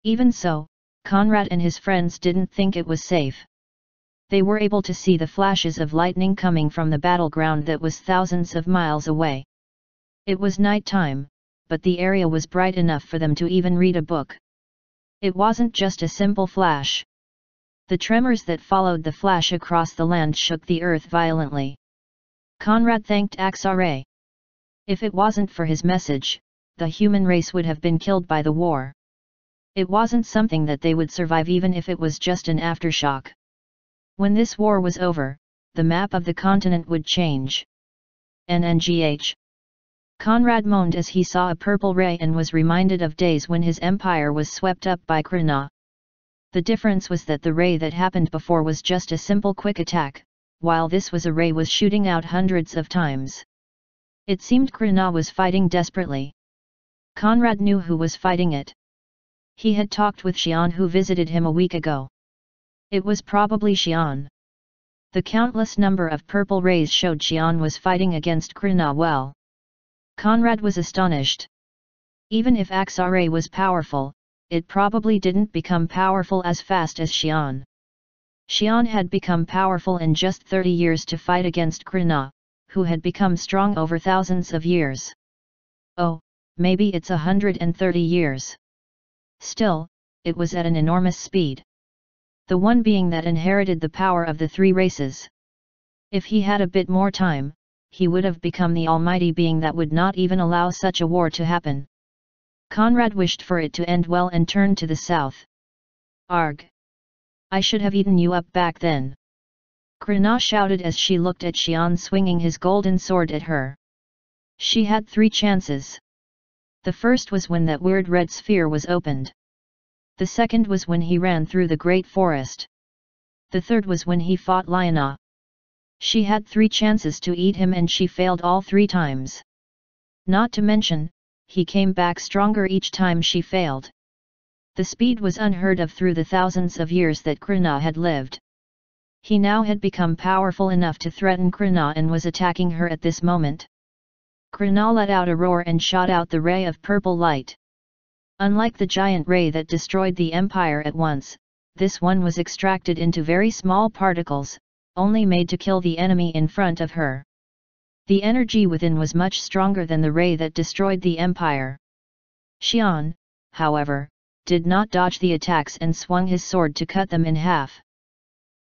Even so, Conrad and his friends didn't think it was safe. They were able to see the flashes of lightning coming from the battleground that was thousands of miles away. It was night time, but the area was bright enough for them to even read a book. It wasn't just a simple flash. The tremors that followed the flash across the land shook the earth violently. Conrad thanked Axare. If it wasn't for his message, the human race would have been killed by the war. It wasn't something that they would survive even if it was just an aftershock. When this war was over, the map of the continent would change. NNGH. Conrad moaned as he saw a purple ray and was reminded of days when his empire was swept up by Krina. The difference was that the ray that happened before was just a simple quick attack, while this was a ray was shooting out hundreds of times. It seemed Krina was fighting desperately. Conrad knew who was fighting it. He had talked with Xian, who visited him a week ago. It was probably Xian. The countless number of purple rays showed Xian was fighting against Krina well. Conrad was astonished. Even if Axare was powerful, it probably didn't become powerful as fast as Xian. Xian had become powerful in just 30 years to fight against Krina, who had become strong over thousands of years. Oh, maybe it's 130 years. Still, it was at an enormous speed. The one being that inherited the power of the three races. If he had a bit more time, he would have become the almighty being that would not even allow such a war to happen. Conrad wished for it to end well and turned to the south. Arg! I should have eaten you up back then. Krina shouted as she looked at Xian swinging his golden sword at her. She had 3 chances. The first was when that weird red sphere was opened. The second was when he ran through the great forest. The third was when he fought Liana. She had 3 chances to eat him and she failed all 3 times. Not to mention, he came back stronger each time she failed. The speed was unheard of through the thousands of years that Krina had lived. He now had become powerful enough to threaten Krina and was attacking her at this moment. Krina let out a roar and shot out the ray of purple light. Unlike the giant ray that destroyed the Empire at once, this one was extracted into very small particles, only made to kill the enemy in front of her. The energy within was much stronger than the ray that destroyed the Empire. Xian, however, did not dodge the attacks and swung his sword to cut them in half.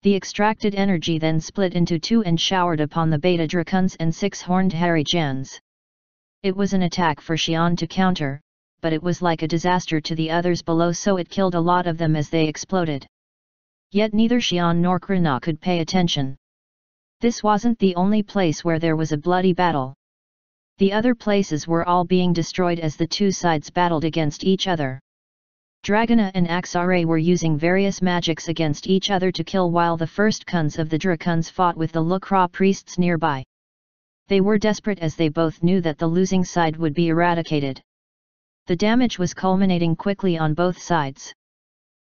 The extracted energy then split into 2 and showered upon the Beta Dracons and 6-horned Hairy Jans. It was an attack for Xian to counter, but it was like a disaster to the others below, so it killed a lot of them as they exploded. Yet neither Xian nor Krina could pay attention. This wasn't the only place where there was a bloody battle. The other places were all being destroyed as the 2 sides battled against each other. Dragona and Axare were using various magics against each other to kill, while the first Khans of the Dracons fought with the Lukra priests nearby. They were desperate as they both knew that the losing side would be eradicated. The damage was culminating quickly on both sides.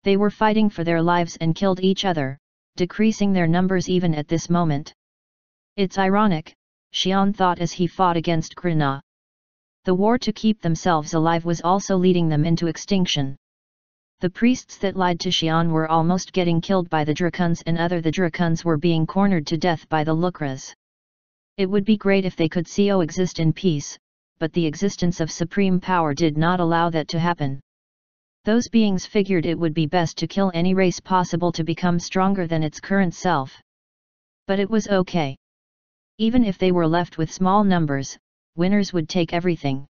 They were fighting for their lives and killed each other, decreasing their numbers even at this moment. It's ironic, Xian thought as he fought against Krina. The war to keep themselves alive was also leading them into extinction. The priests that lied to Xian were almost getting killed by the Dracons, and the Dracons were being cornered to death by the Lukras. It would be great if they could coexist in peace, but the existence of supreme power did not allow that to happen. Those beings figured it would be best to kill any race possible to become stronger than its current self. But it was okay. Even if they were left with small numbers, winners would take everything.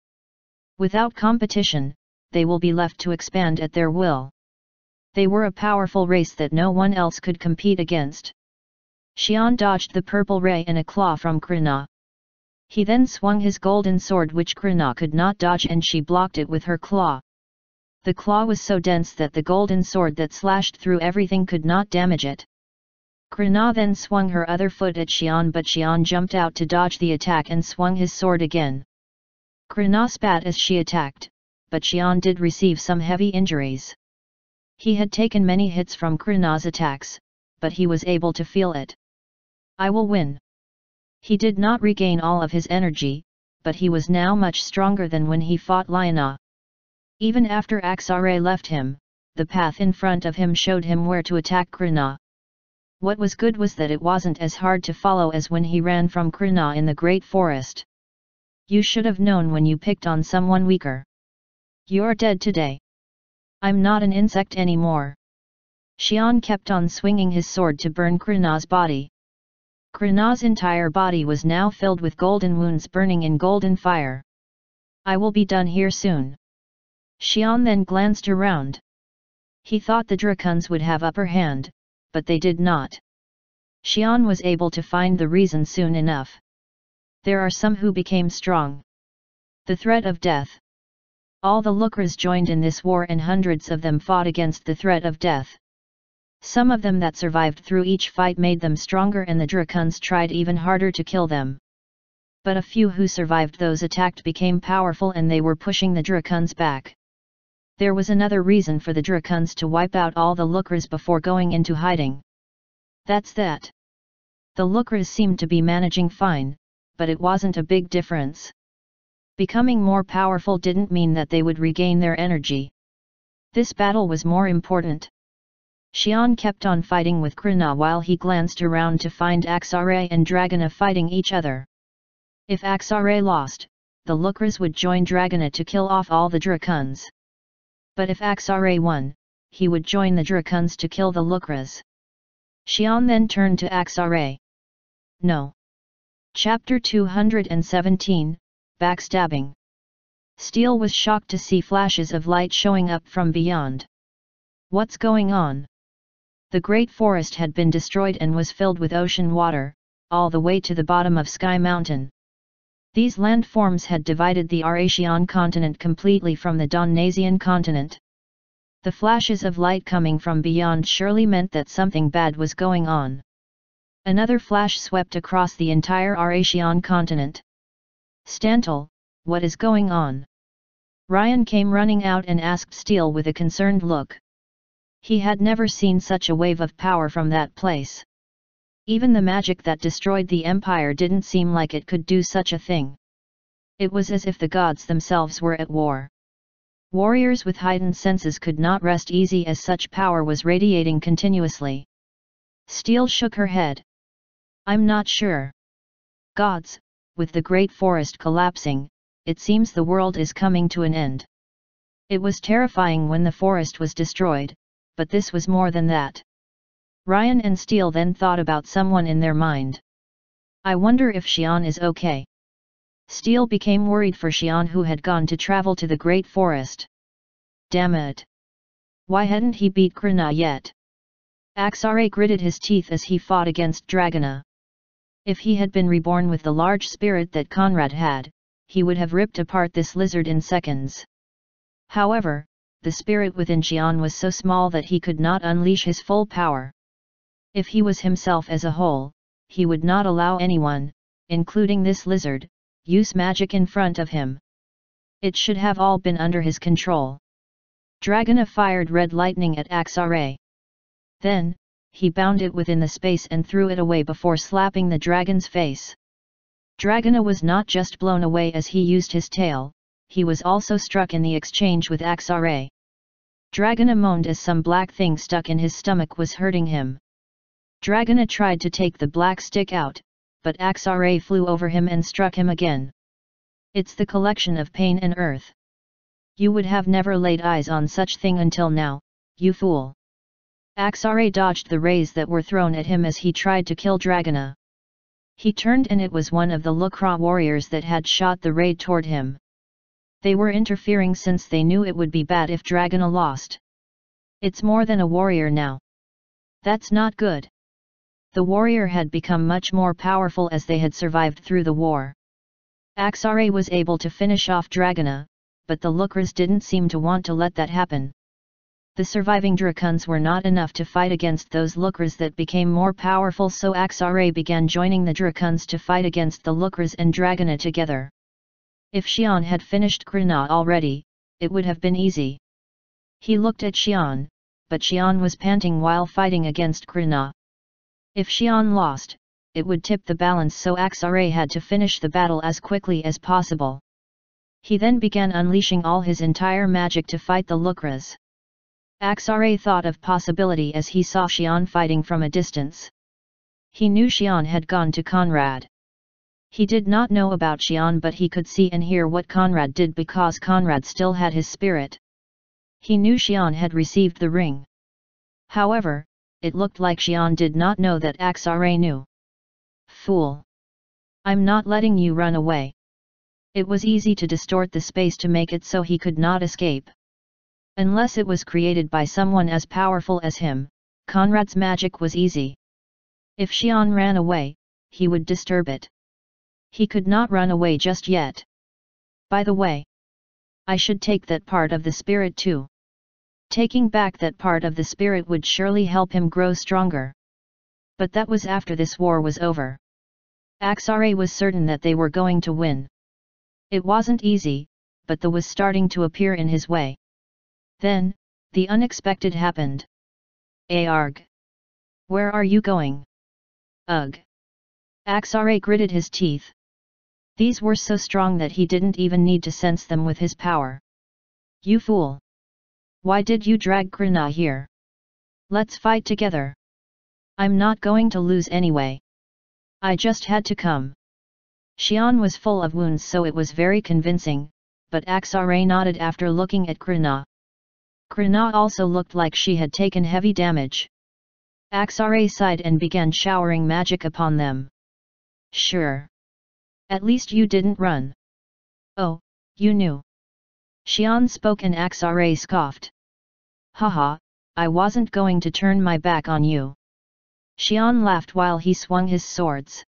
Without competition, they will be left to expand at their will. They were a powerful race that no one else could compete against. Xian dodged the purple ray and a claw from Krina. He then swung his golden sword, which Krina could not dodge, and she blocked it with her claw. The claw was so dense that the golden sword that slashed through everything could not damage it. Krina then swung her other foot at Xian, but Xian jumped out to dodge the attack and swung his sword again. Krina spat as she attacked, but Xian did receive some heavy injuries. He had taken many hits from Krina's attacks, but he was able to feel it. I will win. He did not regain all of his energy, but he was now much stronger than when he fought Liana. Even after Axare left him, the path in front of him showed him where to attack Krina. What was good was that it wasn't as hard to follow as when he ran from Krina in the great forest. You should have known when you picked on someone weaker. You're dead today. I'm not an insect anymore. Xian kept on swinging his sword to burn Krina's body. Krina's entire body was now filled with golden wounds burning in golden fire. I will be done here soon. Xian then glanced around. He thought the Dracons would have upper hand, but they did not. Xian was able to find the reason soon enough. There are some who became strong. The threat of death. All the Lukras joined in this war, and hundreds of them fought against the threat of death. Some of them that survived through each fight made them stronger, and the Dracons tried even harder to kill them. But a few who survived those attacked became powerful, and they were pushing the Dracons back. There was another reason for the Dracons to wipe out all the Lukras before going into hiding. That's that. The Lukras seemed to be managing fine, but it wasn't a big difference. Becoming more powerful didn't mean that they would regain their energy. This battle was more important. Xian kept on fighting with Krina while he glanced around to find Axare and Dragona fighting each other. If Axare lost, the Lukras would join Dragona to kill off all the Dracons. But if Axare won, he would join the Dracuns to kill the Lukras. Xian then turned to Axare. No. Chapter 217, Backstabbing. Steel was shocked to see flashes of light showing up from beyond. What's going on? The great forest had been destroyed and was filled with ocean water, all the way to the bottom of Sky Mountain. These landforms had divided the Eurasian continent completely from the Donasian continent. The flashes of light coming from beyond surely meant that something bad was going on. Another flash swept across the entire Eurasian continent. Stantle, what is going on? Ryan came running out and asked Steel with a concerned look. He had never seen such a wave of power from that place. Even the magic that destroyed the Empire didn't seem like it could do such a thing. It was as if the gods themselves were at war. Warriors with heightened senses could not rest easy as such power was radiating continuously. Steel shook her head. I'm not sure. Gods, with the great forest collapsing, it seems the world is coming to an end. It was terrifying when the forest was destroyed, but this was more than that. Ryan and Steel then thought about someone in their mind. I wonder if Xian is okay. Steel became worried for Xian, who had gone to travel to the great forest. Damn it! Why hadn't he beat Krina yet? Axare gritted his teeth as he fought against Dragona. If he had been reborn with the large spirit that Conrad had, he would have ripped apart this lizard in seconds. However, the spirit within Xian was so small that he could not unleash his full power. If he was himself as a whole, he would not allow anyone, including this lizard, use magic in front of him. It should have all been under his control. Dragona fired red lightning at Axare. Then, he bound it within the space and threw it away before slapping the dragon's face. Dragona was not just blown away as he used his tail, he was also struck in the exchange with Axare. Dragona moaned as some black thing stuck in his stomach was hurting him. Dragona tried to take the black stick out, but Axare flew over him and struck him again. It's the collection of pain and earth. You would have never laid eyes on such thing until now, you fool. Axare dodged the rays that were thrown at him as he tried to kill Dragona. He turned and it was one of the Lukra warriors that had shot the ray toward him. They were interfering since they knew it would be bad if Dragona lost. It's more than a warrior now. That's not good. The warrior had become much more powerful as they had survived through the war. Axare was able to finish off Dragona, but the Lukras didn't seem to want to let that happen. The surviving Dracuns were not enough to fight against those Lukras that became more powerful, so Axare began joining the Dracuns to fight against the Lukras and Dragona together. If Xian had finished Krina already, it would have been easy. He looked at Xian, but Xian was panting while fighting against Krina. If Xian lost, it would tip the balance, so Axare had to finish the battle as quickly as possible. He then began unleashing all his entire magic to fight the Lukras. Axare thought of possibility as he saw Xian fighting from a distance. He knew Xian had gone to Conrad. He did not know about Xian, but he could see and hear what Conrad did because Conrad still had his spirit. He knew Xian had received the ring. However, it looked like Xian did not know that Axare knew. Fool! I'm not letting you run away. It was easy to distort the space to make it so he could not escape. Unless it was created by someone as powerful as him, Conrad's magic was easy. If Xian ran away, he would disturb it. He could not run away just yet. By the way, I should take that part of the spirit too. Taking back that part of the spirit would surely help him grow stronger. But that was after this war was over. Axare was certain that they were going to win. It wasn't easy, but the was starting to appear in his way. Then, the unexpected happened. Arg! Where are you going? Ugh! Axare gritted his teeth. These were so strong that he didn't even need to sense them with his power. You fool! Why did you drag Krina here? Let's fight together. I'm not going to lose anyway. I just had to come. Xian was full of wounds, so it was very convincing, but Axare nodded after looking at Krina. Krina also looked like she had taken heavy damage. Axare sighed and began showering magic upon them. Sure. At least you didn't run. Oh, you knew. Xian spoke and Axare scoffed. Haha, I wasn't going to turn my back on you. Xian laughed while he swung his swords.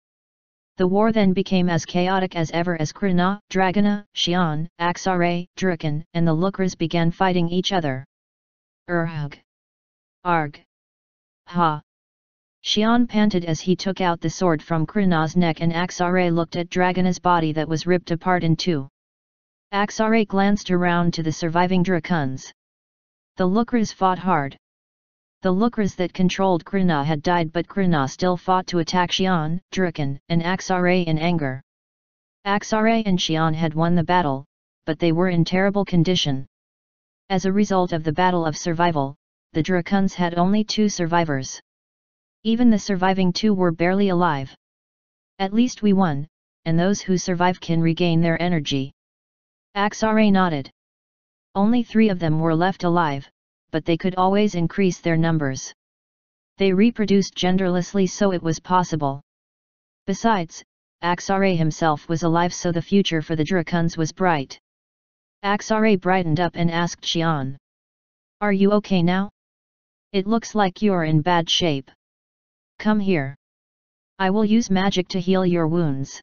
The war then became as chaotic as ever as Krina, Dragona, Xian, Axare, Drukan, and the Lookers began fighting each other. Urg. Arg. Ha. Xian panted as he took out the sword from Krina's neck and Axare looked at Dragona's body that was ripped apart in two. Axare glanced around to the surviving Drakons. The Lookers fought hard. The Lookers that controlled Krina had died but Krina still fought to attack Xian, Drukan, and Axare in anger. Axare and Xian had won the battle, but they were in terrible condition. As a result of the battle of survival, the Drakons had only 2 survivors. Even the surviving 2 were barely alive. At least we won, and those who survive can regain their energy. Axare nodded. Only 3 of them were left alive, but they could always increase their numbers. They reproduced genderlessly so it was possible. Besides, Axare himself was alive so the future for the Drakons was bright. Axare brightened up and asked Xian. Are you okay now? It looks like you're in bad shape. Come here. I will use magic to heal your wounds.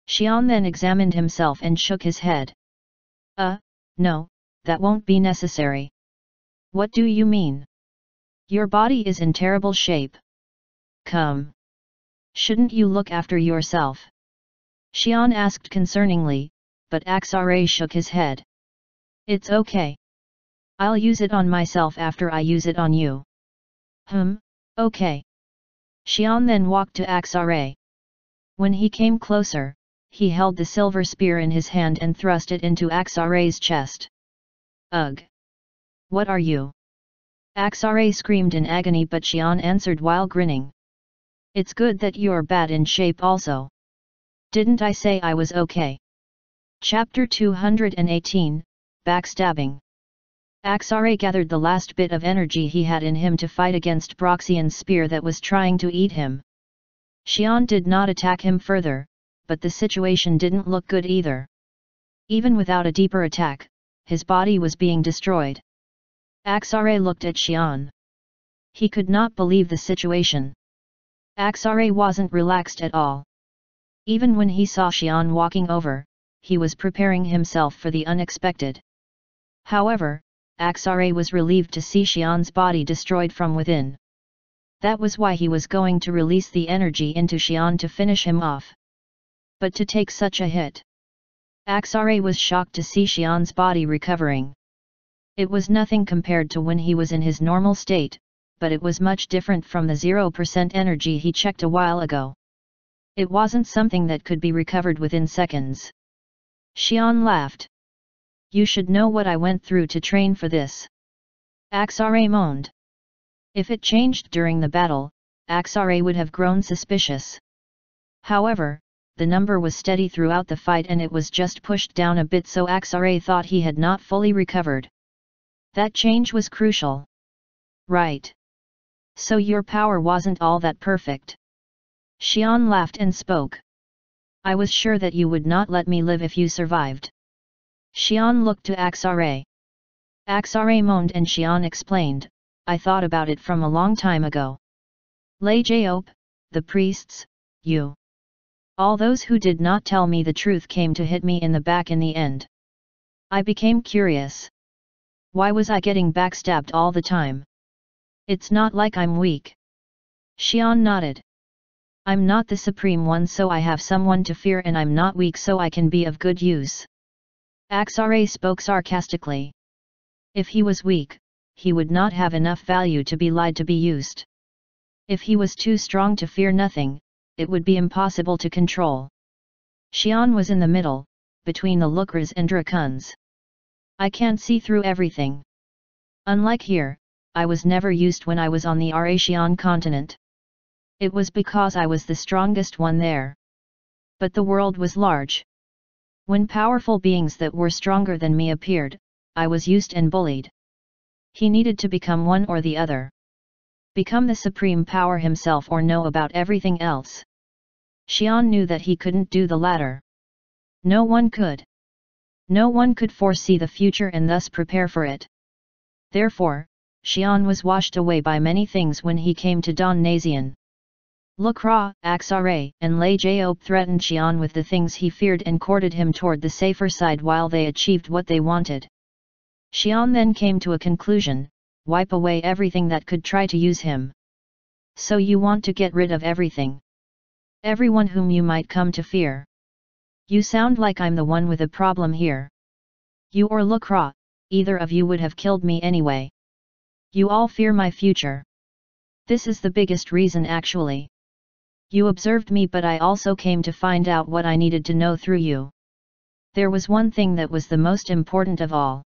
Xian then examined himself and shook his head. No, that won't be necessary. What do you mean? Your body is in terrible shape. Come. Shouldn't you look after yourself? Xian asked concerningly, but Axare shook his head. It's okay. I'll use it on myself after I use it on you. Okay. Xian then walked to Axare. When he came closer, he held the silver spear in his hand and thrust it into Axare's chest. Ugh! What are you? Axare screamed in agony but Xian answered while grinning. It's good that you're bad in shape also. Didn't I say I was okay? Chapter 218, Backstabbing. Axare gathered the last bit of energy he had in him to fight against Broxian's spear that was trying to eat him. Xian did not attack him further, but the situation didn't look good either. Even without a deeper attack, his body was being destroyed. Axare looked at Xian. He could not believe the situation. Axare wasn't relaxed at all. Even when he saw Xian walking over, he was preparing himself for the unexpected. However, Axare was relieved to see Xian's body destroyed from within. That was why he was going to release the energy into Xian to finish him off. But to take such a hit. Axare was shocked to see Xian's body recovering. It was nothing compared to when he was in his normal state, but it was much different from the 0% energy he checked a while ago. It wasn't something that could be recovered within seconds. Xian laughed. You should know what I went through to train for this. Axare moaned. If it changed during the battle, Axare would have grown suspicious. However, the number was steady throughout the fight and it was just pushed down a bit so Axare thought he had not fully recovered. That change was crucial. Right. So your power wasn't all that perfect. Xian laughed and spoke. I was sure that you would not let me live if you survived. Xian looked to Axare. Axare moaned and Xian explained, I thought about it from a long time ago. Lei Jiop, the priests, you. All those who did not tell me the truth came to hit me in the back in the end. I became curious. Why was I getting backstabbed all the time? It's not like I'm weak. Xian nodded. I'm not the supreme one so I have someone to fear and I'm not weak so I can be of good use. Axare spoke sarcastically. If he was weak, he would not have enough value to be lied to be used. If he was too strong to fear nothing, it would be impossible to control. Xian was in the middle, between the Lookers and Drakons. I can't see through everything. Unlike here, I was never used when I was on the Aratian continent. It was because I was the strongest one there. But the world was large. When powerful beings that were stronger than me appeared, I was used and bullied. He needed to become one or the other. Become the supreme power himself or know about everything else. Xian knew that he couldn't do the latter. No one could. No one could foresee the future and thus prepare for it. Therefore, Xian was washed away by many things when he came to Don Nazian. Lucra, Axare, and Lei Jiop threatened Xian with the things he feared and courted him toward the safer side while they achieved what they wanted. Xian then came to a conclusion: wipe away everything that could try to use him. So you want to get rid of everything. Everyone whom you might come to fear. You sound like I'm the one with a problem here. You or Lucra, either of you would have killed me anyway. You all fear my future. This is the biggest reason actually. You observed me, but I also came to find out what I needed to know through you. There was one thing that was the most important of all.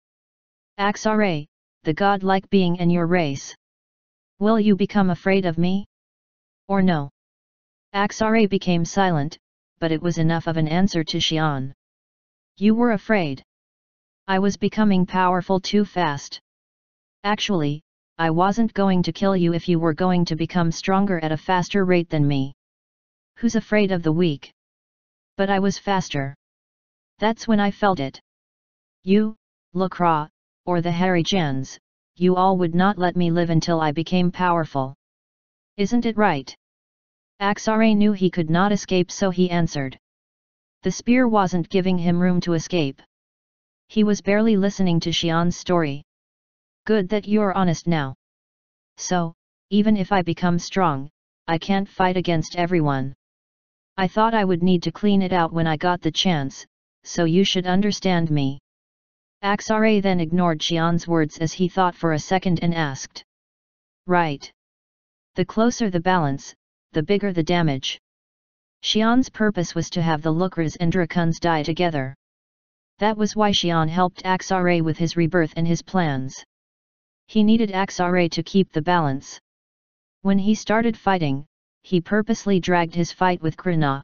Axare, the godlike being in your race. Will you become afraid of me? Or no? Axare became silent, but it was enough of an answer to Xian. You were afraid. I was becoming powerful too fast. Actually, I wasn't going to kill you if you were going to become stronger at a faster rate than me. Who's afraid of the weak? But I was faster. That's when I felt it. You, Lucra, or the Harijans, you all would not let me live until I became powerful. Isn't it right? Axare knew he could not escape, so he answered. The spear wasn't giving him room to escape. He was barely listening to Xian's story. Good that you're honest now. So, even if I become strong, I can't fight against everyone. I thought I would need to clean it out when I got the chance, so you should understand me. Axare then ignored Xian's words as he thought for a second and asked. Right. The closer the balance, the bigger the damage. Xian's purpose was to have the Lucras and Drakuns die together. That was why Xian helped Axare with his rebirth and his plans. He needed Axare to keep the balance. When he started fighting, he purposely dragged his fight with Krina.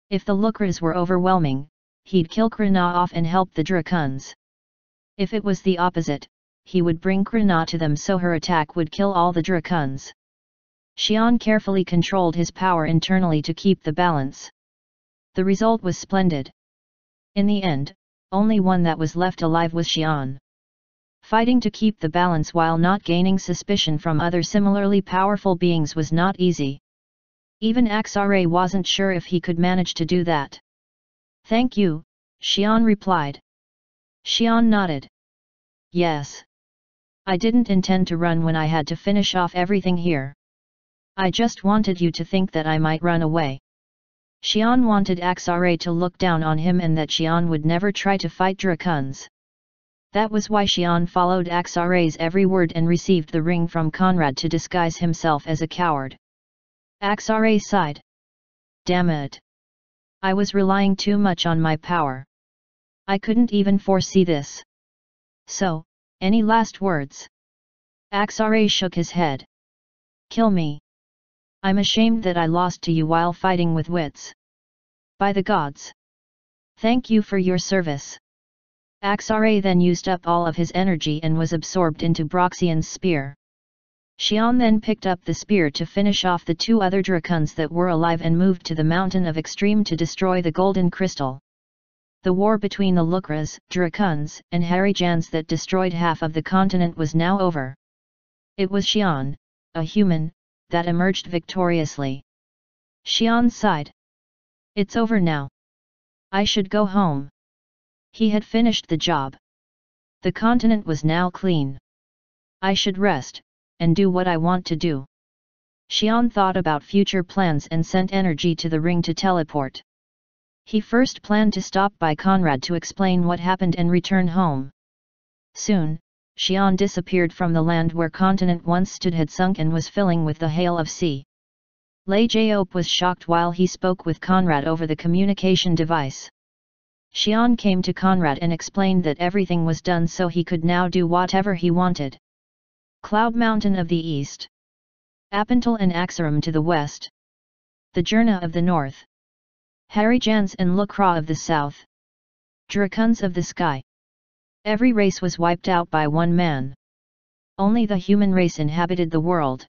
If the Lucras were overwhelming, he'd kill Krina off and help the Drakuns. If it was the opposite, he would bring Krina to them so her attack would kill all the Drakuns. Xian carefully controlled his power internally to keep the balance. The result was splendid. In the end, only one that was left alive was Xian. Fighting to keep the balance while not gaining suspicion from other similarly powerful beings was not easy. Even Axare wasn't sure if he could manage to do that. Thank you, Xian replied. Xian nodded. Yes. I didn't intend to run when I had to finish off everything here. I just wanted you to think that I might run away. Xian wanted Axare to look down on him and that Xian would never try to fight Drakuns. That was why Xian followed Axare's every word and received the ring from Conrad to disguise himself as a coward. Axare sighed. Damn it. I was relying too much on my power. I couldn't even foresee this. So, any last words? Axare shook his head. Kill me. I'm ashamed that I lost to you while fighting with wits. By the gods. Thank you for your service. Axare then used up all of his energy and was absorbed into Broxian's spear. Xian then picked up the spear to finish off the two other Drakuns that were alive and moved to the Mountain of Extreme to destroy the golden crystal. The war between the Lucras, Drakuns, and Harijans that destroyed half of the continent was now over. It was Xian, a human, that emerged victoriously. Xian sighed. It's over now. I should go home. He had finished the job. The continent was now clean. I should rest, and do what I want to do. Xian thought about future plans and sent energy to the ring to teleport. He first planned to stop by Conrad to explain what happened and return home. Soon, Xian disappeared from the land where continent once stood had sunk and was filling with the hail of sea. Lei Jiop was shocked while he spoke with Conrad over the communication device. Xian came to Conrad and explained that everything was done so he could now do whatever he wanted. Cloud Mountain of the east. Apental and Axarum to the west. The Jurna of the north. Harijans and Lucra of the south. Drakuns of the sky. Every race was wiped out by one man. Only the human race inhabited the world.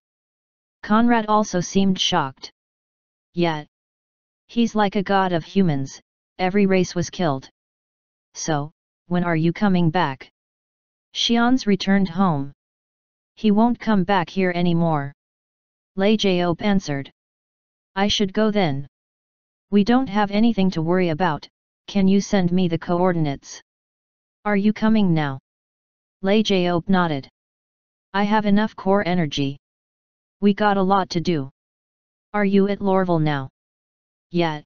Conrad also seemed shocked. Yet, he's like a god of humans, every race was killed. So, when are you coming back? Xian's returned home. He won't come back here anymore. Lei Jiop answered. I should go then. We don't have anything to worry about, can you send me the coordinates? Are you coming now? Lei Jiop nodded. I have enough core energy. We got a lot to do. Are you at Lorville now? Yet.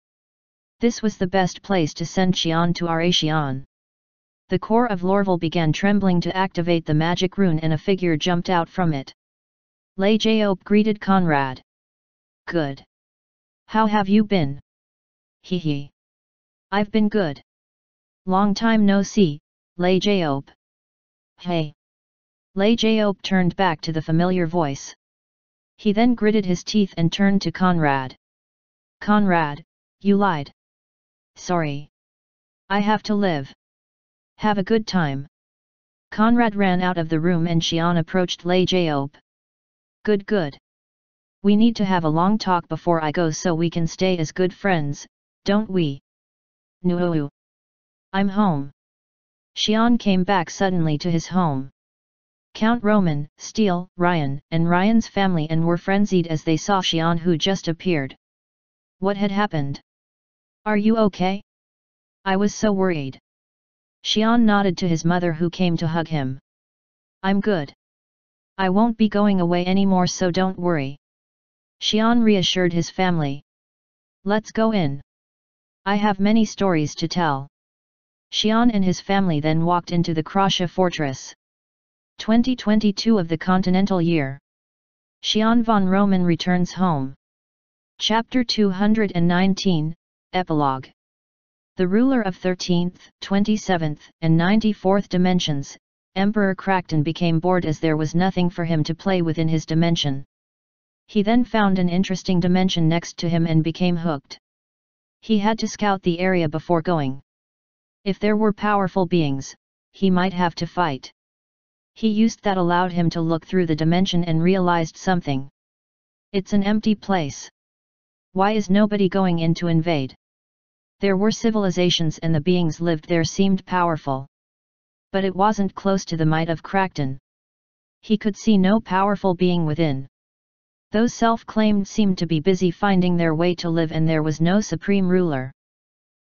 This was the best place to send Xian to our Xian. The core of Lorville began trembling to activate the magic rune and a figure jumped out from it. Lei Jiop greeted Conrad. Good. How have you been? Hee. I've been good. Long time no see, Lei Jiop. Hey. Lei Jiop turned back to the familiar voice. He then gritted his teeth and turned to Conrad. Conrad, you lied. Sorry. I have to live. Have a good time. Conrad ran out of the room and Xian approached Lei Jiop. Good. We need to have a long talk before I go so we can stay as good friends, don't we? No. I'm home. Xian came back suddenly to his home. Count Roman, Steele, Ryan, and Ryan's family and were frenzied as they saw Xian who just appeared. What had happened? Are you okay? I was so worried. Xian nodded to his mother who came to hug him. I'm good. I won't be going away anymore so don't worry. Xian reassured his family. Let's go in. I have many stories to tell. Xian and his family then walked into the Krasha fortress. 2022 of the Continental Year. Xian von Roman returns home. Chapter 219, Epilogue. The ruler of 13th, 27th, and 94th dimensions, Emperor Krakton became bored as there was nothing for him to play with in his dimension. He then found an interesting dimension next to him and became hooked. He had to scout the area before going. If there were powerful beings, he might have to fight. He used that allowed him to look through the dimension and realized something. It's an empty place. Why is nobody going in to invade? There were civilizations and the beings lived there seemed powerful. But it wasn't close to the might of Krakton. He could see no powerful being within. Those self-claimed seemed to be busy finding their way to live and there was no supreme ruler.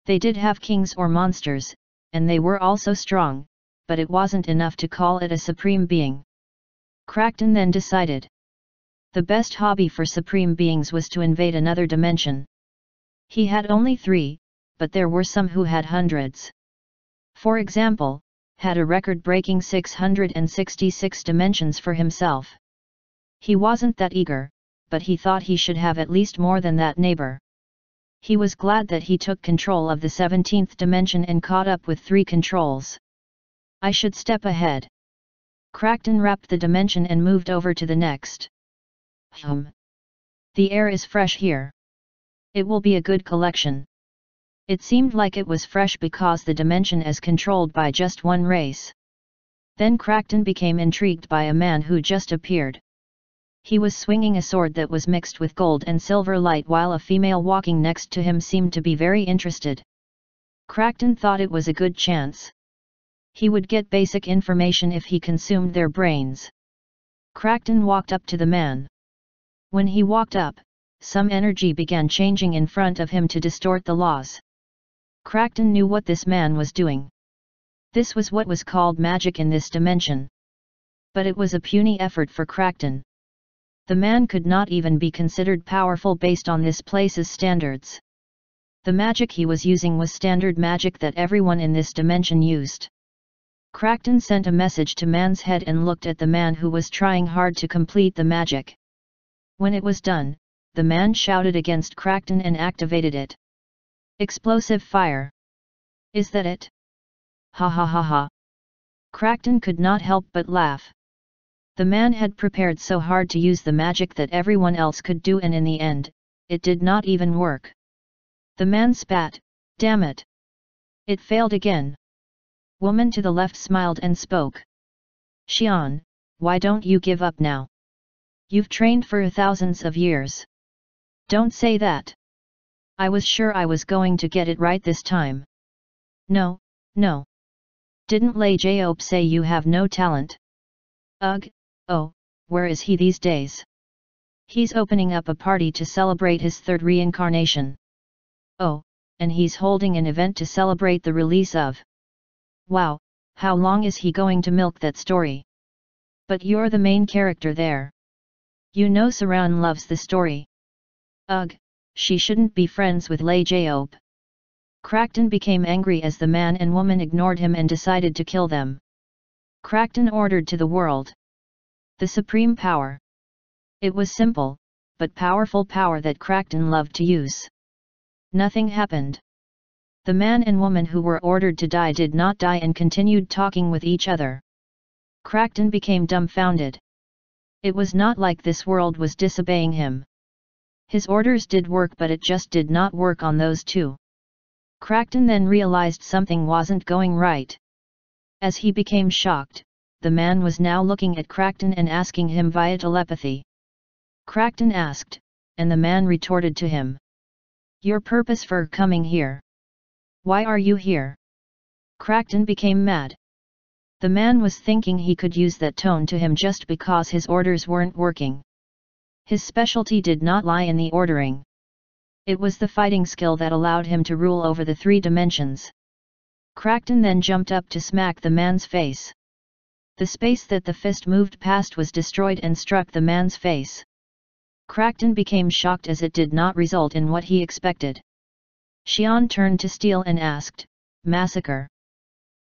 They did have kings or monsters, and they were also strong, but it wasn't enough to call it a supreme being. Krakton then decided. The best hobby for supreme beings was to invade another dimension. He had only 3, but there were some who had hundreds. For example, had a record-breaking 666 dimensions for himself. He wasn't that eager, but he thought he should have at least more than that neighbor. He was glad that he took control of the 17th dimension and caught up with 3 controls. I should step ahead. Krakton wrapped the dimension and moved over to the next. The air is fresh here. It will be a good collection. It seemed like it was fresh because the dimension is controlled by just one race. Then Krakton became intrigued by a man who just appeared. He was swinging a sword that was mixed with gold and silver light while a female walking next to him seemed to be very interested. Krakton thought it was a good chance. He would get basic information if he consumed their brains. Krakton walked up to the man. When he walked up, some energy began changing in front of him to distort the laws. Krakton knew what this man was doing. This was what was called magic in this dimension. But it was a puny effort for Krakton. The man could not even be considered powerful based on this place's standards. The magic he was using was standard magic that everyone in this dimension used. Krakton sent a message to man's head and looked at the man who was trying hard to complete the magic. When it was done, the man shouted against Krakton and activated it. Explosive fire. Is that it? Ha ha ha ha. Krakton could not help but laugh. The man had prepared so hard to use the magic that everyone else could do and in the end, it did not even work. The man spat, damn it. It failed again. Woman to the left smiled and spoke. Xian, why don't you give up now? You've trained for thousands of years. Don't say that. I was sure I was going to get it right this time. No, no. Didn't Lei Jaop say you have no talent? Ugh, oh, where is he these days? He's opening up a party to celebrate his third reincarnation. Oh, and he's holding an event to celebrate the release of. Wow, how long is he going to milk that story? But you're the main character there. You know Saran loves the story. Ugh, she shouldn't be friends with Lei Jaop. Crackton became angry as the man and woman ignored him and decided to kill them. Crackton ordered to the world. The supreme power. It was simple, but powerful power that Crackton loved to use. Nothing happened. The man and woman who were ordered to die did not die and continued talking with each other. Crackton became dumbfounded. It was not like this world was disobeying him. His orders did work, but it just did not work on those two. Crackton then realized something wasn't going right. As he became shocked, the man was now looking at Crackton and asking him via telepathy. Crackton asked, and the man retorted to him. Your purpose for coming here? Why are you here? Crackton became mad. The man was thinking he could use that tone to him just because his orders weren't working. His specialty did not lie in the ordering. It was the fighting skill that allowed him to rule over the 3 dimensions. Crackton then jumped up to smack the man's face. The space that the fist moved past was destroyed and struck the man's face. Crackton became shocked as it did not result in what he expected. Xian turned to Steel and asked, Massacre.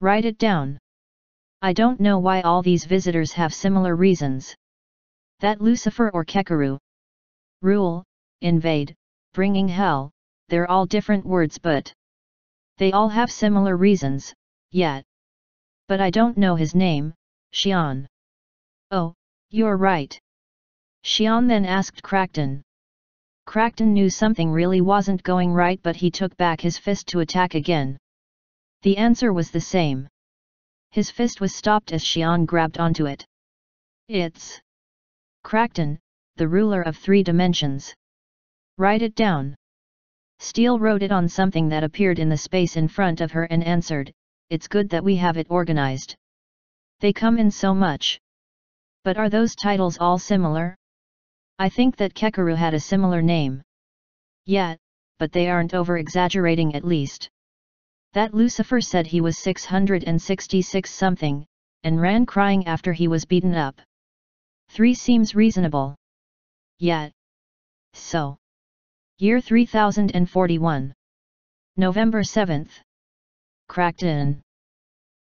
Write it down. I don't know why all these visitors have similar reasons. That Lucifer or Kekaru. Rule, invade, bringing hell, they're all different words but they all have similar reasons, yet. But I don't know his name, Xian. Oh, you're right. Xian then asked Crackton. Crackton knew something really wasn't going right, but he took back his fist to attack again. The answer was the same. His fist was stopped as Xian grabbed onto it. It's Crackton, the ruler of 3 dimensions. Write it down. Steel wrote it on something that appeared in the space in front of her and answered, It's good that we have it organized. They come in so much. But are those titles all similar? I think that Kekaru had a similar name. Yeah, but they aren't over-exaggerating at least. That Lucifer said he was 666 something, and ran crying after he was beaten up. 3 seems reasonable. Yet. So. Year 3041. November 7th. Crackton.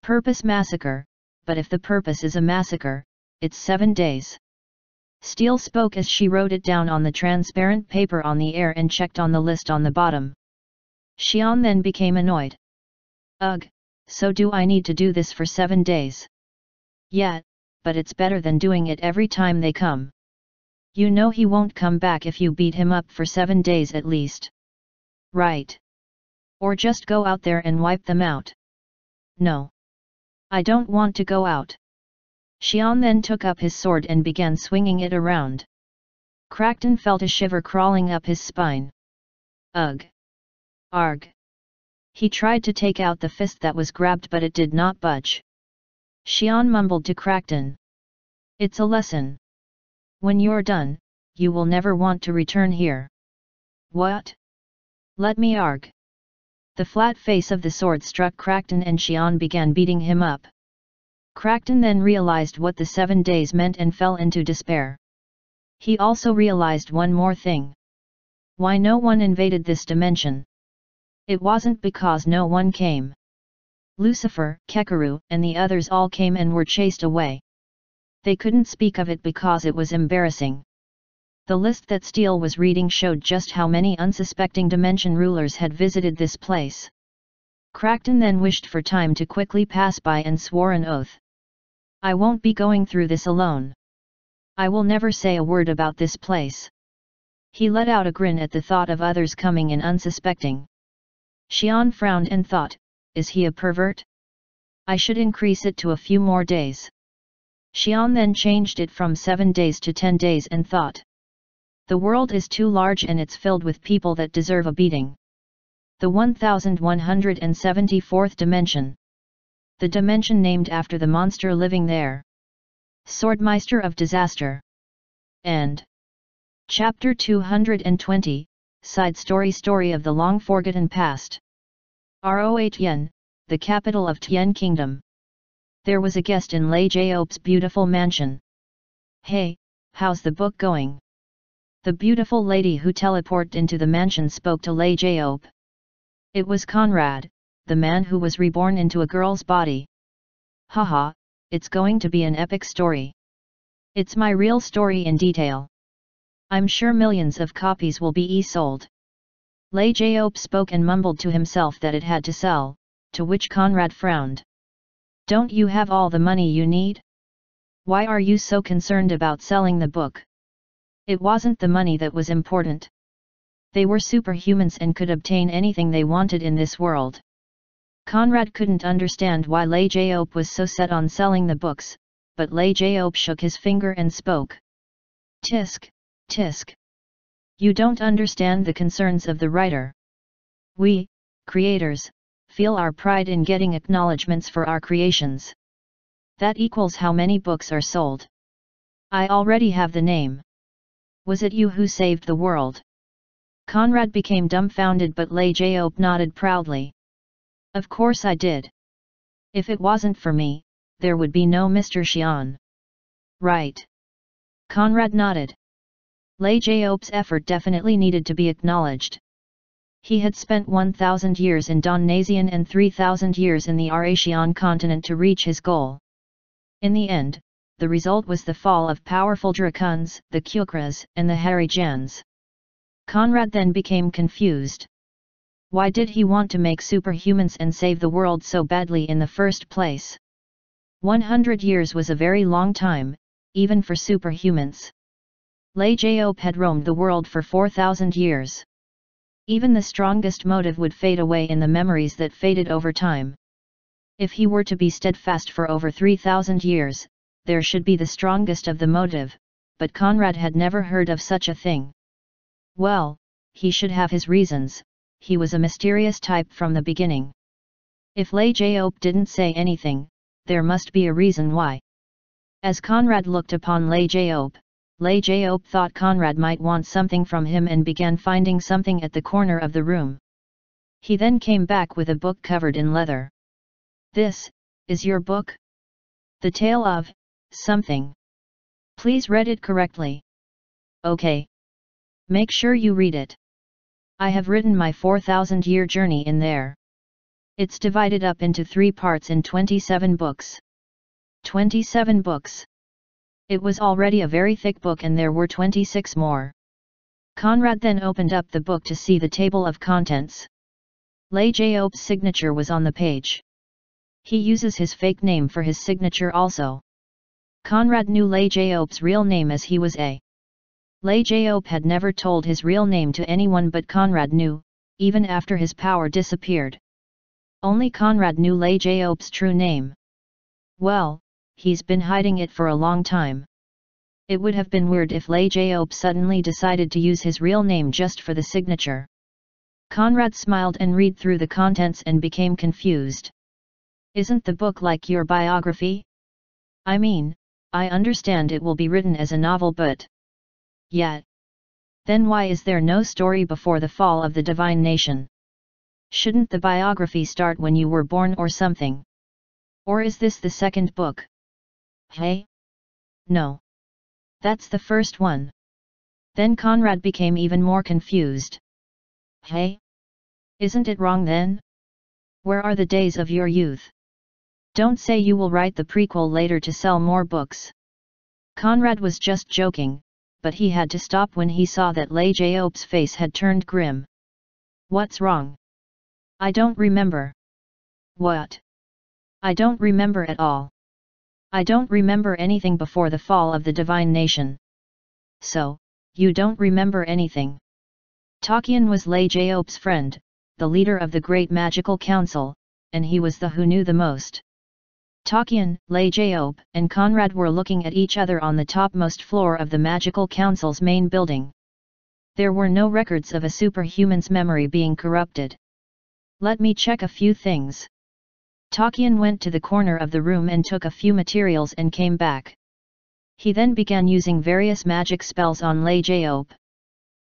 Purpose massacre, but if the purpose is a massacre, it's 7 days. Steel spoke as she wrote it down on the transparent paper on the air and checked on the list on the bottom. Xian then became annoyed. Ugh, so do I need to do this for 7 days? Yeah, but it's better than doing it every time they come. You know he won't come back if you beat him up for 7 days at least. Right. Or just go out there and wipe them out. No. I don't want to go out. Xian then took up his sword and began swinging it around. Crackton felt a shiver crawling up his spine. Ugh. Arg. He tried to take out the fist that was grabbed but it did not budge. Xian mumbled to Crackton. It's a lesson. When you're done, you will never want to return here. What? Let me arg. The flat face of the sword struck Crackton and Xian began beating him up. Crackton then realized what the 7 days meant and fell into despair. He also realized one more thing. Why no one invaded this dimension? It wasn't because no one came. Lucifer, Kekaru, and the others all came and were chased away. They couldn't speak of it because it was embarrassing. The list that Steel was reading showed just how many unsuspecting dimension rulers had visited this place. Crackton then wished for time to quickly pass by and swore an oath. I won't be going through this alone. I will never say a word about this place. He let out a grin at the thought of others coming in unsuspecting. Xian frowned and thought, is he a pervert? I should increase it to a few more days. Xian then changed it from 7 days to 10 days and thought. The world is too large and it's filled with people that deserve a beating. The 1174th dimension. The dimension named after the monster living there. Swordmeister of Disaster. End. Chapter 220, Side Story of the Long-Forgotten Past. Roh Tien, the capital of Tien Kingdom. There was a guest in Lei Jiaope's beautiful mansion. Hey, how's the book going? The beautiful lady who teleported into the mansion spoke to Lei Jiaope. It was Conrad, the man who was reborn into a girl's body. Haha, it's going to be an epic story. It's my real story in detail. I'm sure millions of copies will be sold. Lei Jiaope spoke and mumbled to himself that it had to sell, to which Conrad frowned. Don't you have all the money you need? Why are you so concerned about selling the book? It wasn't the money that was important. They were superhumans and could obtain anything they wanted in this world. Conrad couldn't understand why Lei Jiaope was so set on selling the books, but Lei Jiaope shook his finger and spoke. Tisk, tisk. You don't understand the concerns of the writer. We, creators, feel our pride in getting acknowledgements for our creations. That equals how many books are sold. I already have the name. Was it you who saved the world? Conrad became dumbfounded, but Lei Jiaope nodded proudly. Of course I did. If it wasn't for me, there would be no Mr. Xian. Right. Conrad nodded. Lei Jiaope's effort definitely needed to be acknowledged. He had spent 1,000 years in Donasian and 3,000 years in the Eurasian continent to reach his goal. In the end, the result was the fall of powerful Dracuns, the Kyukras, and the Harijans. Conrad then became confused. Why did he want to make superhumans and save the world so badly in the first place? 100 years was a very long time, even for superhumans. Lei Jiaope had roamed the world for 4,000 years. Even the strongest motive would fade away in the memories that faded over time. If he were to be steadfast for over 3,000 years, there should be the strongest of the motive, but Conrad had never heard of such a thing. Well, he should have his reasons. He was a mysterious type from the beginning. If Lei Jiaope didn't say anything, there must be a reason why. As Conrad looked upon Lei Jiaope thought Conrad might want something from him and began finding something at the corner of the room. He then came back with a book covered in leather. This is your book? The Tale of something. Please read it correctly. Okay. Make sure you read it. I have written my 4,000-year journey in there. It's divided up into 3 parts in 27 books. 27 books. It was already a very thick book and there were 26 more. Conrad then opened up the book to see the table of contents. Lei Jiaope's signature was on the page. He uses his fake name for his signature also. Conrad knew Lei Jiaope's real name as he was a. Lei Jiaope had never told his real name to anyone, but Conrad knew, even after his power disappeared. Only Conrad knew Lei Jiaope's true name. Well, he's been hiding it for a long time. It would have been weird if Lei Jiaope suddenly decided to use his real name just for the signature. Conrad smiled and read through the contents and became confused. Isn't the book like your biography? I mean, I understand it will be written as a novel, but... Yet. Then why is there no story before the fall of the divine nation? Shouldn't the biography start when you were born or something? Or is this the second book? Hey? No. That's the first one. Then Conrad became even more confused. Hey? Isn't it wrong then? Where are the days of your youth? Don't say you will write the prequel later to sell more books. Conrad was just joking, but he had to stop when he saw that Lei Jiaope's face had turned grim. What's wrong? I don't remember. What? I don't remember at all. I don't remember anything before the fall of the divine nation. So, you don't remember anything. Takian was Lei Jiaope's friend, the leader of the Great Magical Council, and he was the who knew the most. Takian, Lei Jaob, and Conrad were looking at each other on the topmost floor of the Magical Council's main building. There were no records of a superhuman's memory being corrupted. Let me check a few things. Takian went to the corner of the room and took a few materials and came back. He then began using various magic spells on Lei Jaob.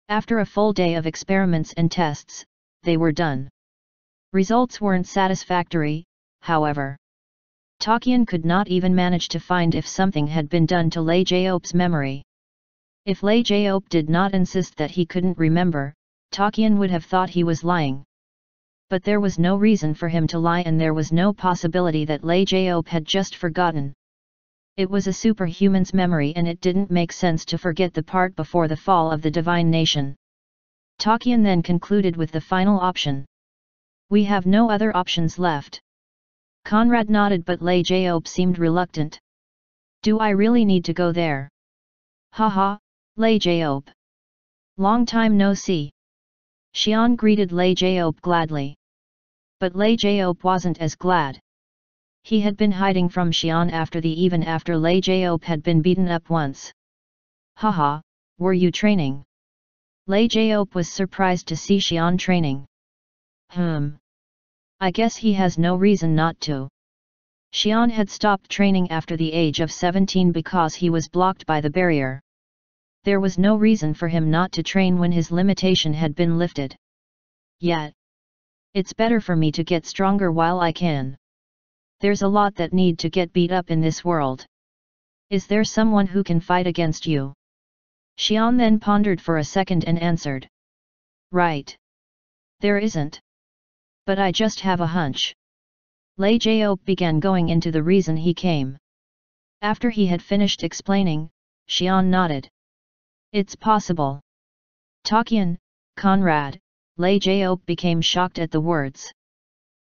After a full day of experiments and tests, they were done. Results weren't satisfactory, however. Takian could not even manage to find if something had been done to Lei Jaob's memory. If Lei Jaob did not insist that he couldn't remember, Takian would have thought he was lying. But there was no reason for him to lie, and there was no possibility that Lei Jaob had just forgotten. It was a superhuman's memory, and it didn't make sense to forget the part before the fall of the divine nation. Takian then concluded with the final option. We have no other options left. Conrad nodded, but Lei Jaob seemed reluctant. Do I really need to go there? Haha, Lei Jaob. Long time no see. Xian greeted Lei Jaob gladly. But Lei Jaob wasn't as glad. He had been hiding from Xian even after Lei Jaob had been beaten up once. Haha, were you training? Lei Jaob was surprised to see Xian training. I guess he has no reason not to. Xian had stopped training after the age of 17 because he was blocked by the barrier. There was no reason for him not to train when his limitation had been lifted. Yet, it's better for me to get stronger while I can. There's a lot that need to get beat up in this world. Is there someone who can fight against you? Xian then pondered for a second and answered. Right. There isn't. But I just have a hunch. Lei Jaob began going into the reason he came. After he had finished explaining, Xian nodded. It's possible. Takian, Conrad, Lei Jaob became shocked at the words.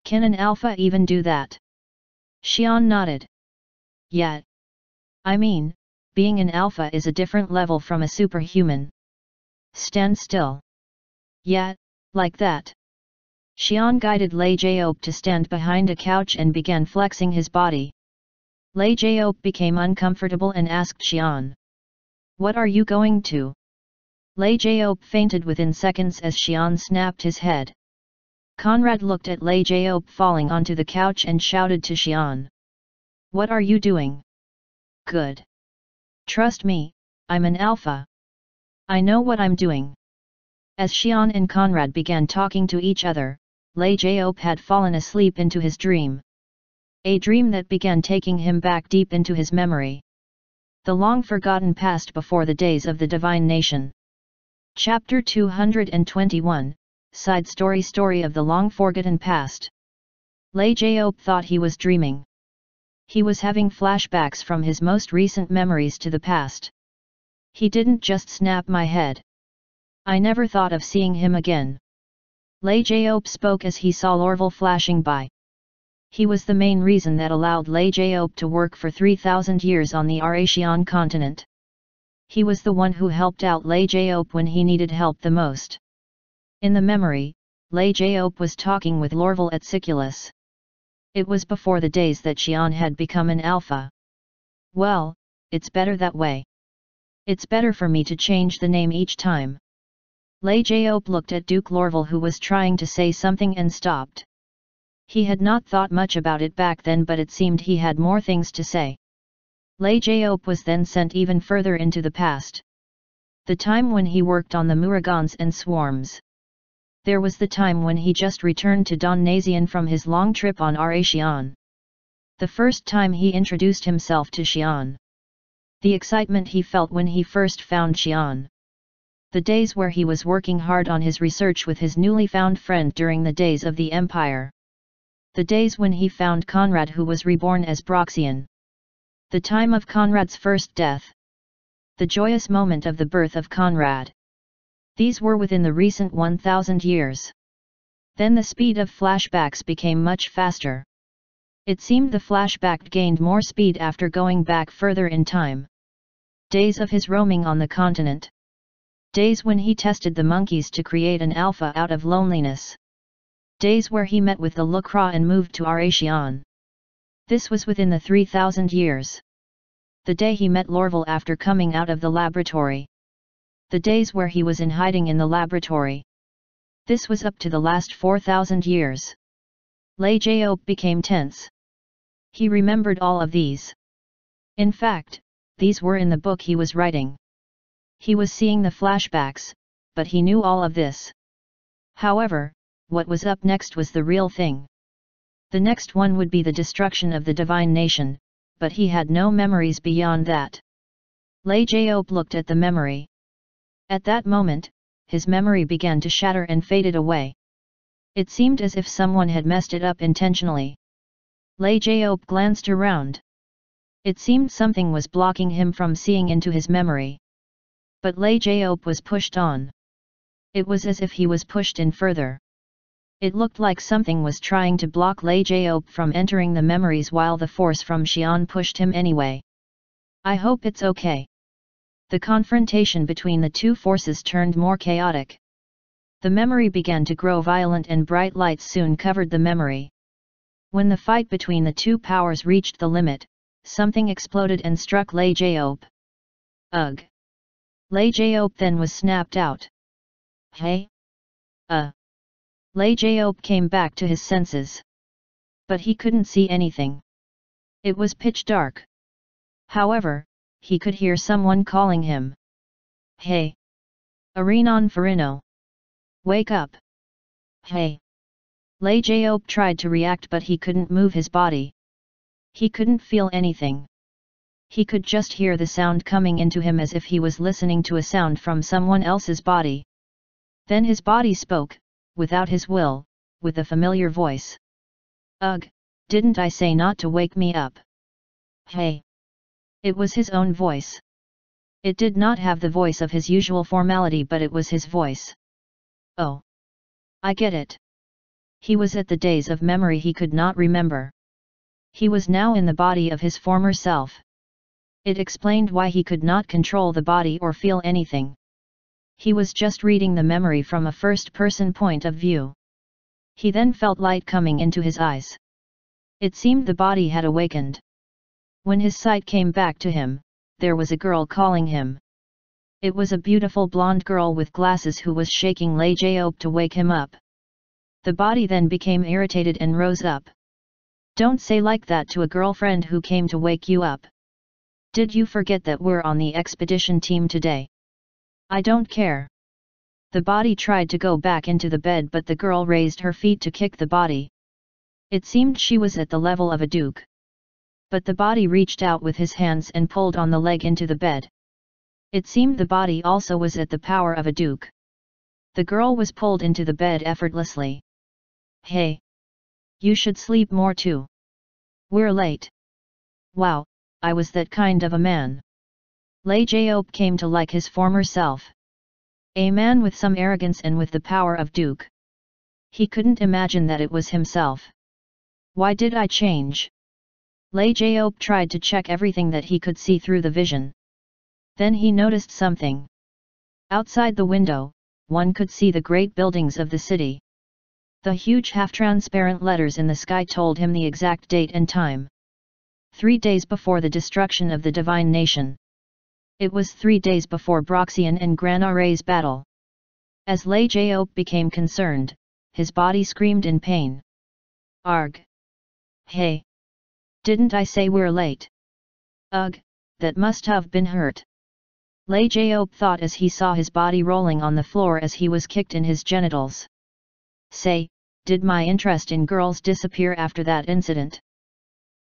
Can an alpha even do that? Xian nodded. Yet. I mean, being an alpha is a different level from a superhuman. Stand still. Yet, like that. Xian guided Lei Jaob to stand behind a couch and began flexing his body. Lei Jaob became uncomfortable and asked Xian. What are you going to? Lei Jaob fainted within seconds as Xian snapped his head. Conrad looked at Lei Jaob falling onto the couch and shouted to Xian. What are you doing? Good. Trust me, I'm an alpha. I know what I'm doing. As Xian and Conrad began talking to each other, Lei Jaob had fallen asleep into his dream. A dream that began taking him back deep into his memory. The long-forgotten past before the days of the divine nation. Chapter 221, Side Story of the Long-Forgotten Past. Lei Jaob thought he was dreaming. He was having flashbacks from his most recent memories to the past. He didn't just snap my head. I never thought of seeing him again. Lei Jaob spoke as he saw Lorville flashing by. He was the main reason that allowed Lei Jaob to work for 3,000 years on the Aratian continent. He was the one who helped out Lei Jaob when he needed help the most. In the memory, Lei Jaob was talking with Lorville at Siculus. It was before the days that Xian had become an alpha. Well, it's better that way. It's better for me to change the name each time. Lei Jaob looked at Duke Lorville, who was trying to say something and stopped. He had not thought much about it back then, but it seemed he had more things to say. Lei Jaob was then sent even further into the past. The time when he worked on the Muragons and swarms. There was the time when he just returned to Donnazian from his long trip on Aratian. The first time he introduced himself to Xian. The excitement he felt when he first found Xian. The days where he was working hard on his research with his newly found friend during the days of the Empire. The days when he found Conrad, who was reborn as Broxian. The time of Conrad's first death. The joyous moment of the birth of Conrad. These were within the recent 1,000 years. Then the speed of flashbacks became much faster. It seemed the flashback gained more speed after going back further in time. Days of his roaming on the continent. Days when he tested the monkeys to create an alpha out of loneliness. Days where he met with the Lucra and moved to Aratian. This was within the 3,000 years. The day he met Lorville after coming out of the laboratory. The days where he was in hiding in the laboratory. This was up to the last 4,000 years. Lei Jiao became tense. He remembered all of these. In fact, these were in the book he was writing. He was seeing the flashbacks, but he knew all of this. However, what was up next was the real thing. The next one would be the destruction of the divine nation, but he had no memories beyond that. Lei Jiao looked at the memory. At that moment, his memory began to shatter and faded away. It seemed as if someone had messed it up intentionally. Lei Jiao glanced around. It seemed something was blocking him from seeing into his memory. But Lei Jiao was pushed on. It was as if he was pushed in further. It looked like something was trying to block Lei Jiao from entering the memories while the force from Xian pushed him anyway. I hope it's okay. The confrontation between the two forces turned more chaotic. The memory began to grow violent and bright lights soon covered the memory. When the fight between the two powers reached the limit, something exploded and struck Lei Jiao. Ugh! Lei Jiao then was snapped out. Hey? Lei Jiao came back to his senses. But he couldn't see anything. It was pitch dark. However, he could hear someone calling him. Hey! Arenon Farino! Wake up! Hey! Lei Jiao tried to react but he couldn't move his body. He couldn't feel anything. He could just hear the sound coming into him as if he was listening to a sound from someone else's body. Then his body spoke, without his will, with a familiar voice. Ugh, didn't I say not to wake me up? Hey! It was his own voice. It did not have the voice of his usual formality but it was his voice. Oh! I get it. He was at the days of memory he could not remember. He was now in the body of his former self. It explained why he could not control the body or feel anything. He was just reading the memory from a first-person point of view. He then felt light coming into his eyes. It seemed the body had awakened. When his sight came back to him, there was a girl calling him. It was a beautiful blonde girl with glasses who was shaking Lei Jiao to wake him up. The body then became irritated and rose up. Don't say like that to a girlfriend who came to wake you up. Did you forget that we're on the expedition team today? I don't care. The body tried to go back into the bed but the girl raised her feet to kick the body. It seemed she was at the level of a duke. But the body reached out with his hands and pulled on the leg into the bed. It seemed the body also was at the power of a duke. The girl was pulled into the bed effortlessly. Hey! You should sleep more too. We're late. Wow, I was that kind of a man. Lei Jiao came to like his former self. A man with some arrogance and with the power of duke. He couldn't imagine that it was himself. Why did I change? Lei Jiao tried to check everything that he could see through the vision. Then he noticed something. Outside the window, one could see the great buildings of the city. The huge half-transparent letters in the sky told him the exact date and time. 3 days before the destruction of the divine nation. It was 3 days before Broxian and Granare's battle. As Lei Jiao became concerned, his body screamed in pain. Arg! Hey! Didn't I say we're late? Ugh, that must have been hurt. Lei Jiao thought as he saw his body rolling on the floor as he was kicked in his genitals. Say, did my interest in girls disappear after that incident?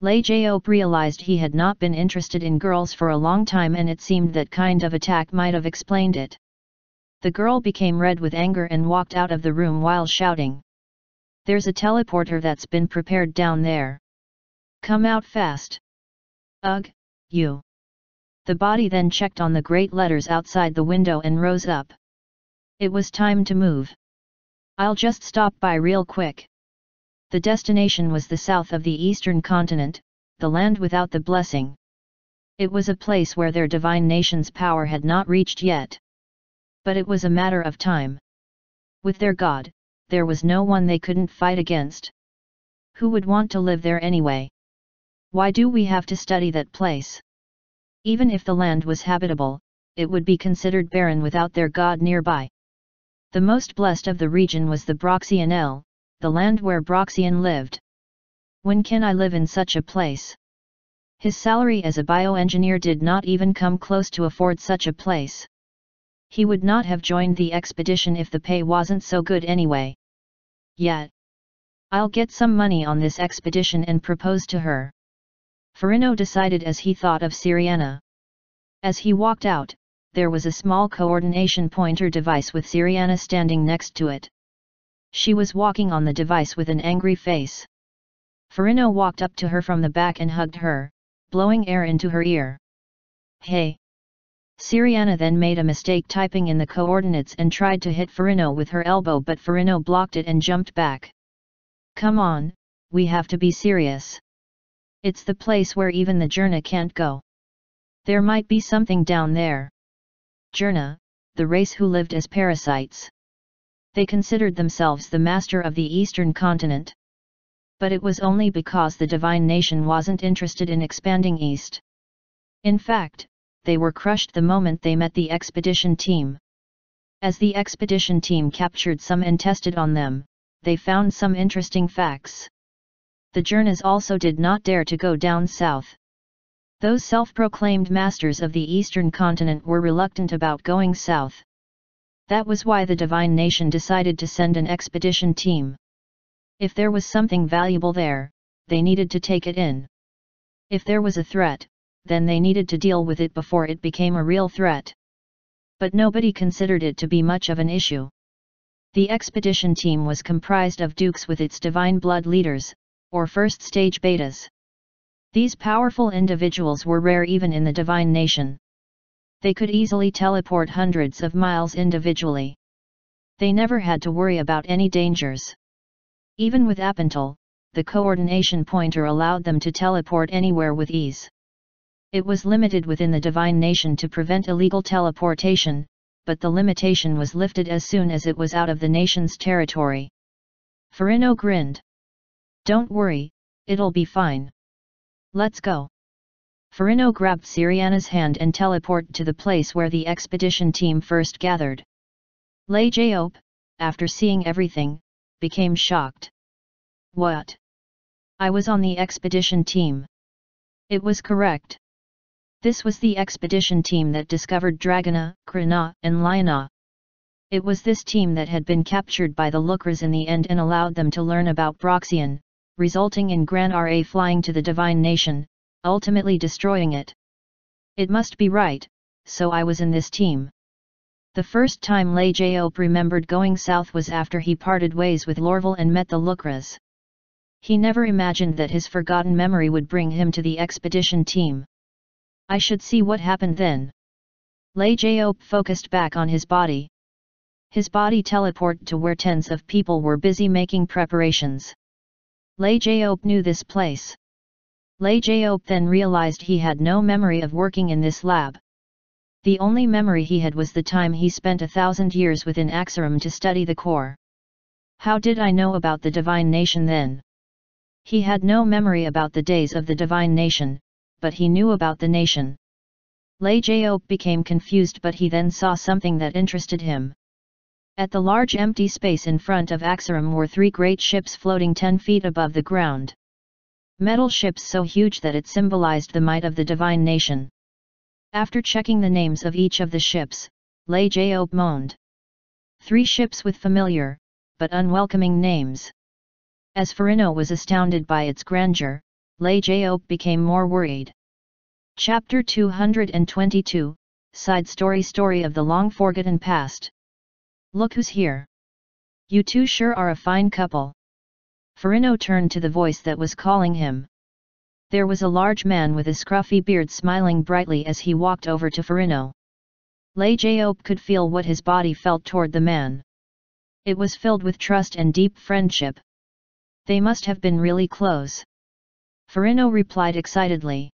Lei Jiao realized he had not been interested in girls for a long time and it seemed that kind of attack might have explained it. The girl became red with anger and walked out of the room while shouting. There's a teleporter that's been prepared down there. Come out fast. Ugh, you. The body then checked on the great letters outside the window and rose up. It was time to move. I'll just stop by real quick. The destination was the south of the eastern continent, the land without the blessing. It was a place where their divine nation's power had not reached yet. But it was a matter of time. With their god, there was no one they couldn't fight against. Who would want to live there anyway? Why do we have to study that place? Even if the land was habitable, it would be considered barren without their god nearby. The most blessed of the region was the Broxian, the land where Broxian lived. When can I live in such a place? His salary as a bioengineer did not even come close to afford such a place. He would not have joined the expedition if the pay wasn't so good anyway. Yet, I'll get some money on this expedition and propose to her. Farino decided as he thought of Syriana. As he walked out, there was a small coordination pointer device with Syriana standing next to it. She was walking on the device with an angry face. Farino walked up to her from the back and hugged her, blowing air into her ear. Hey! Syriana then made a mistake typing in the coordinates and tried to hit Farino with her elbow, but Farino blocked it and jumped back. Come on, we have to be serious. It's the place where even the Jurna can't go. There might be something down there. Jurna, the race who lived as parasites. They considered themselves the master of the eastern continent. But it was only because the divine nation wasn't interested in expanding east. In fact, they were crushed the moment they met the expedition team. As the expedition team captured some and tested on them, they found some interesting facts. The Jurnas also did not dare to go down south. Those self-proclaimed masters of the eastern continent were reluctant about going south. That was why the divine nation decided to send an expedition team. If there was something valuable there, they needed to take it in. If there was a threat, then they needed to deal with it before it became a real threat. But nobody considered it to be much of an issue. The expedition team was comprised of dukes with its divine blood leaders, or first-stage betas. These powerful individuals were rare even in the divine nation. They could easily teleport hundreds of miles individually. They never had to worry about any dangers. Even with Apental, the coordination pointer allowed them to teleport anywhere with ease. It was limited within the divine nation to prevent illegal teleportation, but the limitation was lifted as soon as it was out of the nation's territory. Farino grinned. Don't worry, it'll be fine. Let's go. Farino grabbed Syriana's hand and teleported to the place where the expedition team first gathered. Lei Jaop, after seeing everything, became shocked. What? I was on the expedition team. It was correct. This was the expedition team that discovered Dragona, Krana, and Liona. It was this team that had been captured by the Lukras in the end and allowed them to learn about Broxian, resulting in Gran Ra flying to the divine nation, ultimately destroying it. It must be right, so I was in this team. The first time Lei Jaop remembered going south was after he parted ways with Lorval and met the Lukras. He never imagined that his forgotten memory would bring him to the expedition team. I should see what happened then. Lei Jaop focused back on his body. His body teleported to where tens of people were busy making preparations. Lei Jaop knew this place. Lei Jaop then realized he had no memory of working in this lab. The only memory he had was the time he spent 1,000 years within Axarum to study the core. How did I know about the divine nation then? He had no memory about the days of the divine nation, but he knew about the nation. Lei Jaop became confused, but he then saw something that interested him. At the large empty space in front of Axarum were 3 great ships floating 10 feet above the ground. Metal ships so huge that it symbolized the might of the divine nation. After checking the names of each of the ships, Lei Jaop moaned. 3 ships with familiar, but unwelcoming names. As Farino was astounded by its grandeur, Lei Jaop became more worried. Chapter 222, Side Story of the Long-Forgotten Past. Look who's here. You two sure are a fine couple. Farino turned to the voice that was calling him. There was a large man with a scruffy beard smiling brightly as he walked over to Farino. Lei Jaop could feel what his body felt toward the man. It was filled with trust and deep friendship. They must have been really close. Farino replied excitedly.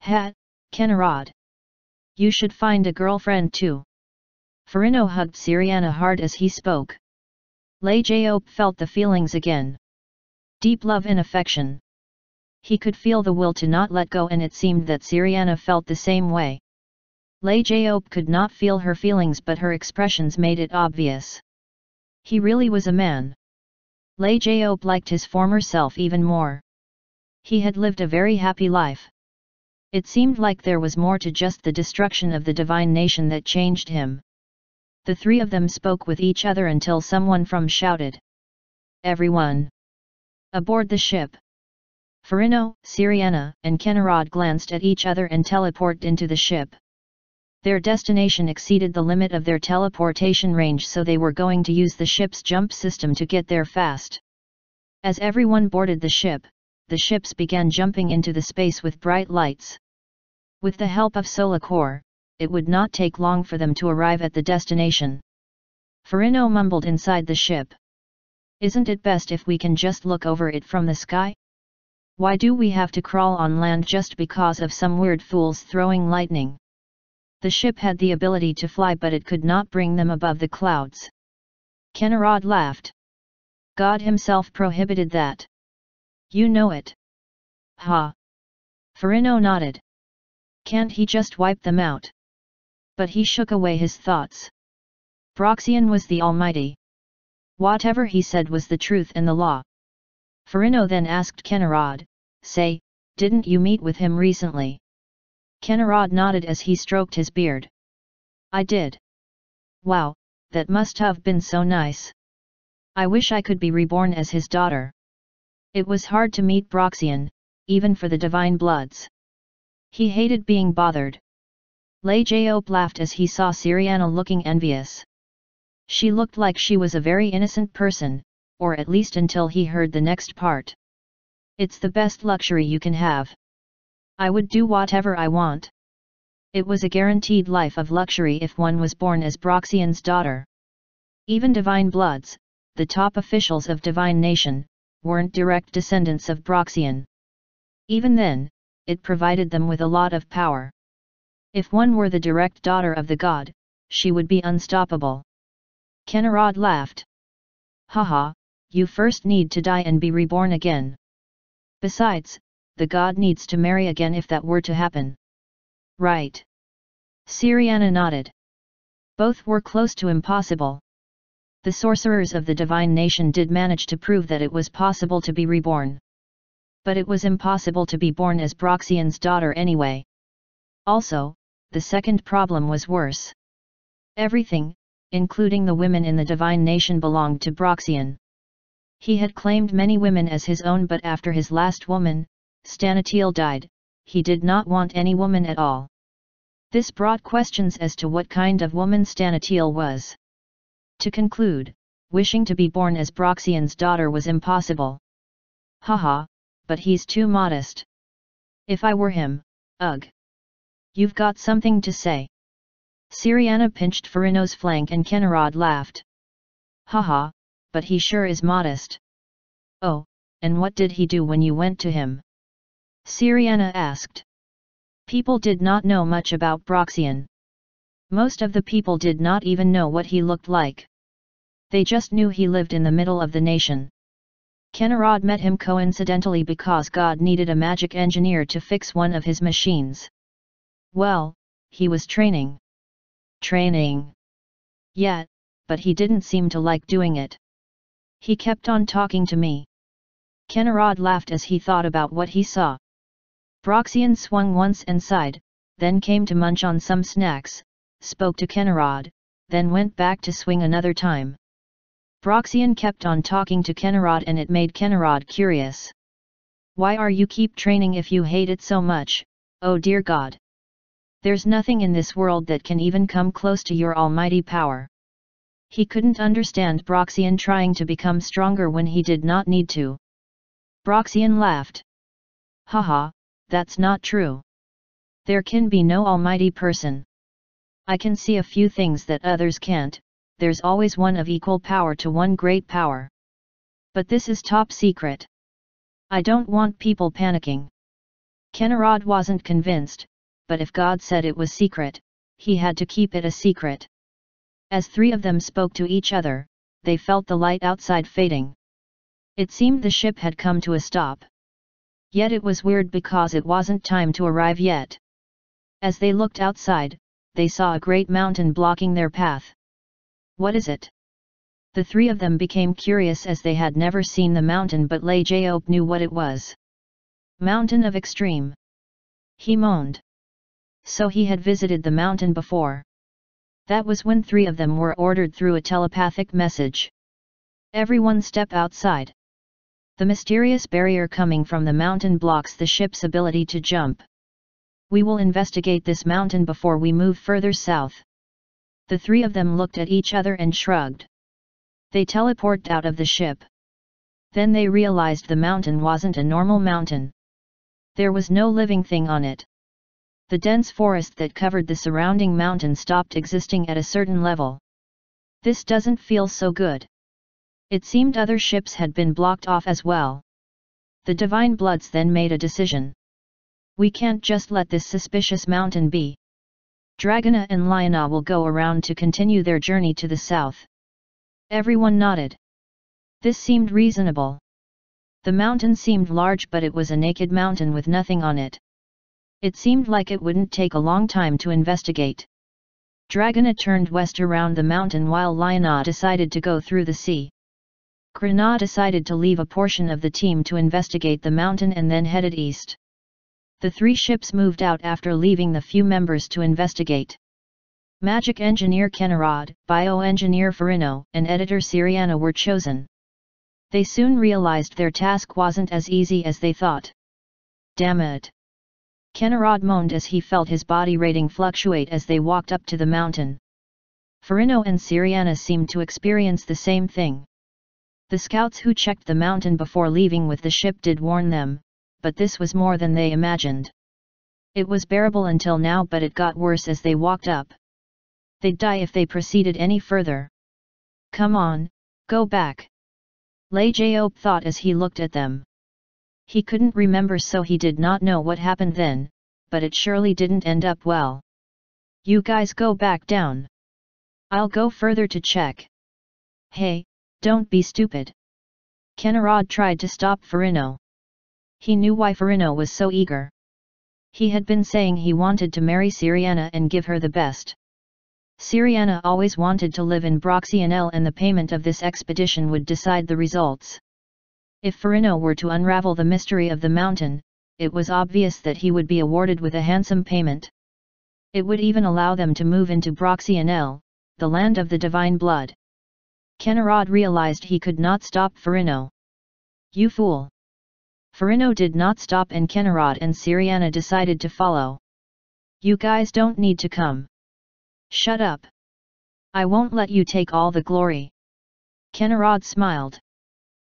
Ha, Kenarad. You should find a girlfriend too. Farino hugged Syriana hard as he spoke. Lei Jaop felt the feelings again. Deep love and affection. He could feel the will to not let go, and it seemed that Syriana felt the same way. Lei Jaop could not feel her feelings, but her expressions made it obvious. He really was a man. Lei Jaop liked his former self even more. He had lived a very happy life. It seemed like there was more to just the destruction of the divine nation that changed him. The three of them spoke with each other until someone from shouted, "Everyone! Aboard the ship!" Farino, Syriana, and Kenarod glanced at each other and teleported into the ship. Their destination exceeded the limit of their teleportation range, so they were going to use the ship's jump system to get there fast. As everyone boarded the ships began jumping into the space with bright lights. With the help of Solacor, it would not take long for them to arrive at the destination. Farino mumbled inside the ship. "Isn't it best if we can just look over it from the sky? Why do we have to crawl on land just because of some weird fools throwing lightning?" The ship had the ability to fly, but it could not bring them above the clouds. Kenarod laughed. "God himself prohibited that. You know it." "Ha!" Farino nodded. "Can't he just wipe them out?" But he shook away his thoughts. Broxian was the Almighty. Whatever he said was the truth and the law. Farino then asked Kenarod, "Say, didn't you meet with him recently?" Kenarod nodded as he stroked his beard. "I did." "Wow, that must have been so nice. I wish I could be reborn as his daughter." It was hard to meet Broxian, even for the divine bloods. He hated being bothered. Lei Jaop laughed as he saw Syriana looking envious. She looked like she was a very innocent person, or at least until he heard the next part. "It's the best luxury you can have. I would do whatever I want." It was a guaranteed life of luxury if one was born as Broxian's daughter. Even divine bloods, the top officials of divine nation, weren't direct descendants of Broxian. Even then, it provided them with a lot of power. If one were the direct daughter of the god, she would be unstoppable. Kenarod laughed. "Haha, you first need to die and be reborn again. Besides, the god needs to marry again if that were to happen." "Right." Syriana nodded. Both were close to impossible. The sorcerers of the divine nation did manage to prove that it was possible to be reborn. But it was impossible to be born as Broxian's daughter anyway. Also, the second problem was worse. Everything, including the women in the divine nation, belonged to Broxian. He had claimed many women as his own, but after his last woman, Stanatiel, died, he did not want any woman at all. This brought questions as to what kind of woman Stanatiel was. To conclude, wishing to be born as Broxian's daughter was impossible. "Haha, but he's too modest. If I were him, ugh." "You've got something to say." Syriana pinched Farino's flank and Kenarod laughed. "Haha, but he sure is modest." "Oh, and what did he do when you went to him?" Syriana asked. People did not know much about Broxian. Most of the people did not even know what he looked like. They just knew he lived in the middle of the nation. Kenarod met him coincidentally because God needed a magic engineer to fix one of his machines. Well, he was training. Training. Yeah, but he didn't seem to like doing it. He kept on talking to me. Kenarod laughed as he thought about what he saw. Broxian swung once and sighed, then came to munch on some snacks, spoke to Kenarod, then went back to swing another time. Broxian kept on talking to Kenarod and it made Kenarod curious. "Why are you keep training if you hate it so much, oh dear God? There's nothing in this world that can even come close to your almighty power." He couldn't understand Broxian trying to become stronger when he did not need to. Broxian laughed. "Haha, that's not true. There can be no almighty person. I can see a few things that others can't. There's always one of equal power to one great power. But this is top secret. I don't want people panicking." Kenarod wasn't convinced, but if God said it was secret, he had to keep it a secret. As three of them spoke to each other, they felt the light outside fading. It seemed the ship had come to a stop. Yet it was weird because it wasn't time to arrive yet. As they looked outside, they saw a great mountain blocking their path. What is it? The three of them became curious as they had never seen the mountain, but Lei Jiop knew what it was. Mountain of Extreme. He moaned. So he had visited the mountain before. That was when three of them were ordered through a telepathic message. Everyone step outside. The mysterious barrier coming from the mountain blocks the ship's ability to jump. We will investigate this mountain before we move further south. The three of them looked at each other and shrugged. They teleported out of the ship. Then they realized the mountain wasn't a normal mountain. There was no living thing on it. The dense forest that covered the surrounding mountain stopped existing at a certain level. This doesn't feel so good. It seemed other ships had been blocked off as well. The Divine Bloods then made a decision. We can't just let this suspicious mountain be. Dragona and Liona will go around to continue their journey to the south. Everyone nodded. This seemed reasonable. The mountain seemed large, but it was a naked mountain with nothing on it. It seemed like it wouldn't take a long time to investigate. Dragona turned west around the mountain while Liona decided to go through the sea. Krana decided to leave a portion of the team to investigate the mountain and then headed east. The three ships moved out after leaving the few members to investigate. Magic engineer Kenarod, bioengineer Farino, and editor Siriana were chosen. They soon realized their task wasn't as easy as they thought. Damn it! Kenarod moaned as he felt his body rating fluctuate as they walked up to the mountain. Farino and Siriana seemed to experience the same thing. The scouts who checked the mountain before leaving with the ship did warn them, but this was more than they imagined. It was bearable until now, but it got worse as they walked up. They'd die if they proceeded any further. Come on, go back. Lei Jiop thought as he looked at them. He couldn't remember, so he did not know what happened then, but it surely didn't end up well. You guys go back down. I'll go further to check. Hey, don't be stupid. Kenarod tried to stop Farino. He knew why Farino was so eager. He had been saying he wanted to marry Siriana and give her the best. Siriana always wanted to live in Broxianel, and the payment of this expedition would decide the results. If Farino were to unravel the mystery of the mountain, it was obvious that he would be awarded with a handsome payment. It would even allow them to move into Broxianel, the land of the divine blood. Kenarod realized he could not stop Farino. You fool! Farino did not stop, and Kenarod and Siriana decided to follow. You guys don't need to come. Shut up. I won't let you take all the glory. Kenarod smiled.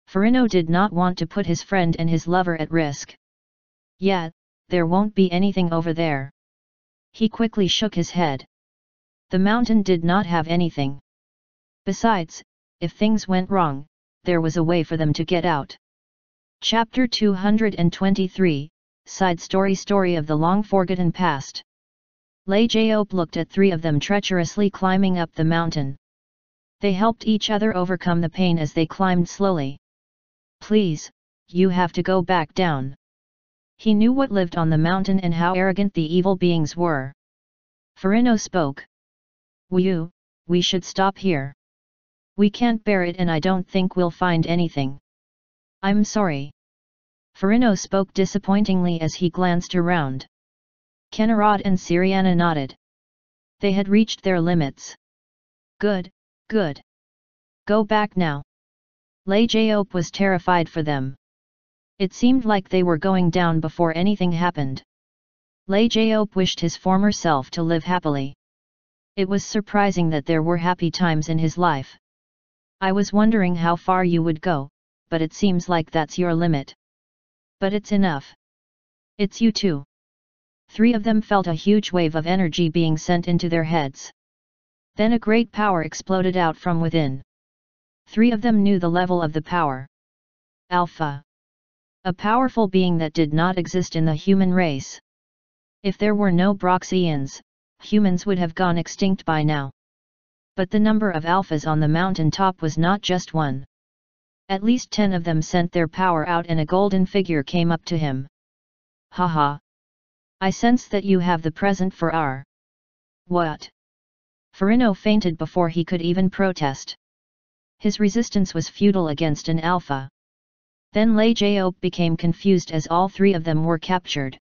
Farino did not want to put his friend and his lover at risk. Yeah, there won't be anything over there. He quickly shook his head. The mountain did not have anything. Besides, if things went wrong, there was a way for them to get out. Chapter 223, Side Story of the Long-Forgotten Past. Lei Jiop looked at three of them treacherously climbing up the mountain. They helped each other overcome the pain as they climbed slowly. Please, you have to go back down. He knew what lived on the mountain and how arrogant the evil beings were. Farino spoke. We should stop here. We can't bear it, and I don't think we'll find anything. I'm sorry. Farino spoke disappointingly as he glanced around. Kenarod and Siriana nodded. They had reached their limits. Good. Go back now. Lei Jiop was terrified for them. It seemed like they were going down before anything happened. Lei Jiop wished his former self to live happily. It was surprising that there were happy times in his life. I was wondering how far you would go, but it seems like that's your limit. But it's enough. It's you too. Three of them felt a huge wave of energy being sent into their heads. Then a great power exploded out from within. Three of them knew the level of the power. Alpha. A powerful being that did not exist in the human race. If there were no Broxians, humans would have gone extinct by now. But the number of alphas on the mountain top was not just one. At least 10 of them sent their power out and a golden figure came up to him. Haha! I sense that you have the present for our... What? Farino fainted before he could even protest. His resistance was futile against an alpha. Then Lei Jiao became confused as all 3 of them were captured.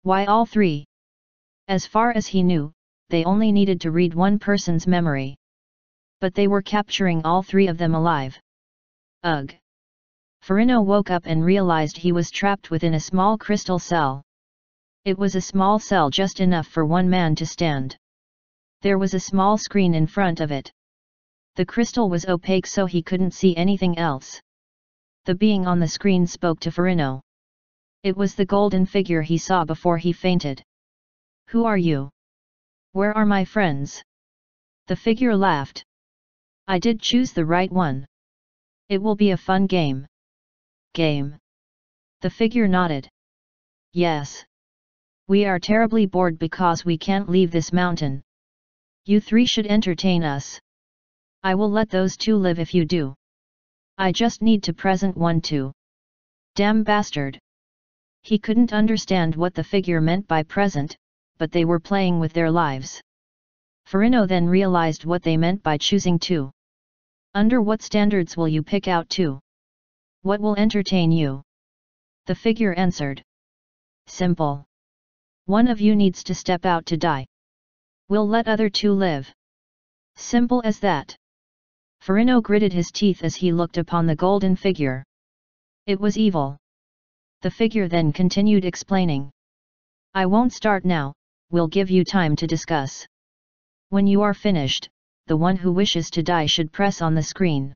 Why all 3? As far as he knew, they only needed to read one person's memory. But they were capturing all 3 of them alive. Ugh! Farino woke up and realized he was trapped within a small crystal cell. It was a small cell just enough for one man to stand. There was a small screen in front of it. The crystal was opaque so he couldn't see anything else. The being on the screen spoke to Farino. It was the golden figure he saw before he fainted. Who are you? Where are my friends? The figure laughed. I did choose the right one. It will be a fun game. Game? The figure nodded. Yes. We are terribly bored because we can't leave this mountain. You 3 should entertain us. I will let those 2 live if you do. I just need to present 1 too. Damn bastard. He couldn't understand what the figure meant by present, but they were playing with their lives. Farino then realized what they meant by choosing 2. Under what standards will you pick out 2? What will entertain you? The figure answered. Simple. One of you needs to step out to die. We'll let other 2 live. Simple as that. Farino gritted his teeth as he looked upon the golden figure. It was evil. The figure then continued explaining. I won't start now, we'll give you time to discuss. When you are finished, the one who wishes to die should press on the screen.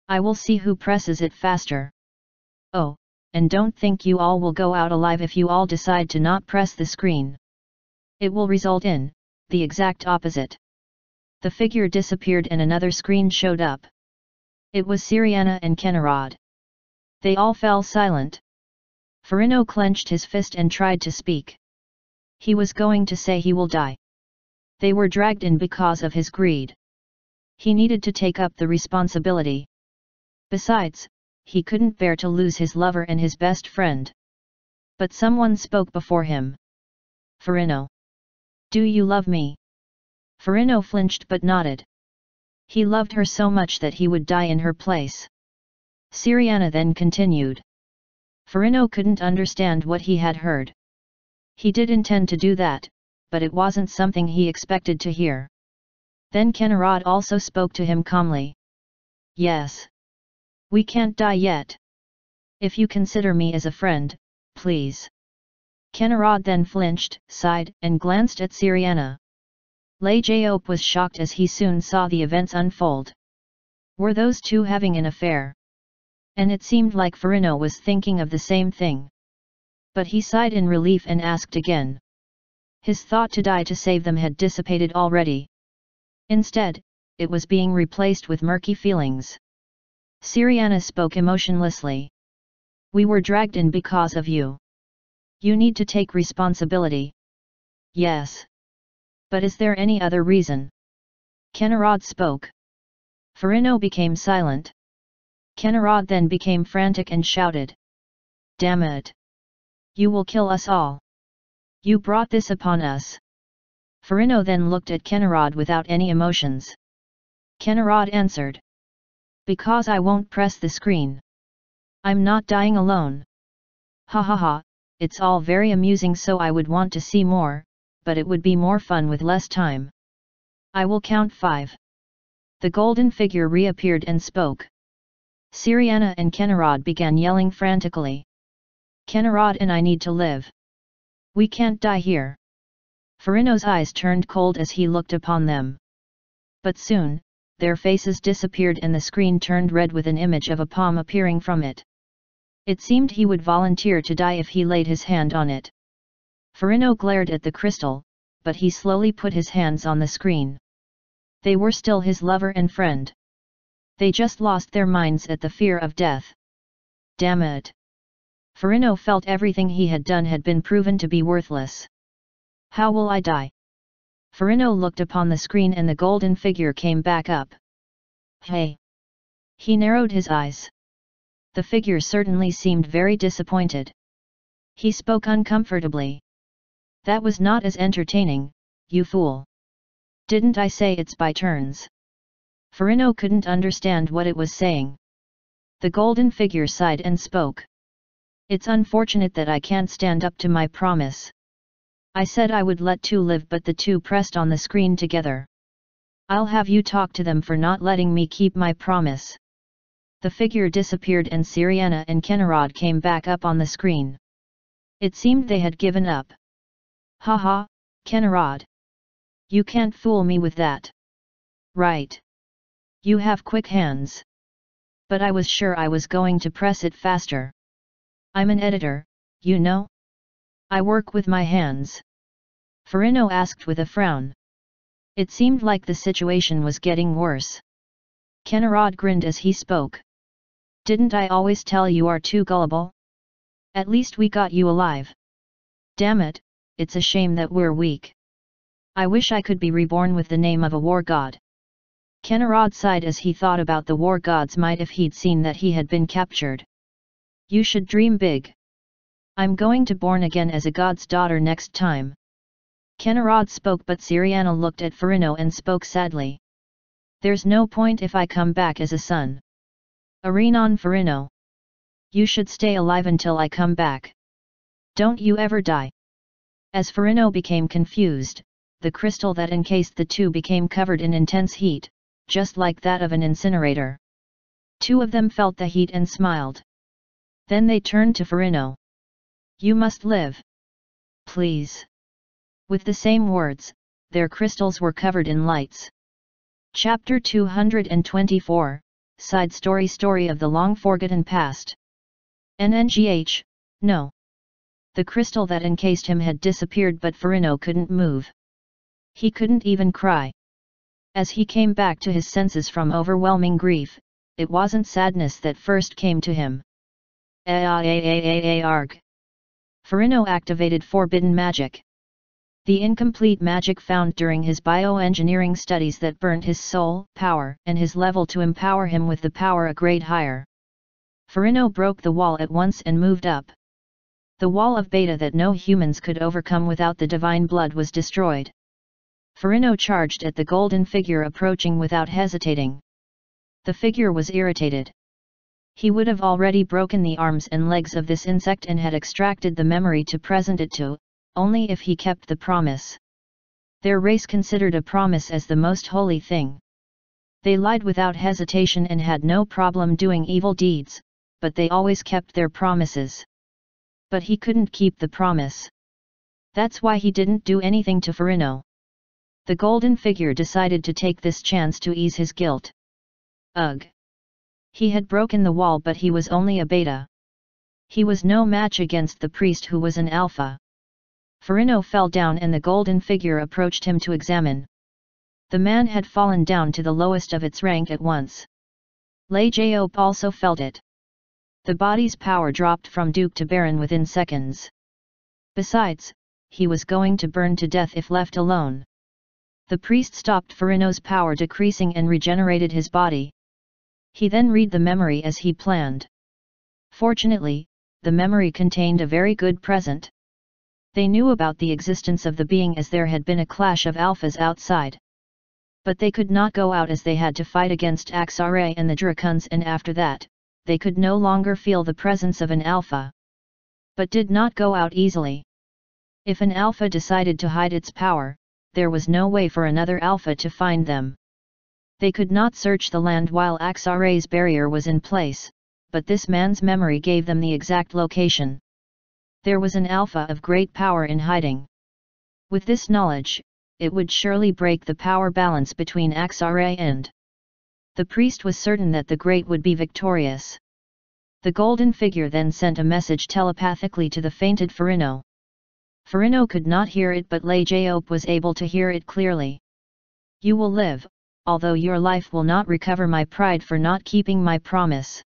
I will see who presses it faster. Oh, and don't think you all will go out alive if you all decide to not press the screen. It will result in the exact opposite. The figure disappeared and another screen showed up. It was Siriana and Kenarod. They all fell silent. Farino clenched his fist and tried to speak. He was going to say he will die. They were dragged in because of his greed. He needed to take up the responsibility. Besides, he couldn't bear to lose his lover and his best friend. But someone spoke before him. Farino. Do you love me? Farino flinched but nodded. He loved her so much that he would die in her place. Siriana then continued. Farino couldn't understand what he had heard. He did intend to do that, but it wasn't something he expected to hear. Then Kenarod also spoke to him calmly. Yes. We can't die yet. If you consider me as a friend, please. Kenarod then flinched, sighed, and glanced at Siriana. Lei Jiao was shocked as he soon saw the events unfold. Were those 2 having an affair? And it seemed like Farino was thinking of the same thing. But he sighed in relief and asked again. His thought to die to save them had dissipated already. Instead, it was being replaced with murky feelings. Siriana spoke emotionlessly. We were dragged in because of you. You need to take responsibility. Yes. But is there any other reason? Kenarod spoke. Farino became silent. Kenarod then became frantic and shouted. Damn it! You will kill us all. You brought this upon us. Farino then looked at Kenarod without any emotions. Kenarod answered. Because I won't press the screen. I'm not dying alone. Ha ha ha, it's all very amusing so I would want to see more, but it would be more fun with less time. I will count 5. The golden figure reappeared and spoke. Siriana and Kenarod began yelling frantically. Kenarod and I need to live. We can't die here. Farino's eyes turned cold as he looked upon them. But soon, their faces disappeared and the screen turned red with an image of a palm appearing from it. It seemed he would volunteer to die if he laid his hand on it. Farino glared at the crystal, but he slowly put his hands on the screen. They were still his lover and friend. They just lost their minds at the fear of death. Damn it! Farino felt everything he had done had been proven to be worthless. How will I die? Farino looked upon the screen and the golden figure came back up. Hey! He narrowed his eyes. The figure certainly seemed very disappointed. He spoke uncomfortably. That was not as entertaining, you fool. Didn't I say it's by turns? Furino couldn't understand what it was saying. The golden figure sighed and spoke. It's unfortunate that I can't stand up to my promise. I said I would let two live, but the two pressed on the screen together. I'll have you talk to them for not letting me keep my promise. The figure disappeared and Syriana and Kenarod came back up on the screen. It seemed they had given up. Haha, Kenarod. You can't fool me with that. Right. You have quick hands. But I was sure I was going to press it faster. I'm an editor, you know? I work with my hands. Furino asked with a frown. It seemed like the situation was getting worse. Kenarod grinned as he spoke. Didn't I always tell you are too gullible? At least we got you alive. Damn it, it's a shame that we're weak. I wish I could be reborn with the name of a war god. Kenarod sighed as he thought about the war god's might if he'd seen that he had been captured. You should dream big. I'm going to born again as a god's daughter next time. Kenarod spoke, but Syriana looked at Furino and spoke sadly. There's no point if I come back as a son. Arenon Furino. You should stay alive until I come back. Don't you ever die. As Furino became confused, the crystal that encased the two became covered in intense heat, just like that of an incinerator. Two of them felt the heat and smiled. Then they turned to Furino. You must live. Please. With the same words, their crystals were covered in lights. Chapter 224, Side Story of the Long-Forgotten Past. NNGH, no. The crystal that encased him had disappeared, but Furino couldn't move. He couldn't even cry. As he came back to his senses from overwhelming grief, it wasn't sadness that first came to him. Arg. Furino activated forbidden magic. The incomplete magic found during his bioengineering studies that burnt his soul power and his level to empower him with the power a grade higher. Furino broke the wall at once and moved up. The wall of beta that no humans could overcome without the divine blood was destroyed. Furino charged at the golden figure approaching without hesitating. The figure was irritated. He would have already broken the arms and legs of this insect and had extracted the memory to present it to, only if he kept the promise. Their race considered a promise as the most holy thing. They lied without hesitation and had no problem doing evil deeds, but they always kept their promises. But he couldn't keep the promise. That's why he didn't do anything to Furino. The golden figure decided to take this chance to ease his guilt. Ugh! He had broken the wall, but he was only a beta. He was no match against the priest who was an alpha. Furino fell down and the golden figure approached him to examine. The man had fallen down to the lowest of its rank at once. Lei Jaop also felt it. The body's power dropped from Duke to Baron within seconds. Besides, he was going to burn to death if left alone. The priest stopped Furino's power decreasing and regenerated his body. He then read the memory as he planned. Fortunately, the memory contained a very good present. They knew about the existence of the being as there had been a clash of alphas outside. But they could not go out as they had to fight against Axare and the Dracuns, and after that, they could no longer feel the presence of an alpha. But did not go out easily. If an alpha decided to hide its power, there was no way for another alpha to find them. They could not search the land while Axare's barrier was in place, but this man's memory gave them the exact location. There was an alpha of great power in hiding. With this knowledge, it would surely break the power balance between Axare and the priest was certain that the great would be victorious. The golden figure then sent a message telepathically to the fainted Furino. Furino could not hear it, but Lei Jaop was able to hear it clearly. You will live, although your life will not recover my pride for not keeping my promise.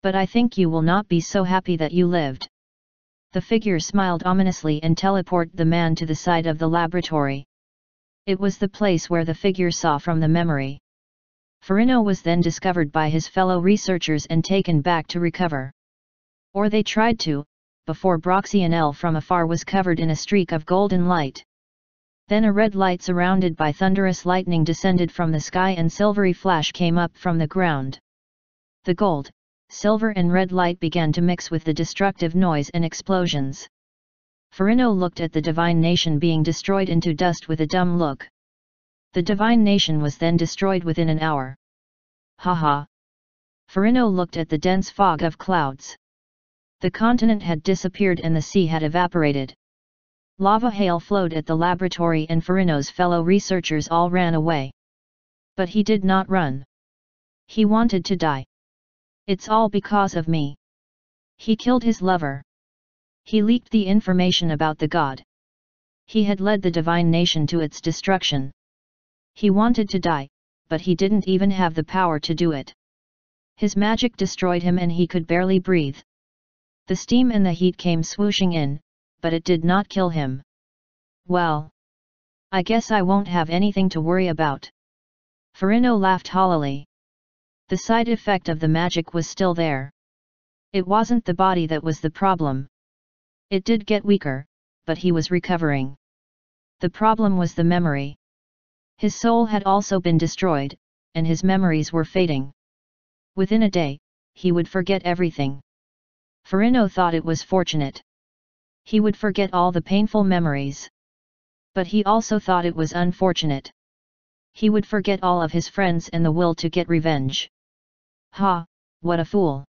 But I think you will not be so happy that you lived. The figure smiled ominously and teleported the man to the side of the laboratory. It was the place where the figure saw from the memory. Farino was then discovered by his fellow researchers and taken back to recover. Or they tried to, before Broxianel from afar was covered in a streak of golden light. Then a red light surrounded by thunderous lightning descended from the sky and silvery flash came up from the ground. The gold, silver and red light began to mix with the destructive noise and explosions. Farino looked at the divine nation being destroyed into dust with a dumb look. The divine nation was then destroyed within an hour. Ha! Farino looked at the dense fog of clouds. The continent had disappeared and the sea had evaporated. Lava hail flowed at the laboratory and Farino's fellow researchers all ran away. But he did not run. He wanted to die. It's all because of me. He killed his lover. He leaked the information about the god. He had led the divine nation to its destruction. He wanted to die, but he didn't even have the power to do it. His magic destroyed him and he could barely breathe. The steam and the heat came swooshing in, but it did not kill him. Well, I guess I won't have anything to worry about. Farino laughed hollowly. The side effect of the magic was still there. It wasn't the body that was the problem. It did get weaker, but he was recovering. The problem was the memory. His soul had also been destroyed, and his memories were fading. Within a day, he would forget everything. Farino thought it was fortunate. He would forget all the painful memories. But he also thought it was unfortunate. He would forget all of his friends and the will to get revenge. Ha, what a fool!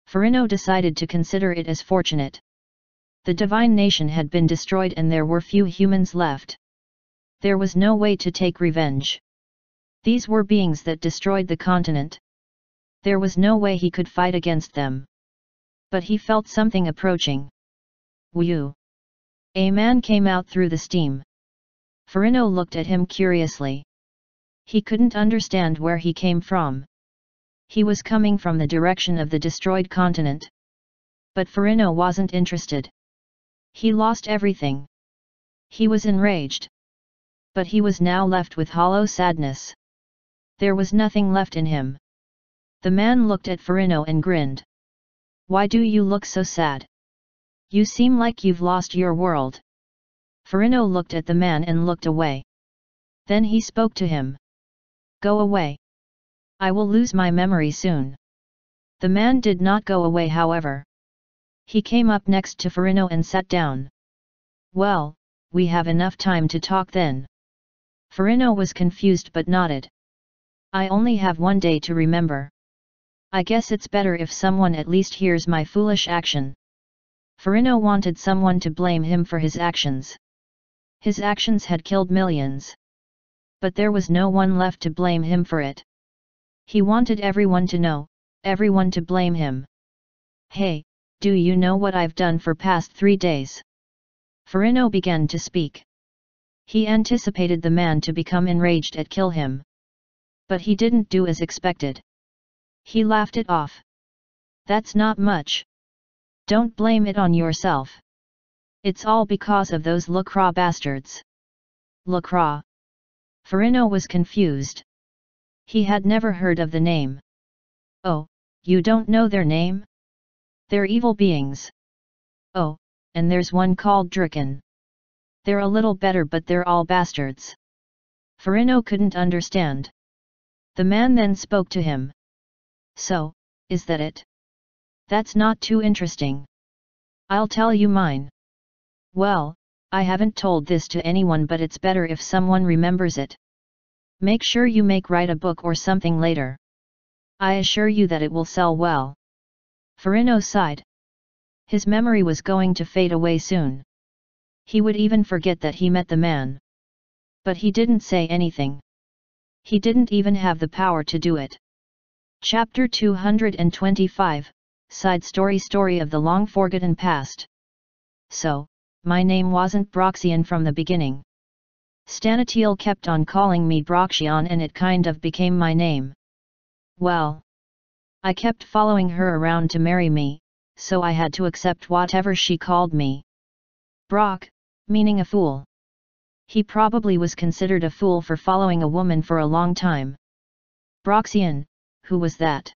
Farino decided to consider it as fortunate. The divine nation had been destroyed and there were few humans left. There was no way to take revenge. These were beings that destroyed the continent. There was no way he could fight against them. But he felt something approaching. Whew! A man came out through the steam. Farino looked at him curiously. He couldn't understand where he came from. He was coming from the direction of the destroyed continent. But Farino wasn't interested. He lost everything. He was enraged. But he was now left with hollow sadness. There was nothing left in him. The man looked at Farino and grinned. Why do you look so sad? You seem like you've lost your world. Farino looked at the man and looked away. Then he spoke to him. Go away. I will lose my memory soon. The man did not go away, however. He came up next to Farino and sat down. Well, we have enough time to talk then. Farino was confused but nodded. I only have 1 day to remember. I guess it's better if someone at least hears my foolish action. Farino wanted someone to blame him for his actions. His actions had killed millions. But there was no one left to blame him for it. He wanted everyone to know, everyone to blame him. Hey, do you know what I've done for past 3 days? Farino began to speak. He anticipated the man to become enraged and kill him. But he didn't do as expected. He laughed it off. That's not much. Don't blame it on yourself. It's all because of those Lacroix bastards. Lacroix? Farino was confused. He had never heard of the name. Oh, you don't know their name? They're evil beings. Oh, and there's one called Draken. They're a little better but they're all bastards. Farino couldn't understand. The man then spoke to him. So, is that it? That's not too interesting. I'll tell you mine. Well, I haven't told this to anyone but it's better if someone remembers it. Make sure you write a book or something later. I assure you that it will sell well. Farino sighed. His memory was going to fade away soon. He would even forget that he met the man. But he didn't say anything. He didn't even have the power to do it. Chapter 225, Side Story of the Long-Forgotten Past. So, my name wasn't Broxian from the beginning. Stanatiel kept on calling me Broxian and it kind of became my name. Well, I kept following her around to marry me, so I had to accept whatever she called me. Brock, meaning a fool. He probably was considered a fool for following a woman for a long time. Broxian, who was that?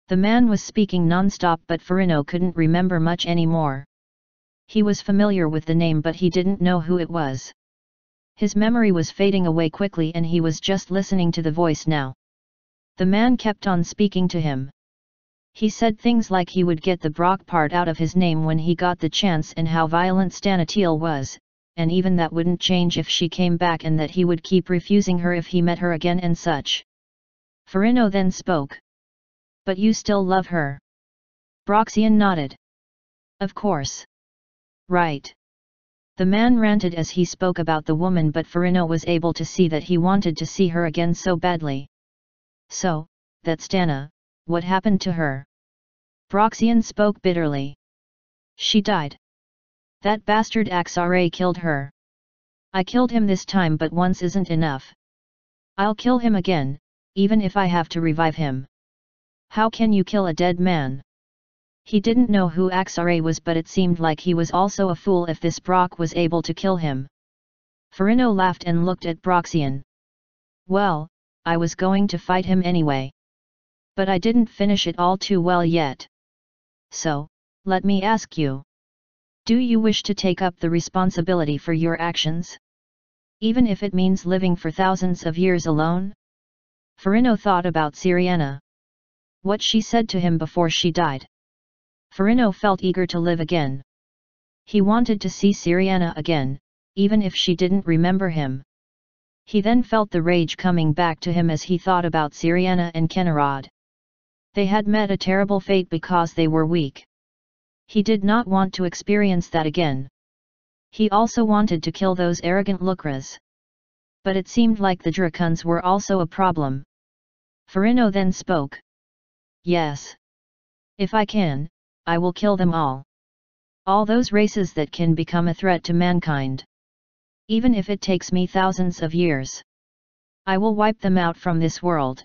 The man was speaking non-stop, but Farino couldn't remember much anymore. He was familiar with the name, but he didn't know who it was. His memory was fading away quickly and he was just listening to the voice now. The man kept on speaking to him. He said things like he would get the Brock part out of his name when he got the chance, and how violent Stanatiel was, and even that wouldn't change if she came back, and that he would keep refusing her if he met her again and such. Farino then spoke. But you still love her? Broxian nodded. Of course. Right. The man ranted as he spoke about the woman, but Farino was able to see that he wanted to see her again so badly. So, that Stana, what happened to her? Broxian spoke bitterly. She died. That bastard Axare killed her. I killed him this time, but once isn't enough. I'll kill him again, even if I have to revive him. How can you kill a dead man? He didn't know who Axare was, but it seemed like he was also a fool if this Brock was able to kill him. Farino laughed and looked at Broxian. Well, I was going to fight him anyway. But I didn't finish it all too well yet. So, let me ask you. Do you wish to take up the responsibility for your actions? Even if it means living for thousands of years alone? Farino thought about Syriana. What she said to him before she died. Farino felt eager to live again. He wanted to see Syriana again, even if she didn't remember him. He then felt the rage coming back to him as he thought about Syriana and Kenarod. They had met a terrible fate because they were weak. He did not want to experience that again. He also wanted to kill those arrogant Lukras. But it seemed like the Dracuns were also a problem. Farino then spoke. Yes. If I can, I will kill them all. All those races that can become a threat to mankind. Even if it takes me thousands of years. I will wipe them out from this world.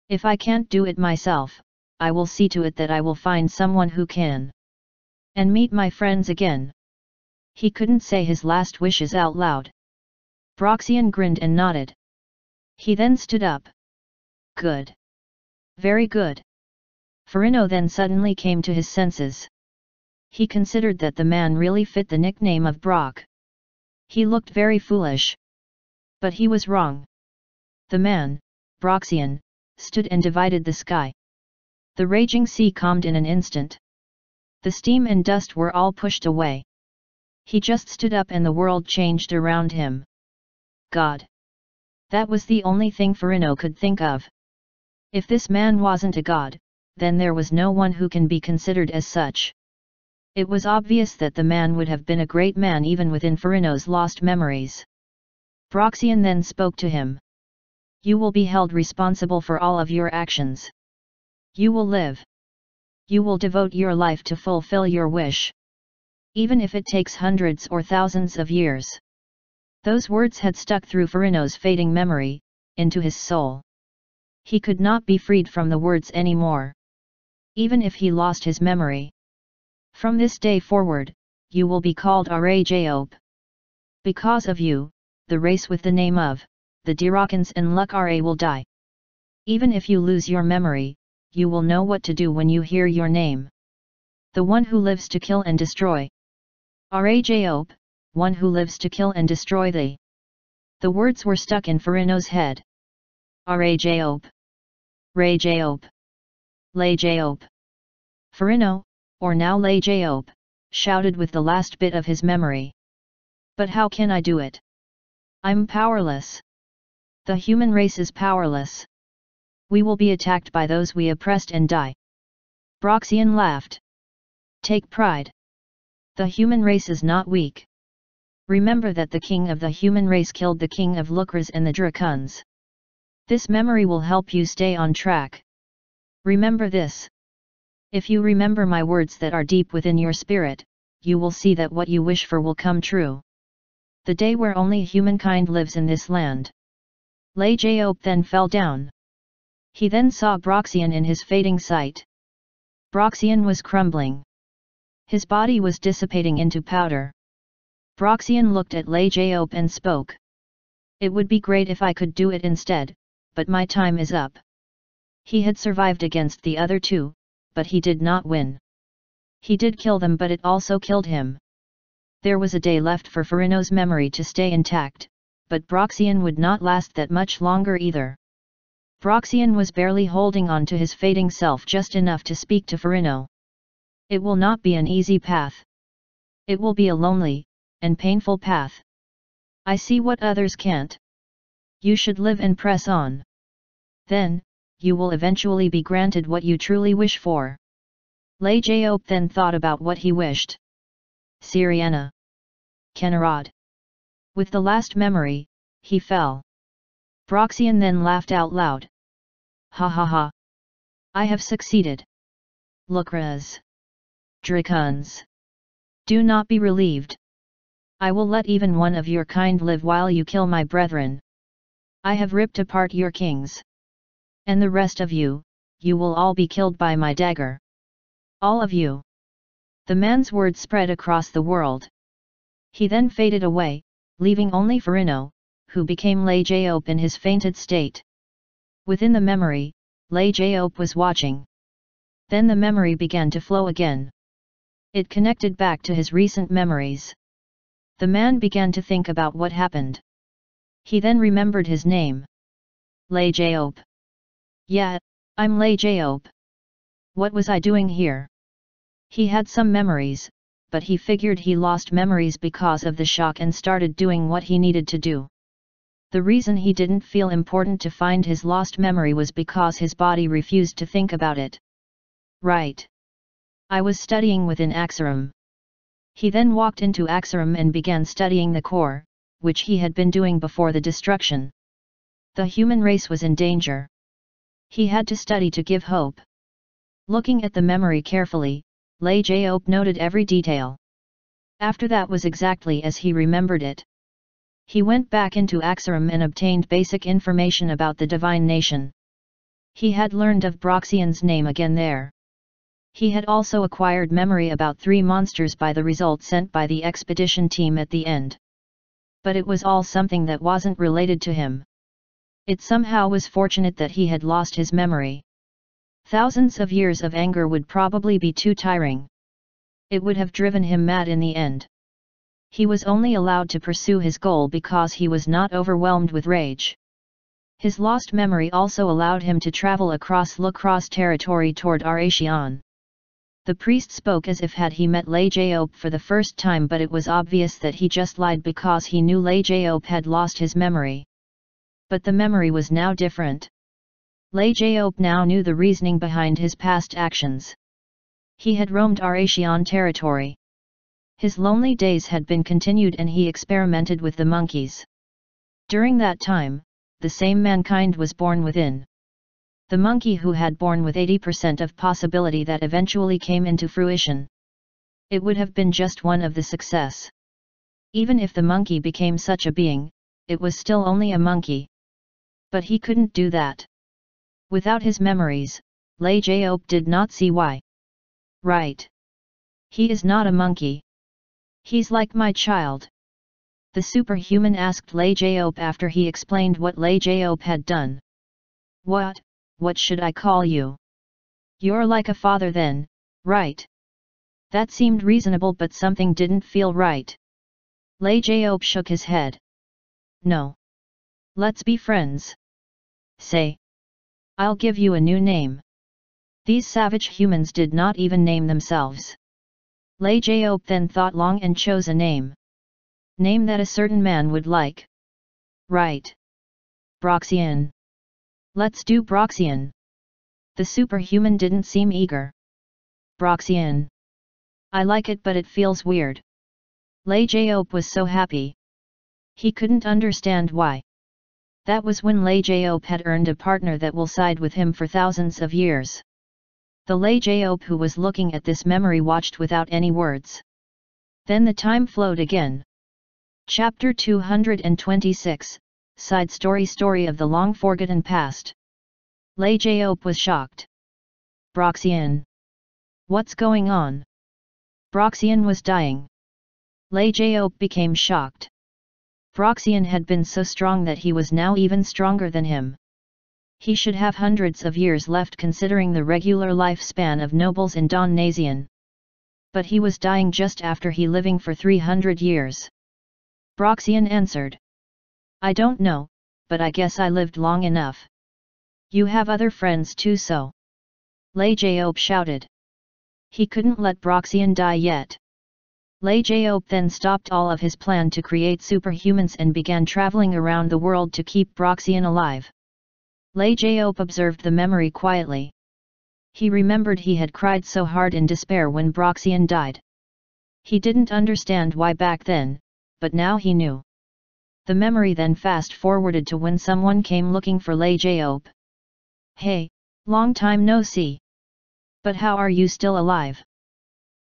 If I can't do it myself, I will see to it that I will find someone who can. And meet my friends again. He couldn't say his last wishes out loud. Broxian grinned and nodded. He then stood up. Good. Very good. Farino then suddenly came to his senses. He considered that the man really fit the nickname of Brock. He looked very foolish. But he was wrong. The man, Broxian, stood and divided the sky. The raging sea calmed in an instant. The steam and dust were all pushed away. He just stood up and the world changed around him. God! That was the only thing Farino could think of. If this man wasn't a god, then there was no one who can be considered as such. It was obvious that the man would have been a great man even within Farino's lost memories. Broxian then spoke to him. You will be held responsible for all of your actions. You will live. You will devote your life to fulfill your wish. Even if it takes hundreds or thousands of years. Those words had stuck through Farino's fading memory, into his soul. He could not be freed from the words anymore. Even if he lost his memory. From this day forward, you will be called Arajaop. Because of you, the race with the name of, the Dirokans and Lukare will die. Even if you lose your memory, you will know what to do when you hear your name. The one who lives to kill and destroy. Arajaop, one who lives to kill and destroy thee. The words were stuck in Farino's head. Arajaop. Rajaop. Lajaop. Farino, or now Lajaop, shouted with the last bit of his memory. But how can I do it? I'm powerless. The human race is powerless. We will be attacked by those we oppressed and die. Broxian laughed. Take pride. The human race is not weak. Remember that the king of the human race killed the king of Lukras and the Dracuns. This memory will help you stay on track. Remember this. If you remember my words that are deep within your spirit, you will see that what you wish for will come true. The day where only humankind lives in this land. Lajaop then fell down. He then saw Broxian in his fading sight. Broxian was crumbling. His body was dissipating into powder. Broxian looked at Lajaop and spoke. It would be great if I could do it instead, but my time is up. He had survived against the other two, but he did not win. He did kill them, but it also killed him. There was a day left for Farino's memory to stay intact, but Broxian would not last that much longer either. Broxian was barely holding on to his fading self just enough to speak to Farino. It will not be an easy path. It will be a lonely and painful path. I see what others can't. You should live and press on. Then, you will eventually be granted what you truly wish for. Lei Jaop then thought about what he wished. Syriana. Kenarad. With the last memory, he fell. Broxian then laughed out loud. Ha ha ha. I have succeeded. Lukras. Dracons. Do not be relieved. I will let even one of your kind live while you kill my brethren. I have ripped apart your kings. And the rest of you, you will all be killed by my dagger. All of you. The man's word spread across the world. He then faded away, leaving only Farino, who became Lei Jaop in his fainted state. Within the memory, Lei Jaop was watching. Then the memory began to flow again. It connected back to his recent memories. The man began to think about what happened. He then remembered his name. Lei Jaop. Yeah, I'm Lei Jaop. What was I doing here? He had some memories, but he figured he lost memories because of the shock and started doing what he needed to do. The reason he didn't feel important to find his lost memory was because his body refused to think about it. Right. I was studying within Axarum. He then walked into Axarum and began studying the core, which he had been doing before the destruction. The human race was in danger. He had to study to give hope. Looking at the memory carefully, Lei Jaop noted every detail. After that was exactly as he remembered it. He went back into Axarum and obtained basic information about the divine nation. He had learned of Broxian's name again there. He had also acquired memory about 3 monsters by the results sent by the expedition team at the end. But it was all something that wasn't related to him. It somehow was fortunate that he had lost his memory. Thousands of years of anger would probably be too tiring. It would have driven him mad in the end. He was only allowed to pursue his goal because he was not overwhelmed with rage. His lost memory also allowed him to travel across Lukras territory toward Aratian. The priest spoke as if had he met Lei Jaop for the first time, but it was obvious that he just lied because he knew Lei Jaop had lost his memory. But the memory was now different. Lei Jaop now knew the reasoning behind his past actions. He had roamed Aratian territory. His lonely days had been continued and he experimented with the monkeys. During that time, the same mankind was born within. The monkey who had born with 80% of possibility that eventually came into fruition. It would have been just one of the success. Even if the monkey became such a being, it was still only a monkey. But he couldn't do that. Without his memories, Lei Jaop did not see why. Right. He is not a monkey. He's like my child. The superhuman asked Lei Jaop after he explained what Lei Jaop had done. What should I call you? You're like a father then, right? That seemed reasonable, but something didn't feel right. Lei Jaop shook his head. No. Let's be friends. Say. I'll give you a new name. These savage humans did not even name themselves. Lei Jaop then thought long and chose a name. Name that a certain man would like. Right. Broxian. Let's do Broxian. The superhuman didn't seem eager. Broxian. I like it, but it feels weird. Lei Jaop was so happy. He couldn't understand why. That was when Lei Jaop had earned a partner that will side with him for thousands of years. The Lei Jaop who was looking at this memory watched without any words. Then the time flowed again. Chapter 226, Side Story of the Long Forgotten Past. Lei Jaop was shocked. Broxian. What's going on? Broxian was dying. Lei Jaop became shocked. Broxian had been so strong that he was now even stronger than him. He should have hundreds of years left considering the regular lifespan of nobles in Donasian. But he was dying just after he living for 300 years. Broxian answered. I don't know, but I guess I lived long enough. You have other friends too, so. Lajaope shouted. He couldn't let Broxian die yet. Lajaope then stopped all of his plan to create superhumans and began traveling around the world to keep Broxian alive. Lajaope observed the memory quietly. He remembered he had cried so hard in despair when Broxian died. He didn't understand why back then, but now he knew. The memory then fast-forwarded to when someone came looking for Lajaope. Hey, long time no see. But how are you still alive?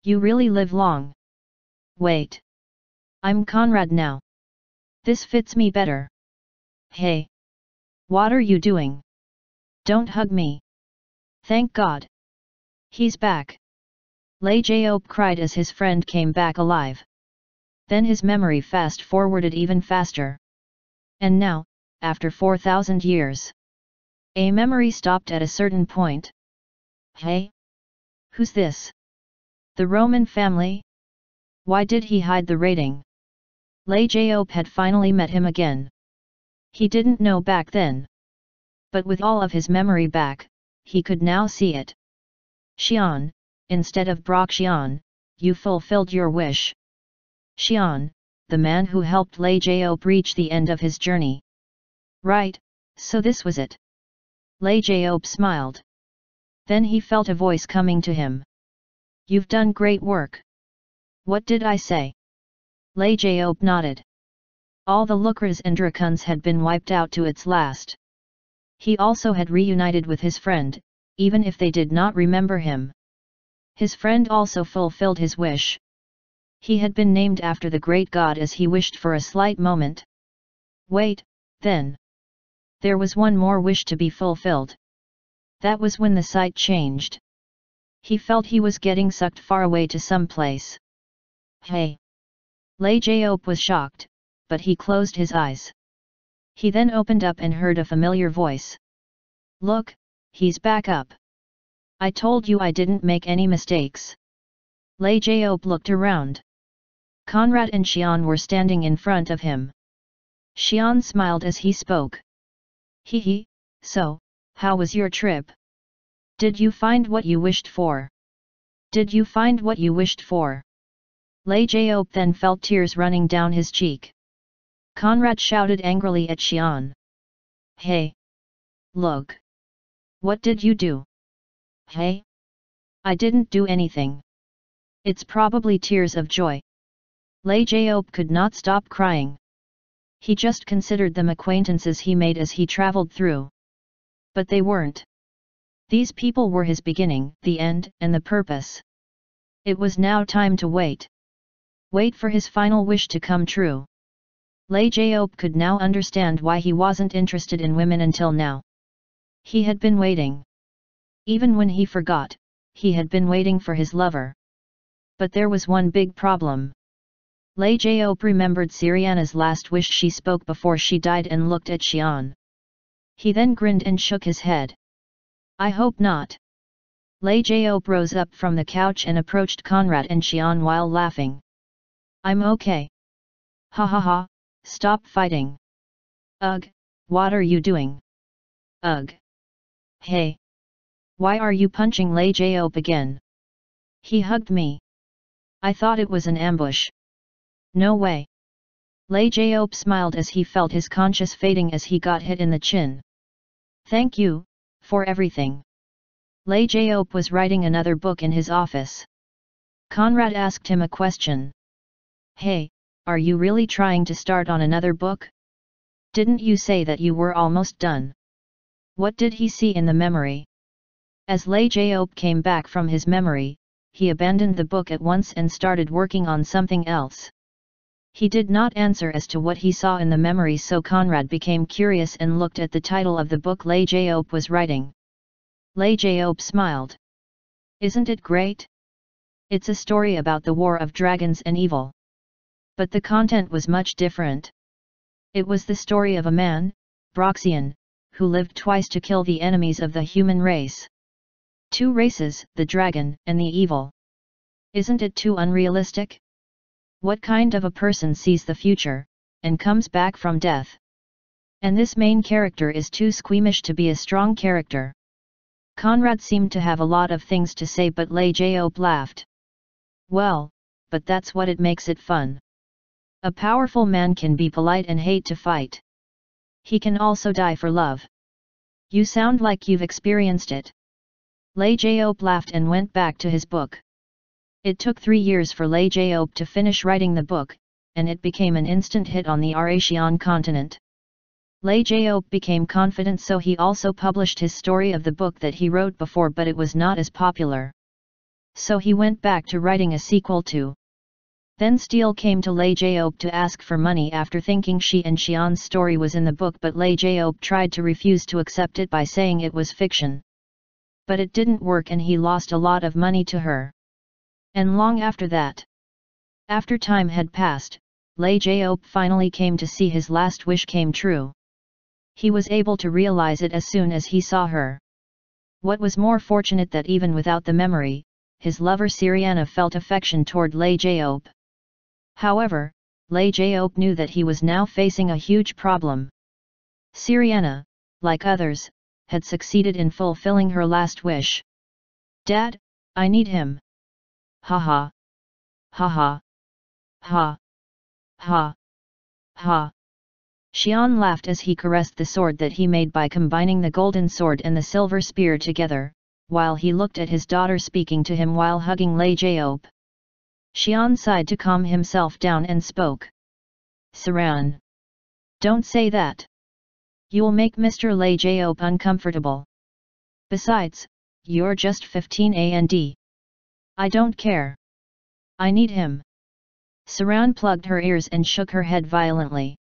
You really live long. Wait. I'm Conrad now. This fits me better. Hey. What are you doing? Don't hug me. Thank God. He's back. Lajaope cried as his friend came back alive. Then his memory fast-forwarded even faster. And now, after 4,000 years. A memory stopped at a certain point. Hey? Who's this? The Roman family? Why did he hide the rating? Lajaope had finally met him again. He didn't know back then. But with all of his memory back, he could now see it. Xian, instead of Broxian, you fulfilled your wish. Xian, the man who helped Lajaope reach the end of his journey. Right, so this was it. Lajaope smiled. Then he felt a voice coming to him. You've done great work. What did I say? Lajaope nodded. All the Lucras and Dracuns had been wiped out to its last. He also had reunited with his friend, even if they did not remember him. His friend also fulfilled his wish. He had been named after the great god as he wished for a slight moment. Wait, then. There was one more wish to be fulfilled. That was when the sight changed. He felt he was getting sucked far away to some place. Hey! Lajaope was shocked, but he closed his eyes. He then opened up and heard a familiar voice. Look, he's back up. I told you I didn't make any mistakes. Lajaope looked around. Conrad and Xian were standing in front of him. Xian smiled as he spoke. Hee, so, how was your trip? Did you find what you wished for? Did you find what you wished for? Lajaope then felt tears running down his cheek. Conrad shouted angrily at Xian. Hey! Look! What did you do? Hey! I didn't do anything. It's probably tears of joy. Lajaope could not stop crying. He just considered them acquaintances he made as he traveled through. But they weren't. These people were his beginning, the end, and the purpose. It was now time to wait. Wait for his final wish to come true. Lajaope could now understand why he wasn't interested in women until now. He had been waiting. Even when he forgot, he had been waiting for his lover. But there was one big problem. Lajaope remembered Syriana's last wish she spoke before she died and looked at Xian. He then grinned and shook his head. I hope not. Lajaope rose up from the couch and approached Conrad and Xian while laughing. I'm okay. Ha ha ha, stop fighting. Ugh, what are you doing? Ugh. Hey. Why are you punching Lajaope again? He hugged me. I thought it was an ambush. No way. Lajaope smiled as he felt his conscience fading as he got hit in the chin. Thank you, for everything. Lajaope was writing another book in his office. Conrad asked him a question. Hey, are you really trying to start on another book? Didn't you say that you were almost done? What did he see in the memory? As Lajaope came back from his memory, he abandoned the book at once and started working on something else. He did not answer as to what he saw in the memory, so Conrad became curious and looked at the title of the book Lajaope was writing. Lajaope smiled. Isn't it great? It's a story about the war of dragons and evil. But the content was much different. It was the story of a man, Broxian, who lived twice to kill the enemies of the human race. Two races, the dragon and the evil. Isn't it too unrealistic? What kind of a person sees the future, and comes back from death? And this main character is too squeamish to be a strong character. Conrad seemed to have a lot of things to say, but Lei Jiao laughed. Well, but that's what it makes it fun. A powerful man can be polite and hate to fight. He can also die for love. You sound like you've experienced it. Lei Jiao laughed and went back to his book. It took 3 years for Lei Jiao to finish writing the book, and it became an instant hit on the Eurasian continent. Lei Jiao became confident, so he also published his story of the book that he wrote before, but it was not as popular. So he went back to writing a sequel too. Then Steele came to Lei Jiao to ask for money after thinking she and Xian's story was in the book, but Lei Jiao tried to refuse to accept it by saying it was fiction. But it didn't work and he lost a lot of money to her. And long after that, after time had passed, Lei Jiao finally came to see his last wish came true. He was able to realize it as soon as he saw her. What was more fortunate that even without the memory, his lover Siriana felt affection toward Lei Jiao. However, Lei Jiao knew that he was now facing a huge problem. Siriana, like others, had succeeded in fulfilling her last wish. "Dad, I need him." "Ha ha. Ha ha. Ha. Ha. Ha." Xian laughed as he caressed the sword that he made by combining the golden sword and the silver spear together, while he looked at his daughter speaking to him while hugging Lei Jiao. Xian sighed to calm himself down and spoke. "Siran. Don't say that. You'll make Mr. Lei Jiao uncomfortable. Besides, you're just 15 and I don't care. I need him." Siran plugged her ears and shook her head violently.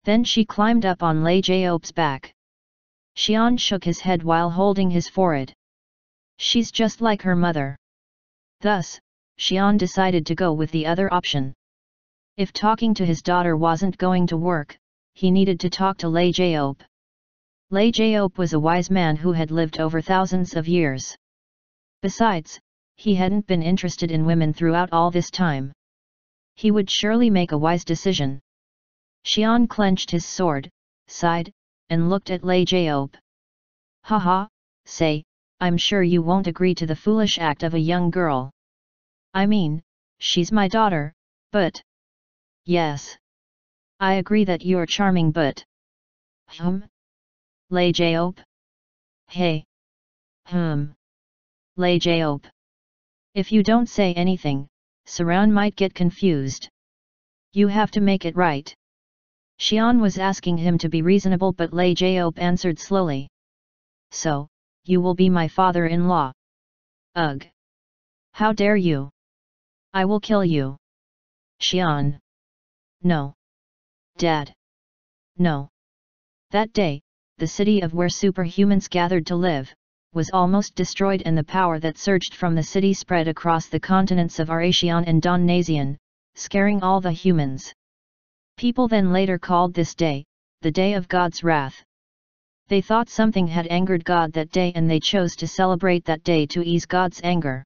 Then she climbed up on Lei Jiao's back. Xian shook his head while holding his forehead. She's just like her mother. Thus, Xian decided to go with the other option. If talking to his daughter wasn't going to work, he needed to talk to Lei Jiao. Lei Jiao was a wise man who had lived over thousands of years. Besides, he hadn't been interested in women throughout all this time. He would surely make a wise decision. Xian clenched his sword, sighed, and looked at Lei Jiao. "Ha ha, say, I'm sure you won't agree to the foolish act of a young girl. I mean, she's my daughter, but..." "Yes. I agree that you're charming, but..." Lei Jiao? Hey. Lei Jiao. If you don't say anything, Siran might get confused. You have to make it right. Xian was asking him to be reasonable, but Lei Jiao answered slowly. "So, you will be my father-in-law." "Ugh! How dare you! I will kill you." "Xian! No. Dad! No." That day, the city of where superhumans gathered to live, was almost destroyed, and the power that surged from the city spread across the continents of Eurasian and Donasian, scaring all the humans. People then later called this day, the Day of God's Wrath. They thought something had angered God that day, and they chose to celebrate that day to ease God's anger.